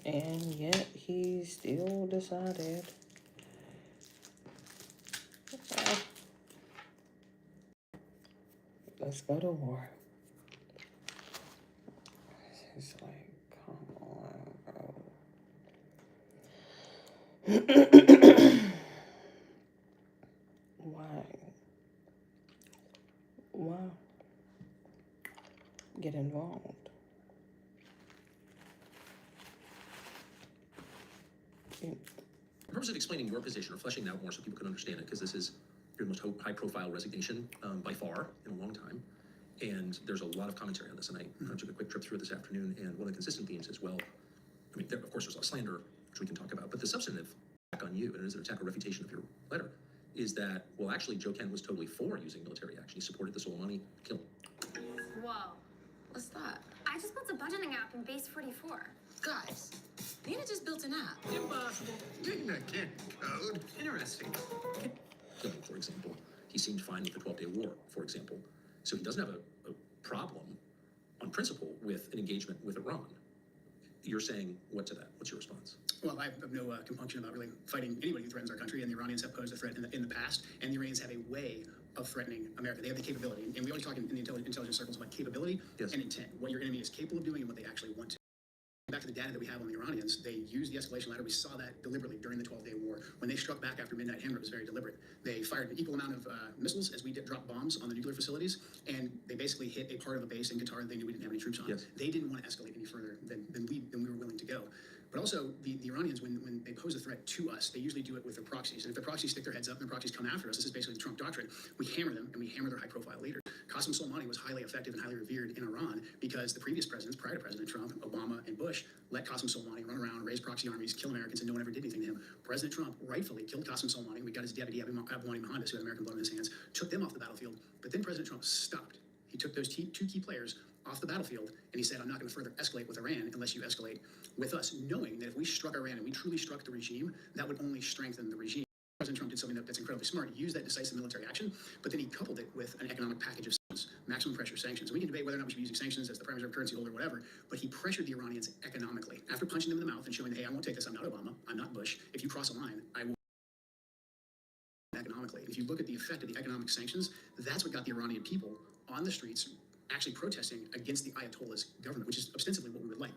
And yet he still decided. Let's go to war. It's like, come on, bro. Why get involved? In terms of explaining your position or fleshing it out more so people can understand it, because this is your most high-profile resignation by far in a long time, and there's a lot of commentary on this, and I took a quick trip through it this afternoon, and one of the consistent themes is, well, I mean, of course, there's a lot of slander, which we can talk about, but the substantive attack on you, and it is an attack or refutation of your letter, is that, well, actually, Joe Kent was totally for using military action. He supported the Soleimani kill. Whoa. What's that? I just built a budgeting app in Base 44. Guys, Nina just built an app. Impossible. Nina can't code. Interesting. For example, he seemed fine with the 12-day war, for example. So he doesn't have a problem on principle with an engagement with Iran. You're saying what to that? What's your response? Well, I have no compunction about really fighting anybody who threatens our country, and the Iranians have posed a threat in the past, and the Iranians have a way of threatening America. They have the capability, and we always talk in the intelligence circles about capability and intent, what your enemy is capable of doing and what they actually want to. Back to the data that we have on the Iranians, they used the escalation ladder. We saw that deliberately during the 12-day war. When they struck back after Midnight Hammer, it was very deliberate. They fired an equal amount of missiles as we dropped bombs on the nuclear facilities, and they basically hit a part of a base in Qatar that they knew we didn't have any troops on. Yes. They didn't want to escalate any further than we were willing to go. But also, the Iranians, when they pose a threat to us, they usually do it with their proxies. And if their proxies stick their heads up and their proxies come after us, this is basically the Trump doctrine, we hammer them, and we hammer their high-profile leaders. Qasem Soleimani was highly effective and highly revered in Iran because the previous presidents, prior to President Trump, Obama and Bush, let Qasem Soleimani run around, raise proxy armies, kill Americans, and no one ever did anything to him. President Trump rightfully killed Qasem Soleimani. We got his deputy, Abu Mahdi Mohandas, who had American blood in his hands, took them off the battlefield. But then President Trump stopped. He took those two key players off the battlefield, and he said, I'm not going to further escalate with Iran unless you escalate with us, knowing that if we struck Iran and we truly struck the regime, that would only strengthen the regime. President Trump did something that's incredibly smart. He used that decisive military action, but then he coupled it with an economic package of sanctions, maximum pressure sanctions. We can debate whether or not we should be using sanctions as the primary reserve currency holder or whatever, but he pressured the Iranians economically. After punching them in the mouth and showing, hey, I won't take this, I'm not Obama, I'm not Bush. If you cross a line, I will economically. If you look at the effect of the economic sanctions, that's what got the Iranian people on the streets actually protesting against the Ayatollah's government, which is ostensibly what we would like.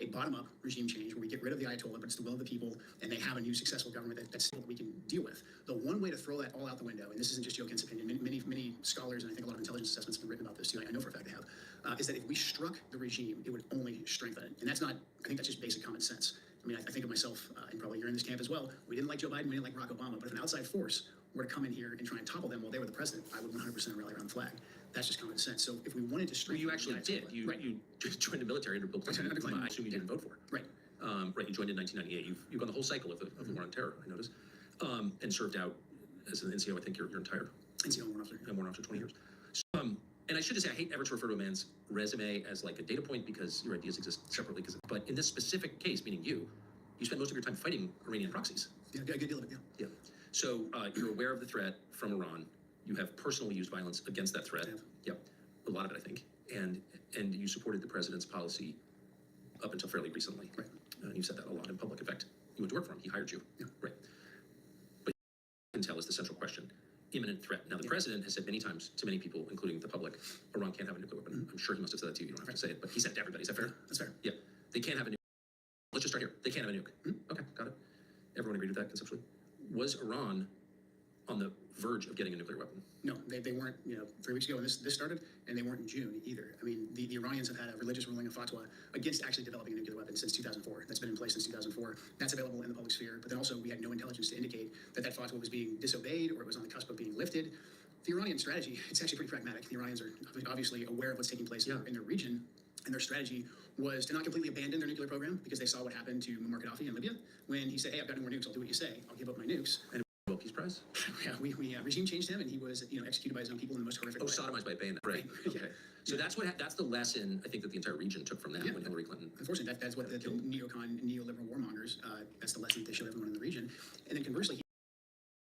a bottom-up regime change where we get rid of the Ayatollah, but it's the will of the people, and they have a new successful government that's what we can deal with. The one way to throw that all out the window, and this isn't just Joe Kent's opinion, many scholars, and I think a lot of intelligence assessments have been written about this too, I know for a fact they have, is that if we struck the regime, it would only strengthen it. And that's not, I think that's just basic common sense. I mean, I think of myself, and probably you're in this camp as well, we didn't like Joe Biden, we didn't like Barack Obama, but if an outside force were to come in here and try and topple them while they were the president, I would 100% rally around the flag. That's just common sense. So if we wanted to Well, strengthen you actually did. You just joined the military under Bill Clinton. Under Clinton. I assume you didn't vote for it. Right. Right. You joined in 1998. You've gone the whole cycle of the war on terror, I noticed, and served out as an NCO. I think your entire NCO warrant officer. Warrant officer, 20 years. So, and I should just say, I hate ever to refer to a man's resume as like a data point because your ideas exist separately. But in this specific case, meaning you spent most of your time fighting Iranian proxies. Yeah, a good deal of it. Yeah. So you're aware of the threat from Iran. You have personally used violence against that threat. Yep. A lot of it, I think. And you supported the president's policy up until fairly recently. Right. You said that a lot in public. In fact, you went to work for him. He hired you. Yeah. Right. But intel is the central question. Imminent threat. Now, the president has said many times to many people, including the public, Iran can't have a nuclear weapon. I'm sure he must have said that to you. You don't have to say it, but he said it to everybody. Is that fair? That's fair. Yeah. They can't have a nuke. Let's just start here. They can't have a nuke. Okay, got it. Everyone agreed with that conceptually. Was Iran on the verge of getting a nuclear weapon? No, they weren't, 3 weeks ago when this started, and they weren't in June either. I mean, the Iranians have had a religious ruling, a fatwa, against actually developing a nuclear weapon since 2004. That's been in place since 2004. That's available in the public sphere, but then also we had no intelligence to indicate that fatwa was being disobeyed or it was on the cusp of being lifted. The Iranian strategy, it's actually pretty pragmatic. The Iranians are obviously aware of what's taking place in their region, and their strategy was to not completely abandon their nuclear program because they saw what happened to Muammar Gaddafi in Libya when he said, hey, I've got no more nukes, I'll do what you say, I'll give up my nukes. And Nobel Peace Prize? Yeah, we regime changed him, and he was executed by his own people in the most horrific way. Sodomized by a bayonet. Right. Okay. So that's the lesson I think that the entire region took from that when Hillary Clinton. Unfortunately, that's what the neoliberal warmongers, that's the lesson that they showed everyone in the region. And then conversely,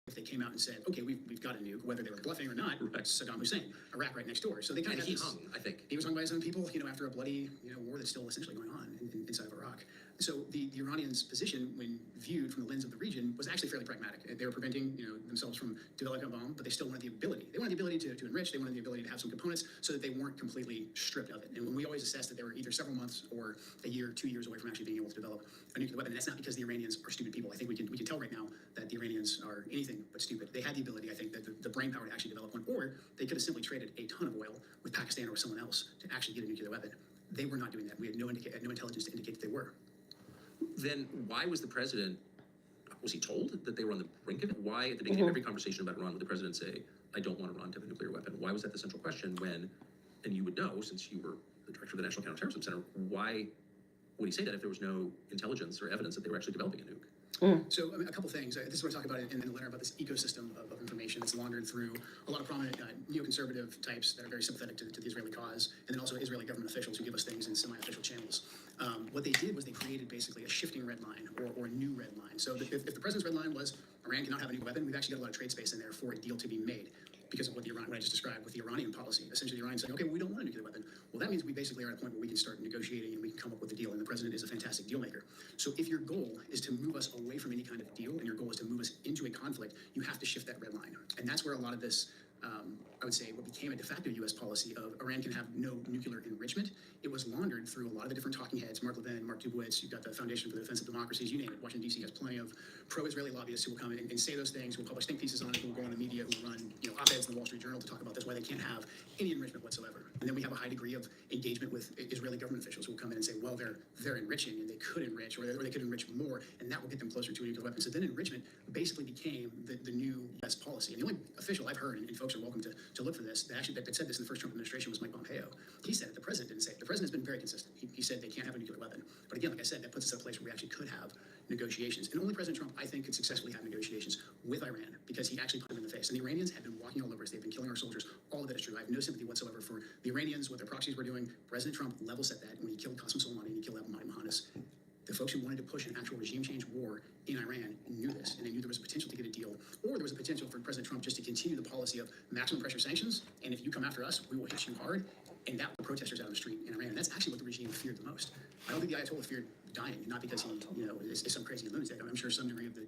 if they came out and said, okay, we've got a nuke, whether they were bluffing or not, Saddam Hussein, Iraq right next door. So they kind of hung, I think. He was hung by his own people, after a bloody, war that's still essentially going on inside of Iraq. So the Iranians' position, when viewed from the lens of the region, was actually fairly pragmatic. They were preventing, themselves from developing a bomb, but they still wanted the ability. They wanted the ability to enrich. They wanted the ability to have some components so that they weren't completely stripped of it. And when we always assessed that they were either several months or a year, 2 years away from actually being able to develop a nuclear weapon. And that's not because the Iranians are stupid people. I think we can tell right now that the Iranians are anything but stupid. They had the ability, I think, that the brain power to actually develop one, or they could have simply traded a ton of oil with Pakistan or someone else to actually get a nuclear weapon. They were not doing that. We had no intelligence to indicate that they were. Then why was the president, was he told that they were on the brink of it? Why at the beginning of every conversation about Iran would the president say, I don't want Iran to have a nuclear weapon? Why was that the central question when, and you would know since you were the director of the National Counterterrorism Center, why would he say that if there was no intelligence or evidence that they were actually developing a nuke? So, a couple things. This is what I talk about in the letter about this ecosystem of information that's laundered through a lot of prominent neoconservative types that are very sympathetic to the Israeli cause, and then also Israeli government officials who give us things in semi-official channels. What they did was they created basically a shifting red line or a new red line. So if the president's red line was Iran cannot have a nuclear weapon, we've actually got a lot of trade space in there for a deal to be made because of what I just described with the Iranian policy. Essentially, the Iranians saying, okay, we don't want a nuclear weapon. Well, that means we basically are at a point where we can start negotiating and we can come up with a deal, and the president is a fantastic deal maker. So if your goal is to move us away from any kind of deal and your goal is to move us into a conflict, you have to shift that red line. And that's where a lot of this, I would say, what became a de facto U.S. policy of Iran can have no nuclear enrichment. It was laundered through a lot of the different talking heads, Mark Levin, Mark Dubowitz, you've got the Foundation for the Defense of Democracies, you name it. Washington, D.C. has plenty of pro-Israeli lobbyists who will come in and say those things, who will publish think pieces on it, who will go on the media, who will run op-eds in the Wall Street Journal to talk about this, why they can't have any enrichment whatsoever. And then we have a high degree of engagement with Israeli government officials who will come in and say, well, they're enriching and they could enrich, or they could enrich more, and that will get them closer to a nuclear weapon. So then enrichment basically became the new U.S. policy. And the only official I've heard, and folks are welcome to look for this, that said this in the first Trump administration was Mike Pompeo. He said it, the president didn't say it. The president has been very consistent. He said they can't have a nuclear weapon. But again, like I said, that puts us in a place where we actually could have negotiations. And only President Trump, I think, could successfully have negotiations with Iran because he actually put them in the face. And the Iranians have been walking all over us. They've been killing our soldiers. All of that is true. I have no sympathy whatsoever for the Iranians, what their proxies were doing. President Trump level set that when he killed Qasem Soleimani and he killed Abu Mahdi Mohannis. The folks who wanted to push an actual regime change war in Iran knew this, and they knew there was a potential to get a deal, or there was a potential for President Trump just to continue the policy of maximum pressure sanctions, and if you come after us, we will hit you hard, and that put protesters out on the street in Iran. And that's actually what the regime feared the most. I don't think the Ayatollah feared dying, not because he, is some crazy lunatic. I'm sure some degree of the...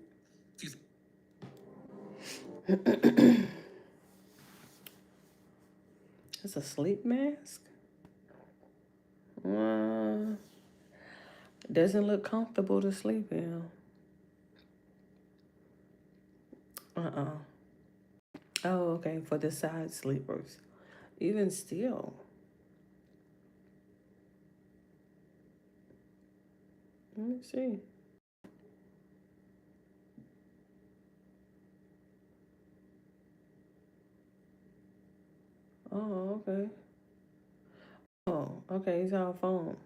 It's a sleep mask? Doesn't look comfortable to sleep in. Oh, okay, for the side sleepers. Even still. Let me see. Oh, okay. Oh, okay, he's on phone.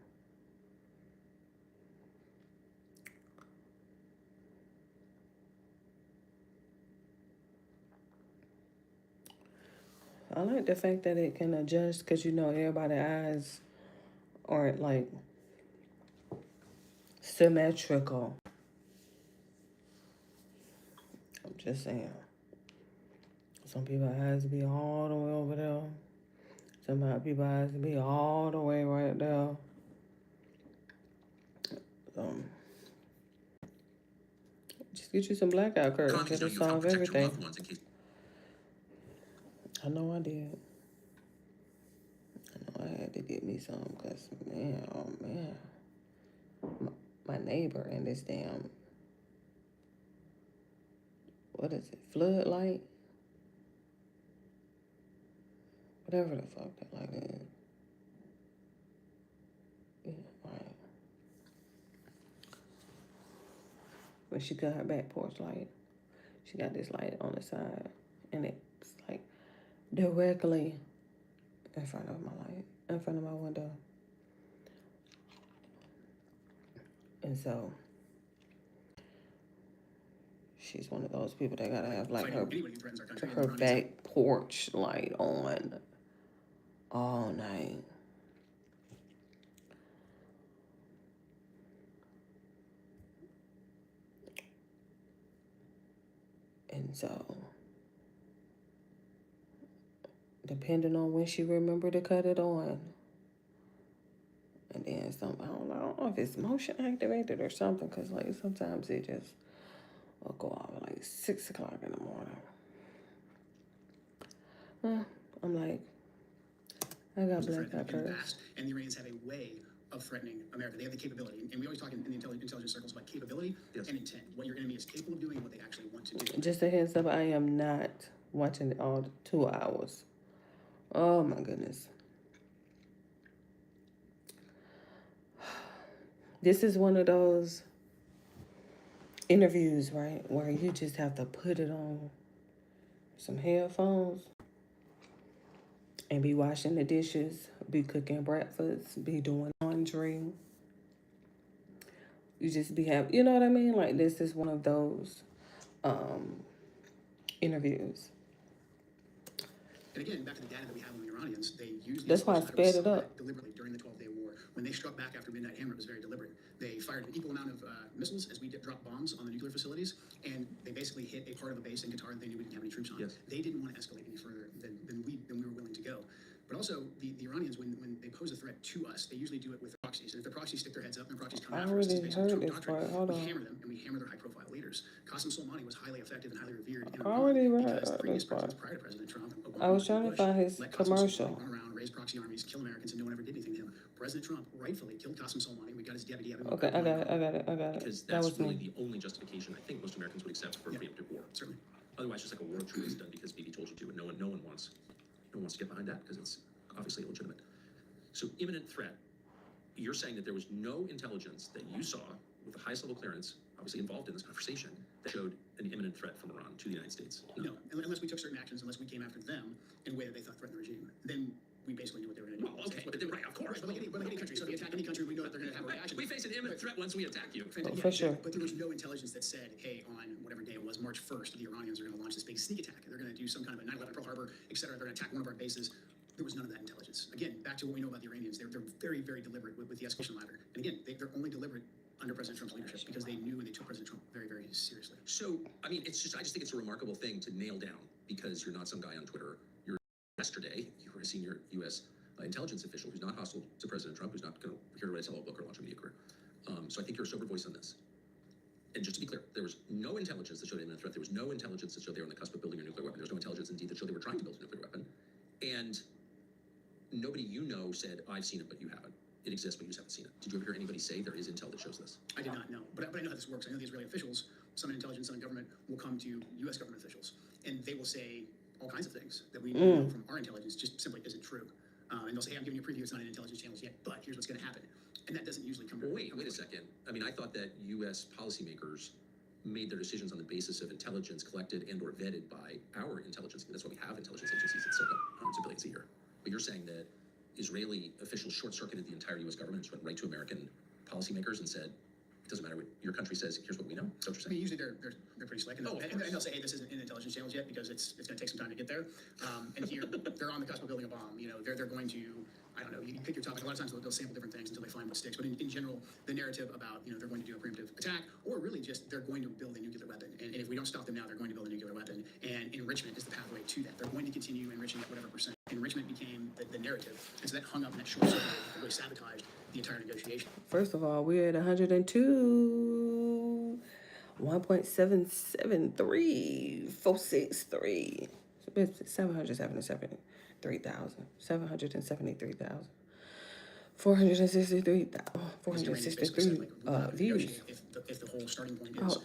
I like the fact that it can adjust because you know everybody's eyes aren't like symmetrical. I'm just saying. Some people's eyes be all the way over there. Some people's eyes be all the way right there. Just get you some blackout curtains. It'll solve everything. I know I did. I know I had to get me some because, man, oh man. My neighbor and this damn, what is it, floodlight? Whatever the fuck that light is. Yeah, right. When she got her back porch light, she got this light on the side, and it's like directly in front of my light, in front of my window. And so she's one of those people that gotta have like her back porch light on all night. And so, depending on when she remembered to cut it on, and then some, I don't know if it's motion activated or something, because like sometimes it just will go off at like 6 o'clock in the morning. I'm like, I got blackout curtains. And the Iranians have a way of threatening America. They have the capability, and we always talk in the intelligence circles about capability and intent. What your enemy is capable of doing and what they actually want to do. Just a heads up, I am not watching it all 2 hours. Oh my goodness. This is one of those interviews, right, where you just have to put it on some headphones and be washing the dishes, be cooking breakfast, be doing laundry. You just be having, you know what I mean? Like, this is one of those interviews. And again, back to the data that we have on the Iranians, they used That's why I sped it up deliberately during the 12-day war. When they struck back after Midnight Hammer, it was very deliberate. They fired an equal amount of missiles as we dropped bombs on the nuclear facilities, and they basically hit a part of a base in Qatar that they knew we didn't have any troops on. Yes. They didn't want to escalate any further than we were willing to go. But also, the Iranians, when they pose a threat to us, they usually do it with proxies. And if their proxies stick their heads up and their proxies come after us, it's basically troop doctrine. We hammer them, and we hammer their high-profile leaders. Qasem Soleimani was highly effective and highly revered in Iran because the previous presidents prior to President Trump, Obama, I was trying to find his commercial. Run around, raise proxy armies, kill Americans, and no one ever did anything to him. President Trump rightfully killed Qasem Soleimani. We got his deputy. Okay, I got it. Because that's really the only justification I think most Americans would accept for a preemptive war. Certainly. Otherwise, just like a war truly is done because Bibi told you to, and no one wants to get behind that because it's obviously illegitimate. So imminent threat. You're saying that there was no intelligence that you saw with the highest level clearance, obviously involved in this conversation, that showed an imminent threat from Iran to the United States? No, unless we took certain actions, unless we came after them in a way that they thought threatened the regime, then we basically knew what they were going to do. Well, okay, but then, right, of course. But like any country, so if you attack any country, we know that they're going to have a reaction. We face an imminent threat once we attack you. For sure. But there was no intelligence that said, hey, on whatever day it was, March 1st, the Iranians are going to launch this big sneak attack. They're going to do some kind of a 9/11 Pearl Harbor, etc. They're going to attack one of our bases. There was none of that intelligence. Again, back to what we know about the Iranians. They're very, very deliberate with the escalation ladder. And again, they're only deliberate under President Trump's leadership because they knew and they took President Trump very, very seriously. So, I mean, I just think it's a remarkable thing to nail down because you're not some guy on Twitter. Yesterday, you were a senior U.S. Intelligence official who's not hostile to President Trump, who's not going to here to write a solo book or launch a media career. So I think you're a sober voice on this. And just to be clear, there was no intelligence that showed imminent threat. There was no intelligence that showed they were on the cusp of building a nuclear weapon. There was no intelligence, indeed, that showed they were trying to build a nuclear weapon. And nobody you know said, I've seen it, but you haven't. it exists, but you just haven't seen it. Did you ever hear anybody say there is intel that shows this? I did not know, but I know how this works. I know the Israeli officials, some in intelligence, some in government, will come to U.S. government officials, and they will say all kinds of things that we know from our intelligence just simply isn't true. And they'll say, hey, I'm giving you a preview, it's not in intelligence channels yet, but here's what's going to happen. And that doesn't usually come to Wait a second. I mean, I thought that U.S. policymakers made their decisions on the basis of intelligence collected and or vetted by our intelligence. That's why we have intelligence agencies that soak up hundreds of billions a year. But you're saying that Israeli officials short-circuited the entire U.S. government, just went right to American policymakers and said, it doesn't matter what your country says, here's what we know. Is that what you're I saying? mean, usually they're pretty slick, and they'll say, hey, this isn't in intelligence channels yet because it's going to take some time to get there. And here, they're on the cusp of building a bomb. You know, they're going to, I don't know, you pick your topic. A lot of times they'll sample different things until they find what sticks. But in general, the narrative about, you know, they're going to do a preemptive attack, or really just they're going to build a nuclear weapon. And if we don't stop them now, they're going to build a nuclear weapon. And enrichment is the pathway to that. They're going to continue enriching at whatever percent. Enrichment became the narrative, and so that hung up in that short circuit and really sabotaged the entire negotiation. First of all, we're at 102, 1.773, 463. It's 773,000, 773,000, 463 views. If the whole starting point is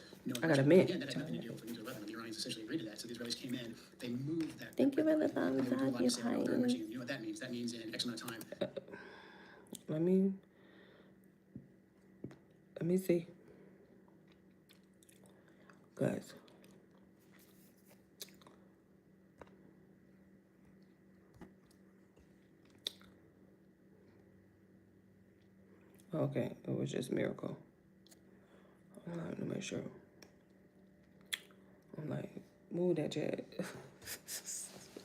I got a mint. Again, that had nothing to do with the nuclear weapon. The Iranians essentially agreed to that. So the Israelis came in, they moved that. Thank you for the thumbs they would do a up, lot you to say, well, they're guys. enriching. You know what that means? That means in X amount of time. Let me see. Guys. Okay, it was just Miracle. I'm like, to make sure. I'm like, move that jet.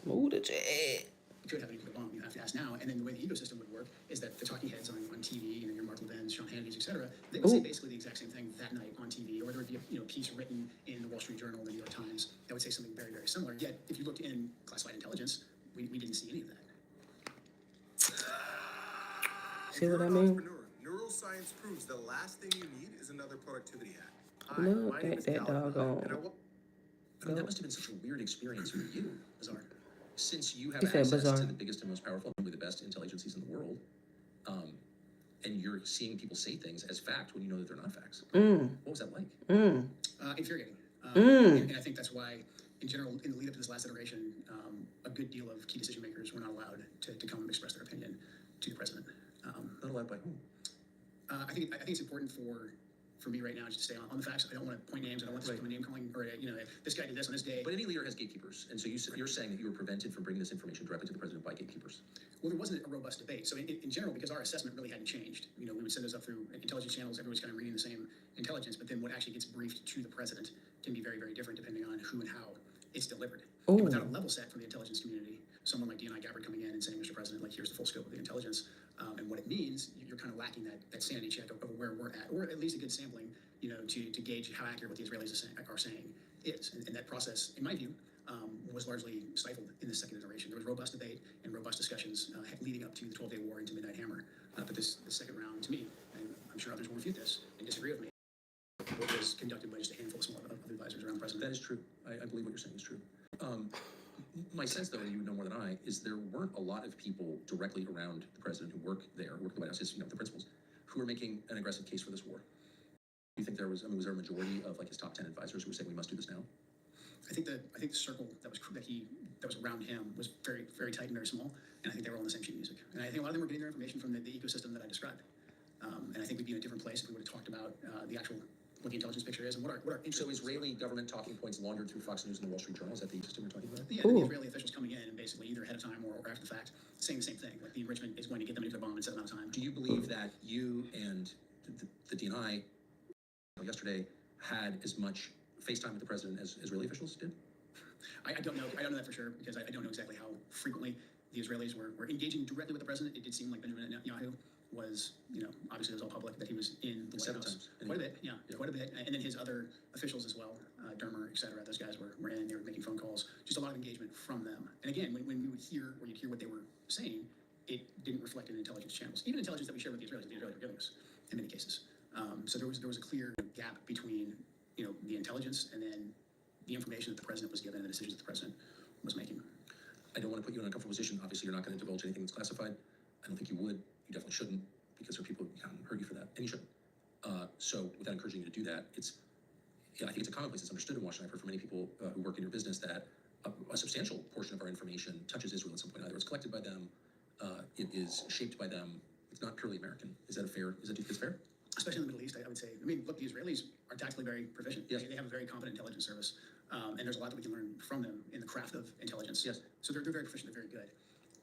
Move the jet. You could have a nuclear bomb. You have to ask now. And then the way the ecosystem would work is that the talking heads on TV, you know, your Mark Levin's, Sean Hannity's, et cetera, they would say basically the exact same thing that night on TV, or there would be a piece written in the Wall Street Journal, the New York Times, that would say something very, very similar. Yet, if you looked in classified intelligence, we didn't see any of that. See what I mean? Neuroscience proves the last thing you need is another productivity hack. Hi, Look my name at is that Cal, doggone. and I mean, that must have been such a weird experience for you, Bizarre. since you have He said access bizarre. to the biggest and most powerful, probably the best intelligences in the world, and you're seeing people say things as fact when you know that they're not facts. What was that like? Infuriating. And I think that's why, in general, in the lead up to this last iteration, a good deal of key decision makers were not allowed to come and express their opinion to the president. Not allowed by whom? I think it's important for me right now just to stay on the facts. I don't want to point names. I don't want this to become a name calling, or this guy did this on this day. But any leader has gatekeepers, and so you're saying that you were prevented from bringing this information directly to the president by gatekeepers. Well, there wasn't a robust debate. So in general, because our assessment really hadn't changed, we would send those up through intelligence channels. Everyone's kind of reading the same intelligence, but then what actually gets briefed to the president can be very, very different depending on who and how it's delivered. And without a level set from the intelligence community, someone like D.N.I. Gabbard coming in and saying, Mr. President, like, here's the full scope of the intelligence and what it means, you're kind of lacking that sanity check of where we're at, or at least a good sampling, to gauge how accurate what the Israelis are saying is. And that process, in my view, was largely stifled in the second iteration. There was robust debate and robust discussions leading up to the 12-day war into Midnight Hammer. But this second round, to me, and I'm sure others will refute this and disagree with me, was conducted by just a handful of small advisors around the president. That is true. I believe what you're saying is true. My sense, though, and you would know more than I, is there weren't a lot of people directly around the president who work at the White House, the principals, who were making an aggressive case for this war. Do you think there was there a majority of his top 10 advisors who were saying we must do this now? I think the circle that was around him was very, very tight and very small, and I think they were all on the same sheet music. And I think a lot of them were getting their information from the ecosystem that I described. And I think we'd be in a different place if we would have talked about the actual what the intelligence picture is and what our interests. So Israeli government talking points laundered through Fox News and the Wall Street Journal, is that the ecosystem you're talking about? Yeah, the Israeli officials coming in and basically either ahead of time or after the fact saying the same thing, like the enrichment is going to get them into the bomb in a set amount of time. Do you believe that you and the D.N.I. yesterday had as much FaceTime with the president as Israeli officials did? I don't know. I don't know that for sure because I don't know exactly how frequently the Israelis were engaging directly with the president. It did seem like Benjamin Netanyahu was, obviously it was all public that he was in the White House. Quite a bit, quite a bit. And then his other officials as well, Dermer, et cetera, those guys were in, they were making phone calls, just a lot of engagement from them. And again, when we would hear, or you'd hear what they were saying, it didn't reflect in intelligence channels, even intelligence that we shared with the Israelis were giving us in many cases. So there was a clear gap between, the intelligence and then the information that the president was given and the decisions that the president was making. I don't want to put you in an uncomfortable position. Obviously, you're not going to divulge anything that's classified. I don't think you would. You definitely shouldn't. because there are people who hurt you for that, and you shouldn't. So without encouraging you to do that, I think it's a commonplace. It's understood in Washington. I've heard from many people who work in your business that a substantial portion of our information touches Israel at some point. Either it's collected by them, it is shaped by them. It's not purely American. Is that fair? Do you think it's fair? Especially in the Middle East, I would say. I mean, look, the Israelis are tactically very proficient. Yes. They have a very competent intelligence service, and there's a lot that we can learn from them in the craft of intelligence. Yes. So they're very proficient. They're very good.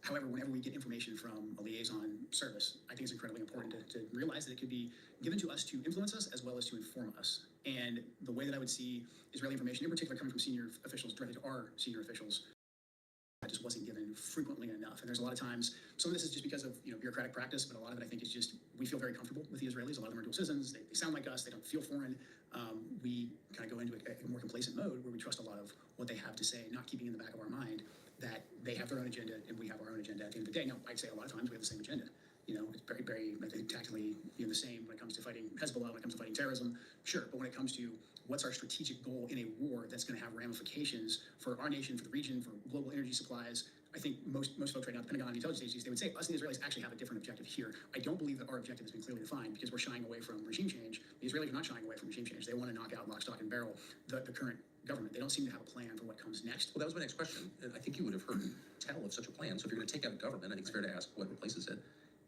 However, whenever we get information from a liaison service, I think it's incredibly important to realize that it could be given to us to influence us as well as to inform us. And the way that I would see Israeli information, in particular coming from senior officials directly to our senior officials, that just wasn't given frequently enough. And there's a lot of times, some of this is just because of bureaucratic practice, but a lot of it I think is just we feel very comfortable with the Israelis. A lot of them are dual citizens. They sound like us. They don't feel foreign. We kind of go into a more complacent mode where we trust a lot of what they have to say, not keeping in the back of our mind that they have their own agenda and we have our own agenda at the end of the day. Now, I'd say a lot of times we have the same agenda. It's very, very, I think, tactically the same when it comes to fighting Hezbollah, when it comes to fighting terrorism, sure. But when it comes to what's our strategic goal in a war that's going to have ramifications for our nation, for the region, for global energy supplies, I think most folks right now, the Pentagon and intelligence agencies, they would say us and the Israelis actually have a different objective here. I don't believe that our objective has been clearly defined because we're shying away from regime change. The Israelis are not shying away from regime change. They want to knock out lock, stock, and barrel the current government. They don't seem to have a plan for what comes next. Well, that was my next question. I think you would have heard tell of such a plan. So if you're going to take out government, I think it's fair to ask what replaces it.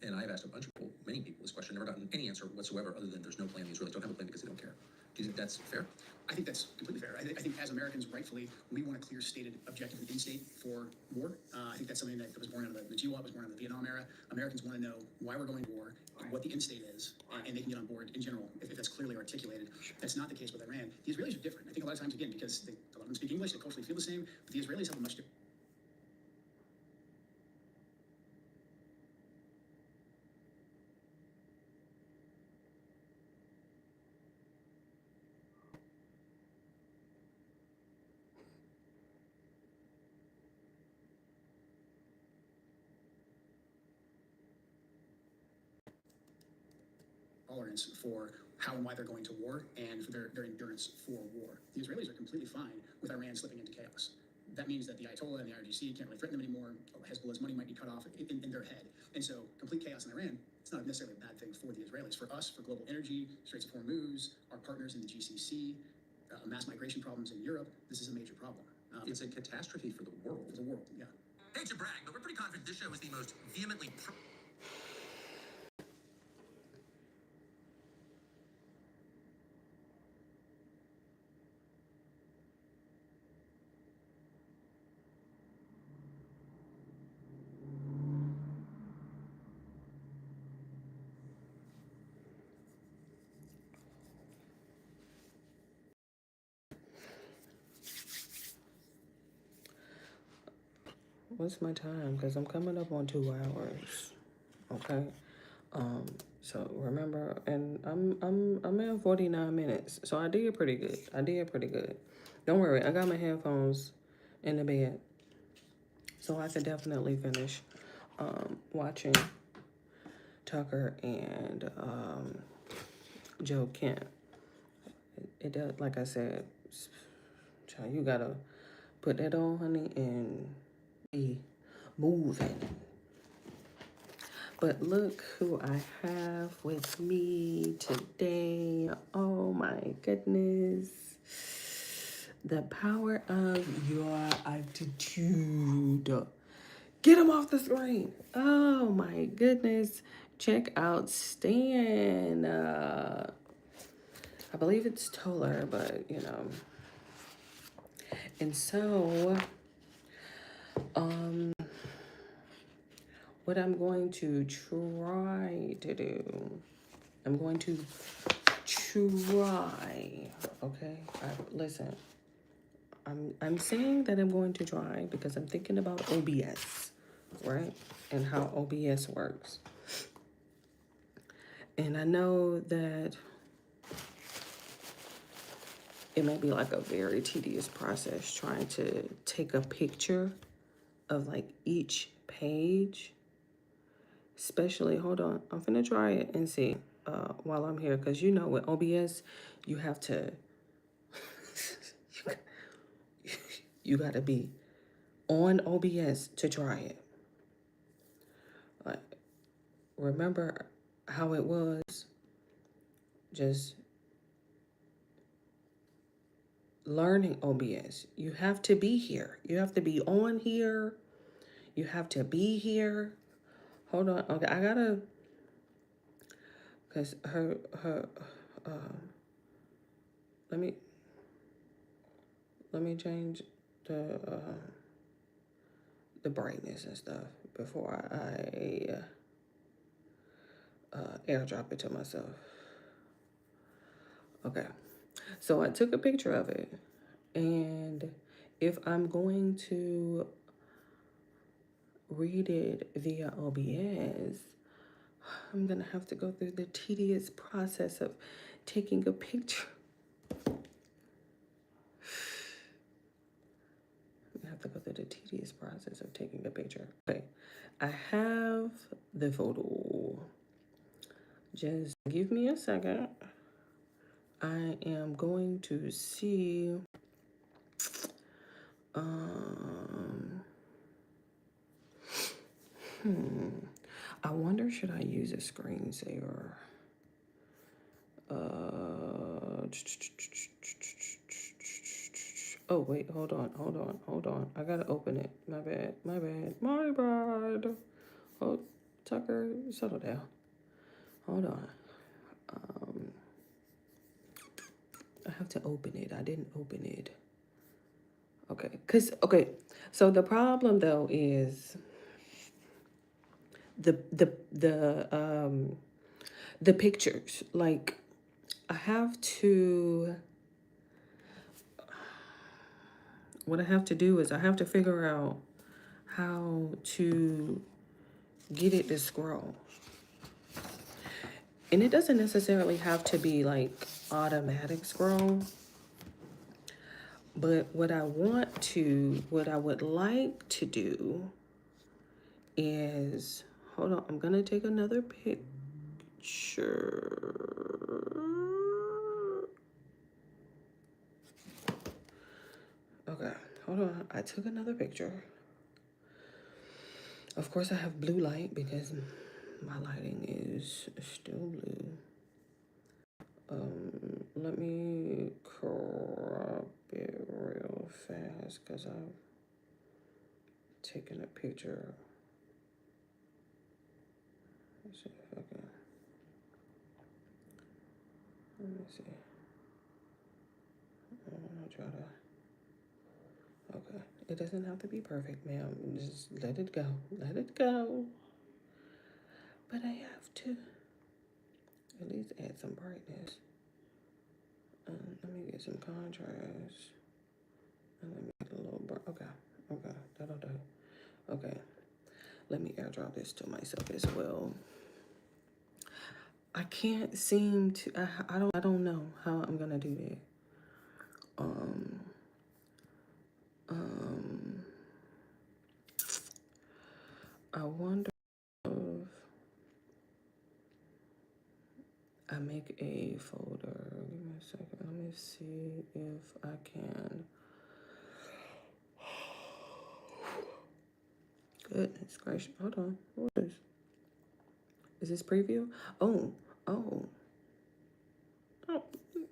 And I've asked a bunch of people, many people, this question, never gotten any answer whatsoever other than there's no plan. The Israelis don't have a plan because they don't care. Do you think that's fair? I think that's completely fair. I think as Americans, rightfully, we want a clear stated objective and end state for war. I think that's something that was born out of the GWOT, was born out of the Vietnam era. Americans want to know why we're going to war, what the end state is, and they can get on board in general if that's clearly articulated. That's not the case with Iran. The Israelis are different. I think a lot of times, again, because a lot of them speak English, they culturally feel the same, but the Israelis have a much different. Tolerance for how and why they're going to war and for their endurance for war. The Israelis are completely fine with Iran slipping into chaos. That means that the Ayatollah and the IRGC can't really threaten them anymore. Hezbollah's money might be cut off in their head. And so complete chaos in Iran, it's not necessarily a bad thing for the Israelis. For us, for global energy, Straits of Hormuz, our partners in the GCC, mass migration problems in Europe, this is a major problem. It's a catastrophe for the world. For the world, yeah. Hate to brag, but we're pretty confident this show is the most vehemently What's my time? Because I'm coming up on 2 hours. Okay. So remember, and I'm at 49 minutes. So I did pretty good. Don't worry, I got my headphones in the bed. So I can definitely finish watching Tucker and Joe Kent. It does, like I said, child, you gotta put that on, honey, and be moving. But look who I have with me today. Oh my goodness. The power of your attitude. Get him off the screen. Oh my goodness. Check out Stan. I believe it's Toller, but And so, what I'm going to try to do, okay? Listen, I'm saying that I'm going to try because I'm thinking about OBS, right? And how OBS works. And I know that it might be like a very tedious process trying to take a picture of like each page. Especially, hold on, I'm finna try it and see while I'm here. Because with OBS, you have to, you gotta be on OBS to try it. Like, remember, how it was just learning OBS. You have to be here. You have to be on here. You have to be here. Hold on. Okay, I gotta, cause let me change the brightness and stuff before I airdrop it to myself. Okay, so I took a picture of it, and if I'm going to read it via OBS, I'm gonna have to go through the tedious process of taking a picture. I have to go through the tedious process of taking a picture. Okay, I have the photo. Just give me a second. I am going to see. I wonder, should I use a screensaver? Oh, wait, hold on. I gotta open it. My bad. Oh, Tucker, settle down. Hold on. I have to open it. I didn't open it. Okay, so the problem though is the pictures. Like, I have to, what I have to do is I have to figure out how to get it to scroll. And it doesn't necessarily have to be like automatic scroll. But what I would like to do is, hold on, I'm gonna take another picture. Okay, hold on, I took another picture. Of course I have blue light because my lighting is still blue. Let me crop it real fast because I've taken a picture. Let's see if I can. Let me see. I'll try to. Okay. It doesn't have to be perfect, ma'am. Just let it go. Let it go. But I have to at least add some brightness. Let me get some contrast. And let me get a little bright. Okay, that'll do. Okay, let me airdrop this to myself as well. I can't seem to. I don't know how I'm gonna do that. I wonder if I make a folder. Give me a second. Let me see if I can. Goodness gracious. Hold on. What is this? Is this preview? Oh,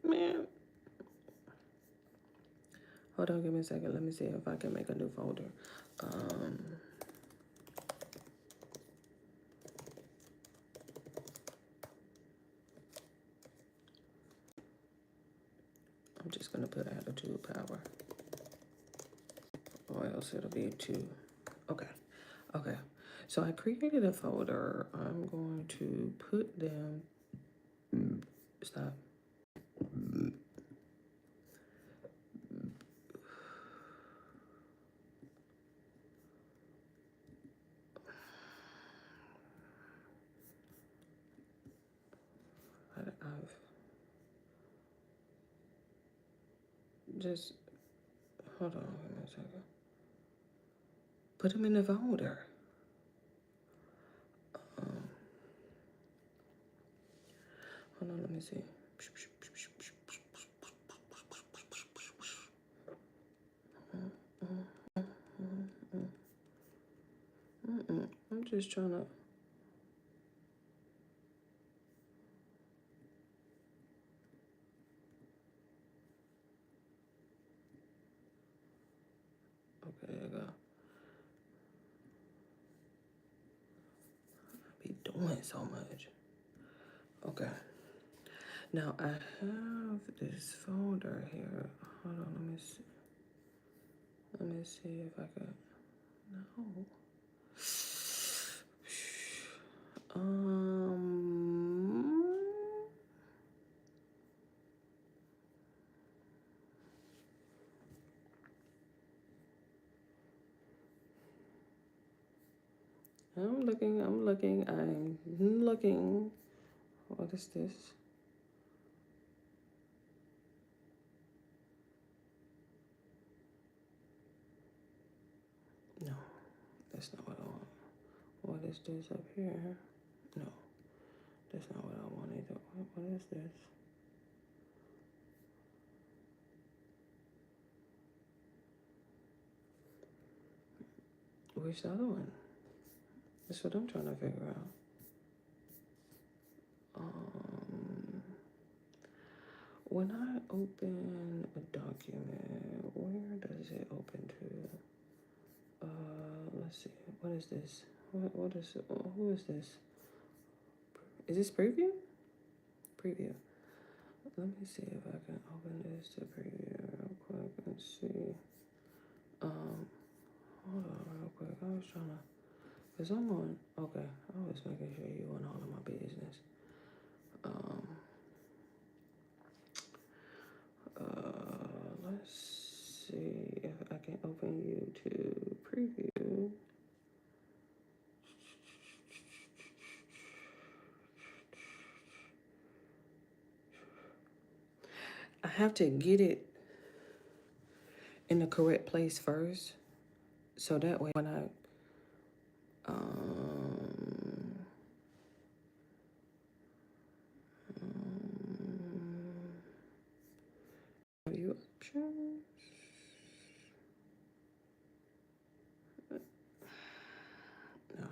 man. Hold on, give me a second. Let me see if I can make a new folder. I'm just gonna put attitude power, or else it'll be too. Okay. So I created a folder. I'm going to put them. Stop. I've just, hold on, give me a second. Put them in the folder. Hold on, let me see. I'm just trying to. doing so much. Okay. Now I have this folder here. Hold on, let me see. Let me see if I can. No. I'm looking. What is this? No, that's not what I want. What is this up here? No, that's not what I want either. What is this? Where's the other one? That's what I'm trying to figure out. When I open a document, where does it open to? Let's see. What is this? What is? Who is this? Is this preview? Preview. Let me see if I can open this to preview real quick and see. Hold on real quick. I was trying to, cause I'm on. Okay, I was making sure you want all of my business. Let's see if I can open you to preview. I have to get it in the correct place first, so that way when I view options. No.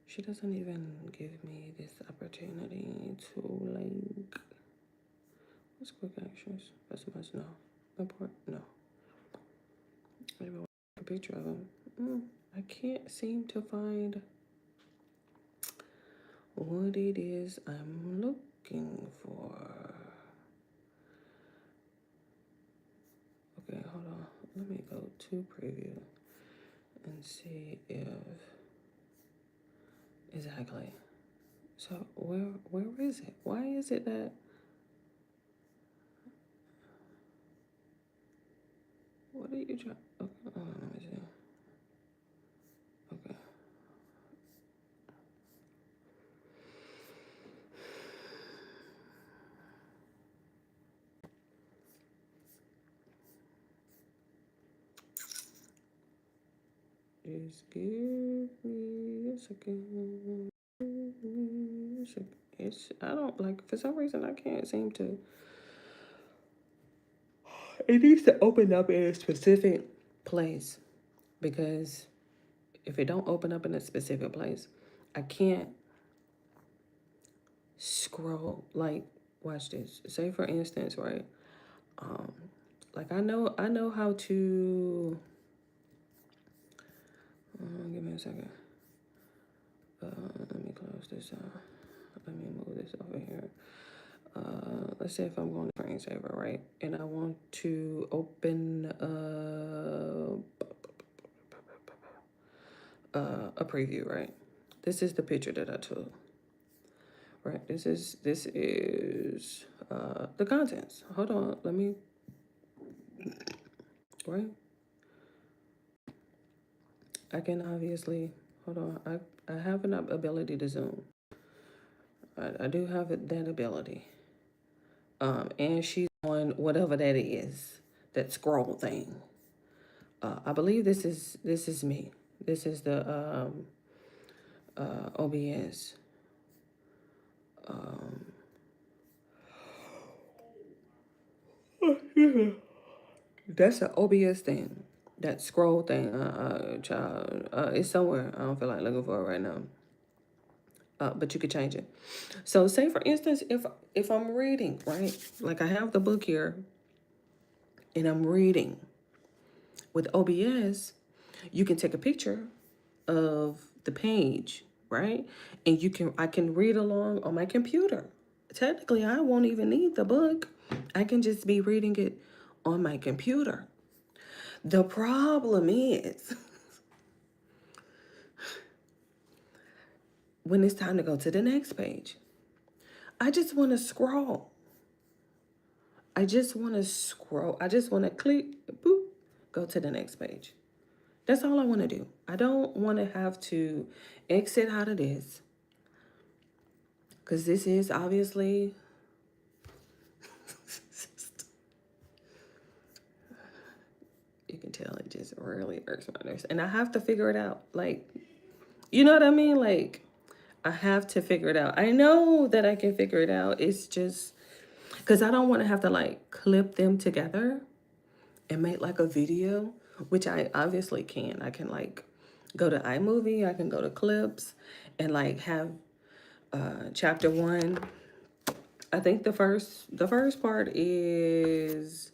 She doesn't even give me this opportunity to like, what's quick actions? Customize, no. Import, no. Maybe I want a picture of them. I can't seem to find what it is I'm looking for. Okay, hold on. Let me go to preview and see if exactly. So where is it? Why is it that? What are you trying? Okay, hold on, let me see. Okay. Just give me a second. Give me a second. I don't like, for some reason I can't seem to. It needs to open up in a specific place, because if it don't open up in a specific place, I can't scroll. Like, watch this. Say for instance, right? Like I know how to. Give me a second. Let me close this out. Let me move this over here. Let's say if I'm going to screensaver, right? And I want to open a preview, right? This is the picture that I took. Right, this is the contents. Hold on, let me, right? I can obviously, hold on, I have an ability to zoom. I do have that ability. And she's on whatever that is, that scroll thing. I believe this is me. This is the OBS. That's an OBS thing. That scroll thing, child, it's somewhere. I don't feel like looking for it right now. But you could change it. So say for instance, if I'm reading, right? Like I have the book here and I'm reading. With OBS, you can take a picture of the page right? And I can read along on my computer. Technically, I won't even need the book. I can just be reading it on my computer. The problem is when it's time to go to the next page, I just want to scroll. I just want to scroll. I just want to click, boop, go to the next page. That's all I want to do. I don't want to have to exit out of this, because this is obviously you can tell it just really irks my nerves. And I have to figure it out. Like, you know what I mean? Like, I have to figure it out. I know that I can figure it out. It's just because I don't want to have to like clip them together and make like a video, which I obviously can. I can like go to iMovie, I can go to Clips and like have chapter 1. I think the first part is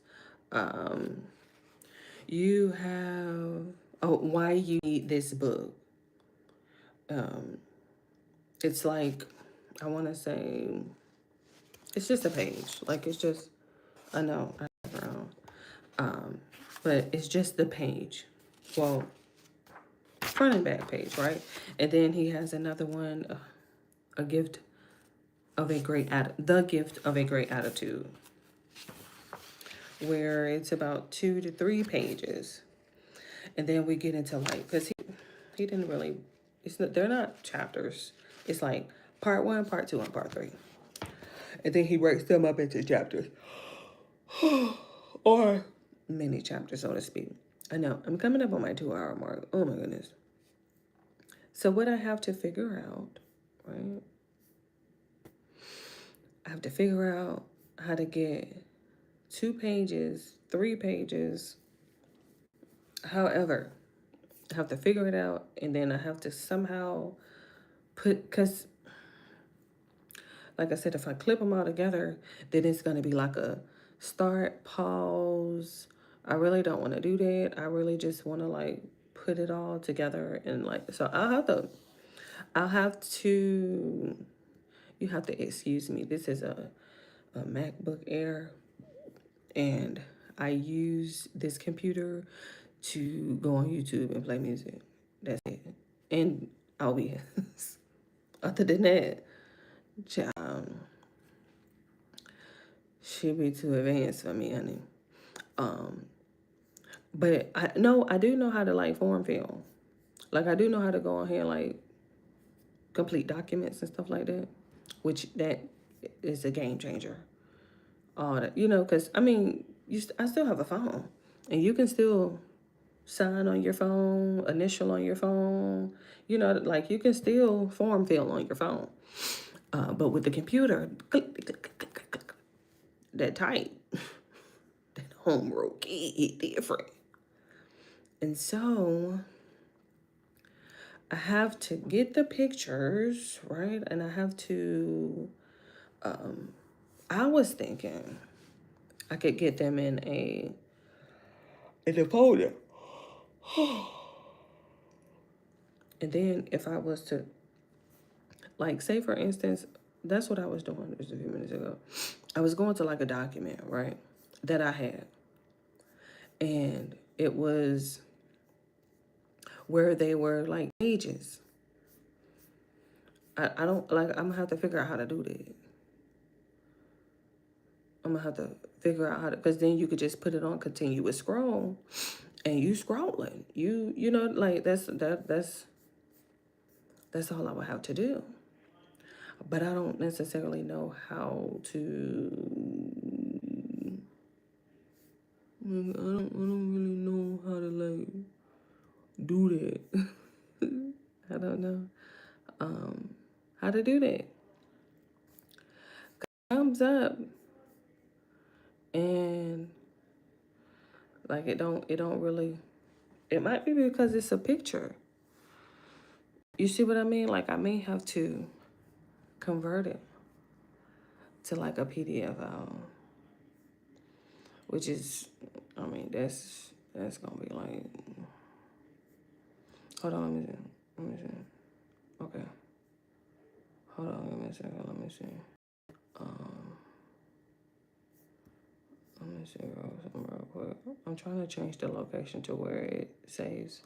you have why you need this book. It's like, I want to say it's just a page. Like, it's just, I know, but it's just the page. Well, front and back page, right? And then he has another one, the gift of a great attitude, where it's about 2 to 3 pages. And then we get into like, because he didn't really, they're not chapters. It's like part 1, part 2, and part 3. And then he breaks them up into chapters. Or mini chapters, so to speak. I know, I'm coming up on my 2-hour mark. Oh my goodness. So what I have to figure out, right? I have to figure out how to get 2 pages, 3 pages. However, I have to figure it out, and then I have to somehow because like I said, if I clip them all together, then it's going to be like a start, pause. I really don't want to do that. I really just want to like put it all together and like, so I'll have to, you have to excuse me. This is a MacBook Air, and I use this computer to go on YouTube and play music. That's it. And OBS. Other than that, should be too advanced for me, honey. But I do know how to like form fill. Like, I do know how to go on here and like complete documents and stuff like that, which that is a game changer. You know, because I mean, I still have a phone, and you can still sign on your phone, initial on your phone. You know, like you can still form fill on your phone. But with the computer, click, click, click, click, click, click, that type, that home road key different. And so I have to get the pictures, right? And I have to, I was thinking I could get them in a folder. And then if I was to, like, say for instance, that's what I was doing just a few minutes ago. I was going to like a document, right, that I had. And it was where they were like pages. I don't, like, I'm gonna have to figure out how to do that. I'm gonna have to figure out how to, because then you could just put it on continuous scroll and you scrolling. You know, like that's all I would have to do. But I don't necessarily know how to, I don't really know how to like do that. I don't know how to do that. Thumbs up. And like it don't really, it might be because it's a picture. You see what I mean? Like I may have to convert it to like a PDF file, which is, I mean, that's gonna be like, hold on, let me see. Okay. Hold on, give me a second. Let me see. Let me see real quick. I'm trying to change the location to where it saves.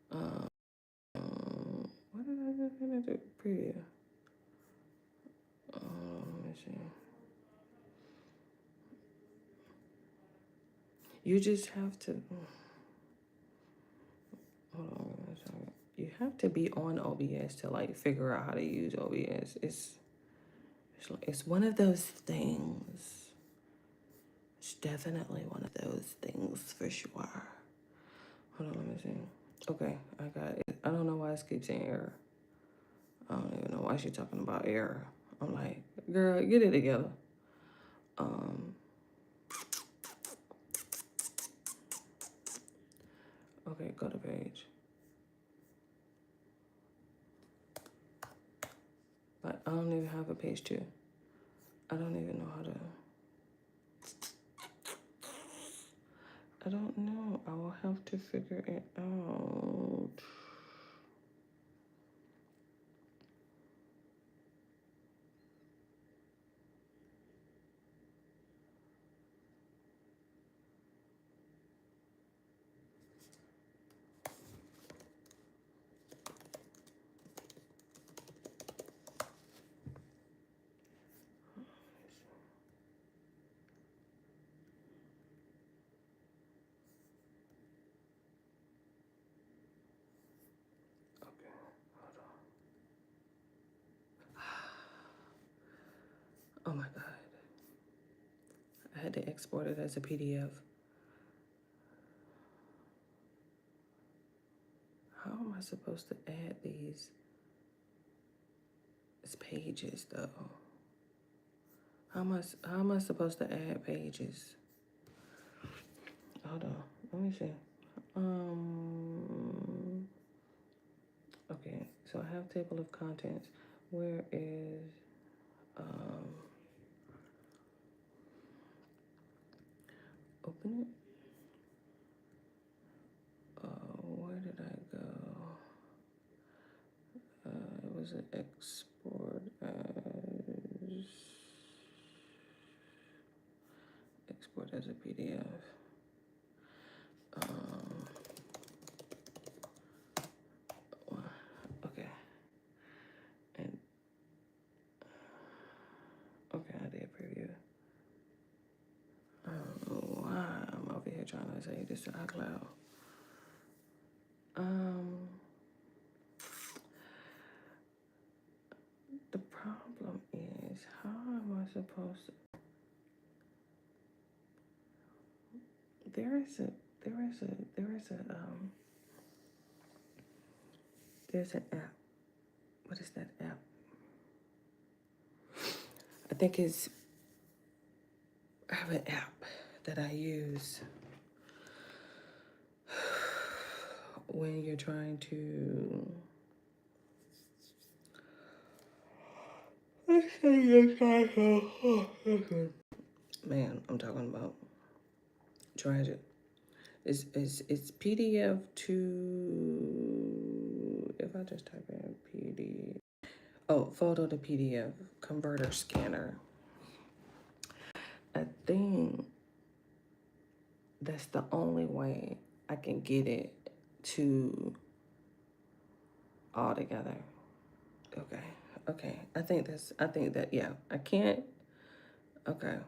What did I do? Preview. Let me see. You just have to. Hold on a second. You have to be on OBS to like figure out how to use OBS. It's one of those things. It's definitely one of those things for sure. Hold on, let me see. Okay, I got it. I don't know why it keeps saying error. I don't even know why she's talking about error. I'm like, girl, get it together. Okay, go to page. But I don't even have a page 2. I don't even know how to. I don't know. I will have to figure it out. Oh my God. I had to export it as a PDF. How am I supposed to add these pages though? How am I supposed to add pages? Hold on. Let me see. Okay, so I have table of contents. Where is open it? Where did I go? It was an export as a PDF. Okay. And okay, I did preview. I don't know why I'm over here trying to say this to iCloud. The problem is, how am I supposed to? There's an app. What is that app? I think I have an app that I use when you're trying to man, I'm talking about tragic. It's PDF to, if I just type in PDF, photo to PDF converter scanner. I think that's the only way I can get it to all together. Okay. I think that, yeah, I can't. Okay.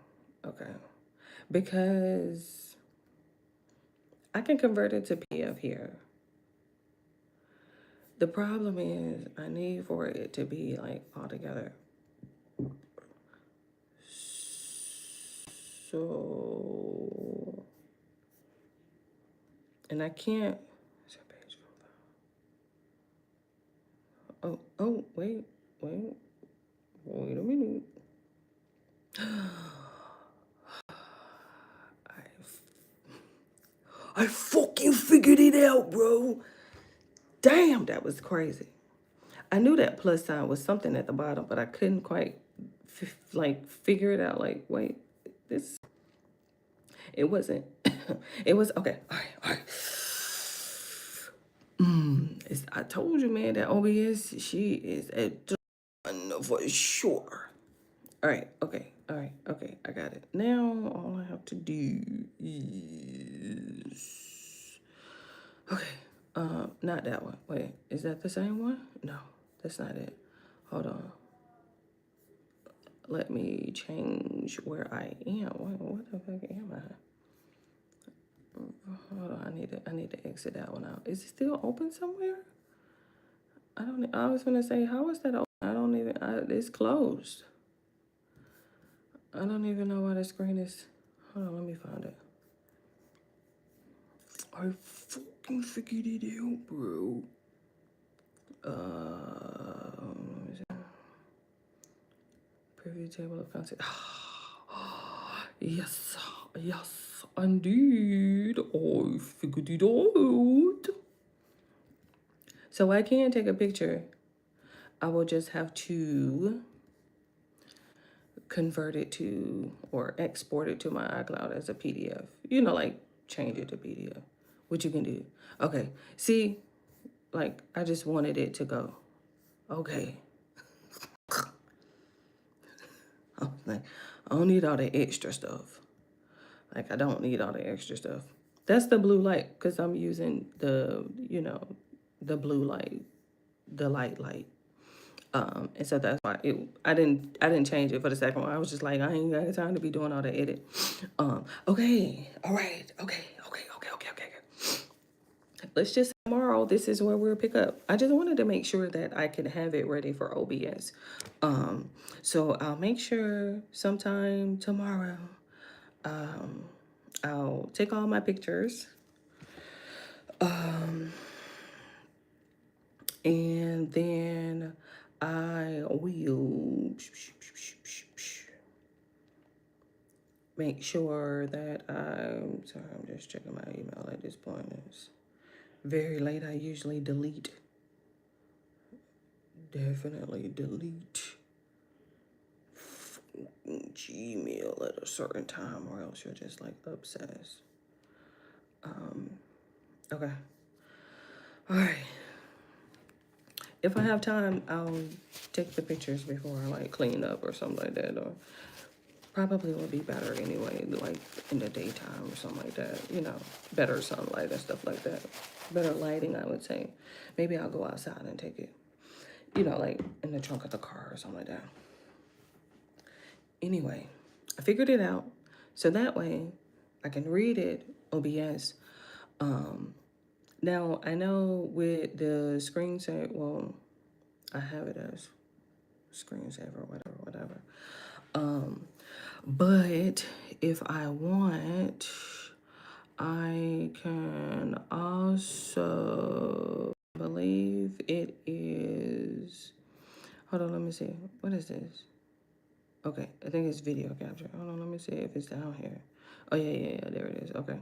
Because I can convert it to PDF here. The problem is I need for it to be like all together. So, and I can't. Oh, wait a minute. I fucking figured it out, bro. Damn, that was crazy. I knew that plus sign was something at the bottom, but I couldn't quite figure it out. Like, wait, this. It wasn't. It was okay. All right. I told you, man, that OBS, she is a for sure. All right, okay, all right, okay, I got it. Now, all I have to do is... Okay, not that one. Wait, is that the same one? No, that's not it. Hold on. Let me change where I am. What the fuck am I? Hold on, I need to exit that one out. Is it still open somewhere? I was gonna say, how is that open? It's closed. I don't even know why the screen is. Hold on, let me find it. I fucking figured it out, bro. Let me see. Preview table of contents. Yes, yes, indeed. I figured it out. So I can take a picture. I will just have to convert it to or export it to my iCloud as a PDF. You know, like change it to PDF, which you can do. Okay, see, like I just wanted it to go. Okay. I was like, I don't need all the extra stuff. Like I don't need all the extra stuff. That's the blue light because I'm using the, you know, the blue light, the light. And so that's why I didn't change it for the second one. I was just like, I ain't got time to be doing all the edit. Okay, all right, okay. Let's just tomorrow. This is where we'll pick up. I just wanted to make sure that I could have it ready for OBS. So I'll make sure sometime tomorrow. I'll take all my pictures. And then I will make sure that I'm just checking my email at this point. It's very late. I usually delete. Definitely delete Gmail at a certain time or else you're just like obsessed. Okay. All right. If I have time, I'll take the pictures before I like clean up or something like that, or probably will be better anyway, like in the daytime or something like that, you know, better sunlight and stuff like that. Better lighting, I would say. Maybe I'll go outside and take it, you know, like in the trunk of the car or something like that. Anyway, I figured it out. So that way I can read it, OBS. Now, I know with the screensaver, well, I have it as screensaver, whatever. But if I want, I can also believe it is, hold on, let me see. What is this? Okay, I think it's video capture. Hold on, let me see if it's down here. Oh, yeah, there it is. Okay.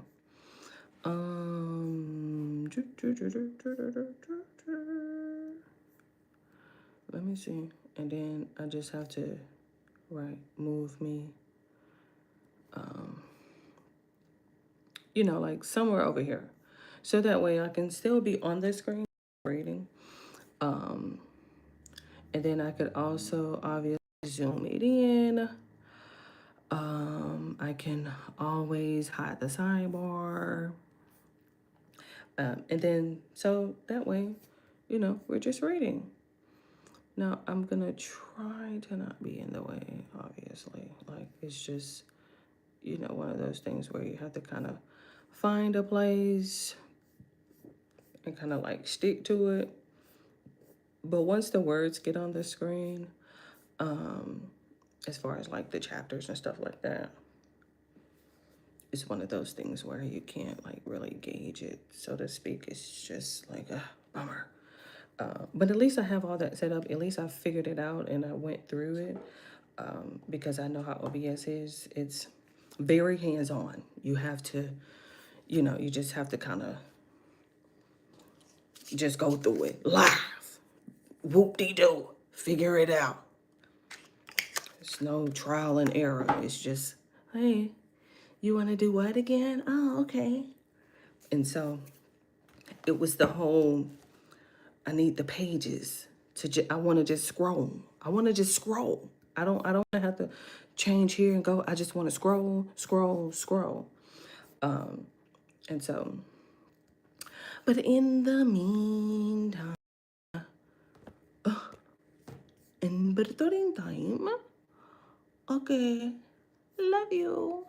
Let me see. And then I just have to, move me, you know, like somewhere over here. So that way I can still be on the screen reading. And then I could also obviously zoom it in. I can always hide the sidebar. And then, so that way, you know, we're just reading. Now, I'm going to try to not be in the way, obviously. Like, it's just, you know, one of those things where you have to kind of find a place and kind of like stick to it. But once the words get on the screen, as far as like the chapters and stuff like that, it's one of those things where you can't like really gauge it, so to speak. It's just like a bummer. But at least I have all that set up. At least I figured it out and I went through it because I know how OBS is. It's very hands-on. You have to, you know, you just have to kind of just go through it live. Whoop-de-doo. Figure it out. It's no trial and error. It's just, hey, you want to do what again? Oh, okay. And so it was the whole, I need the pages to I want to just scroll. I want to just scroll. I don't want to have to change here and go. I just want to scroll, scroll, scroll. And so, but in the meantime, in the meantime, okay, love you.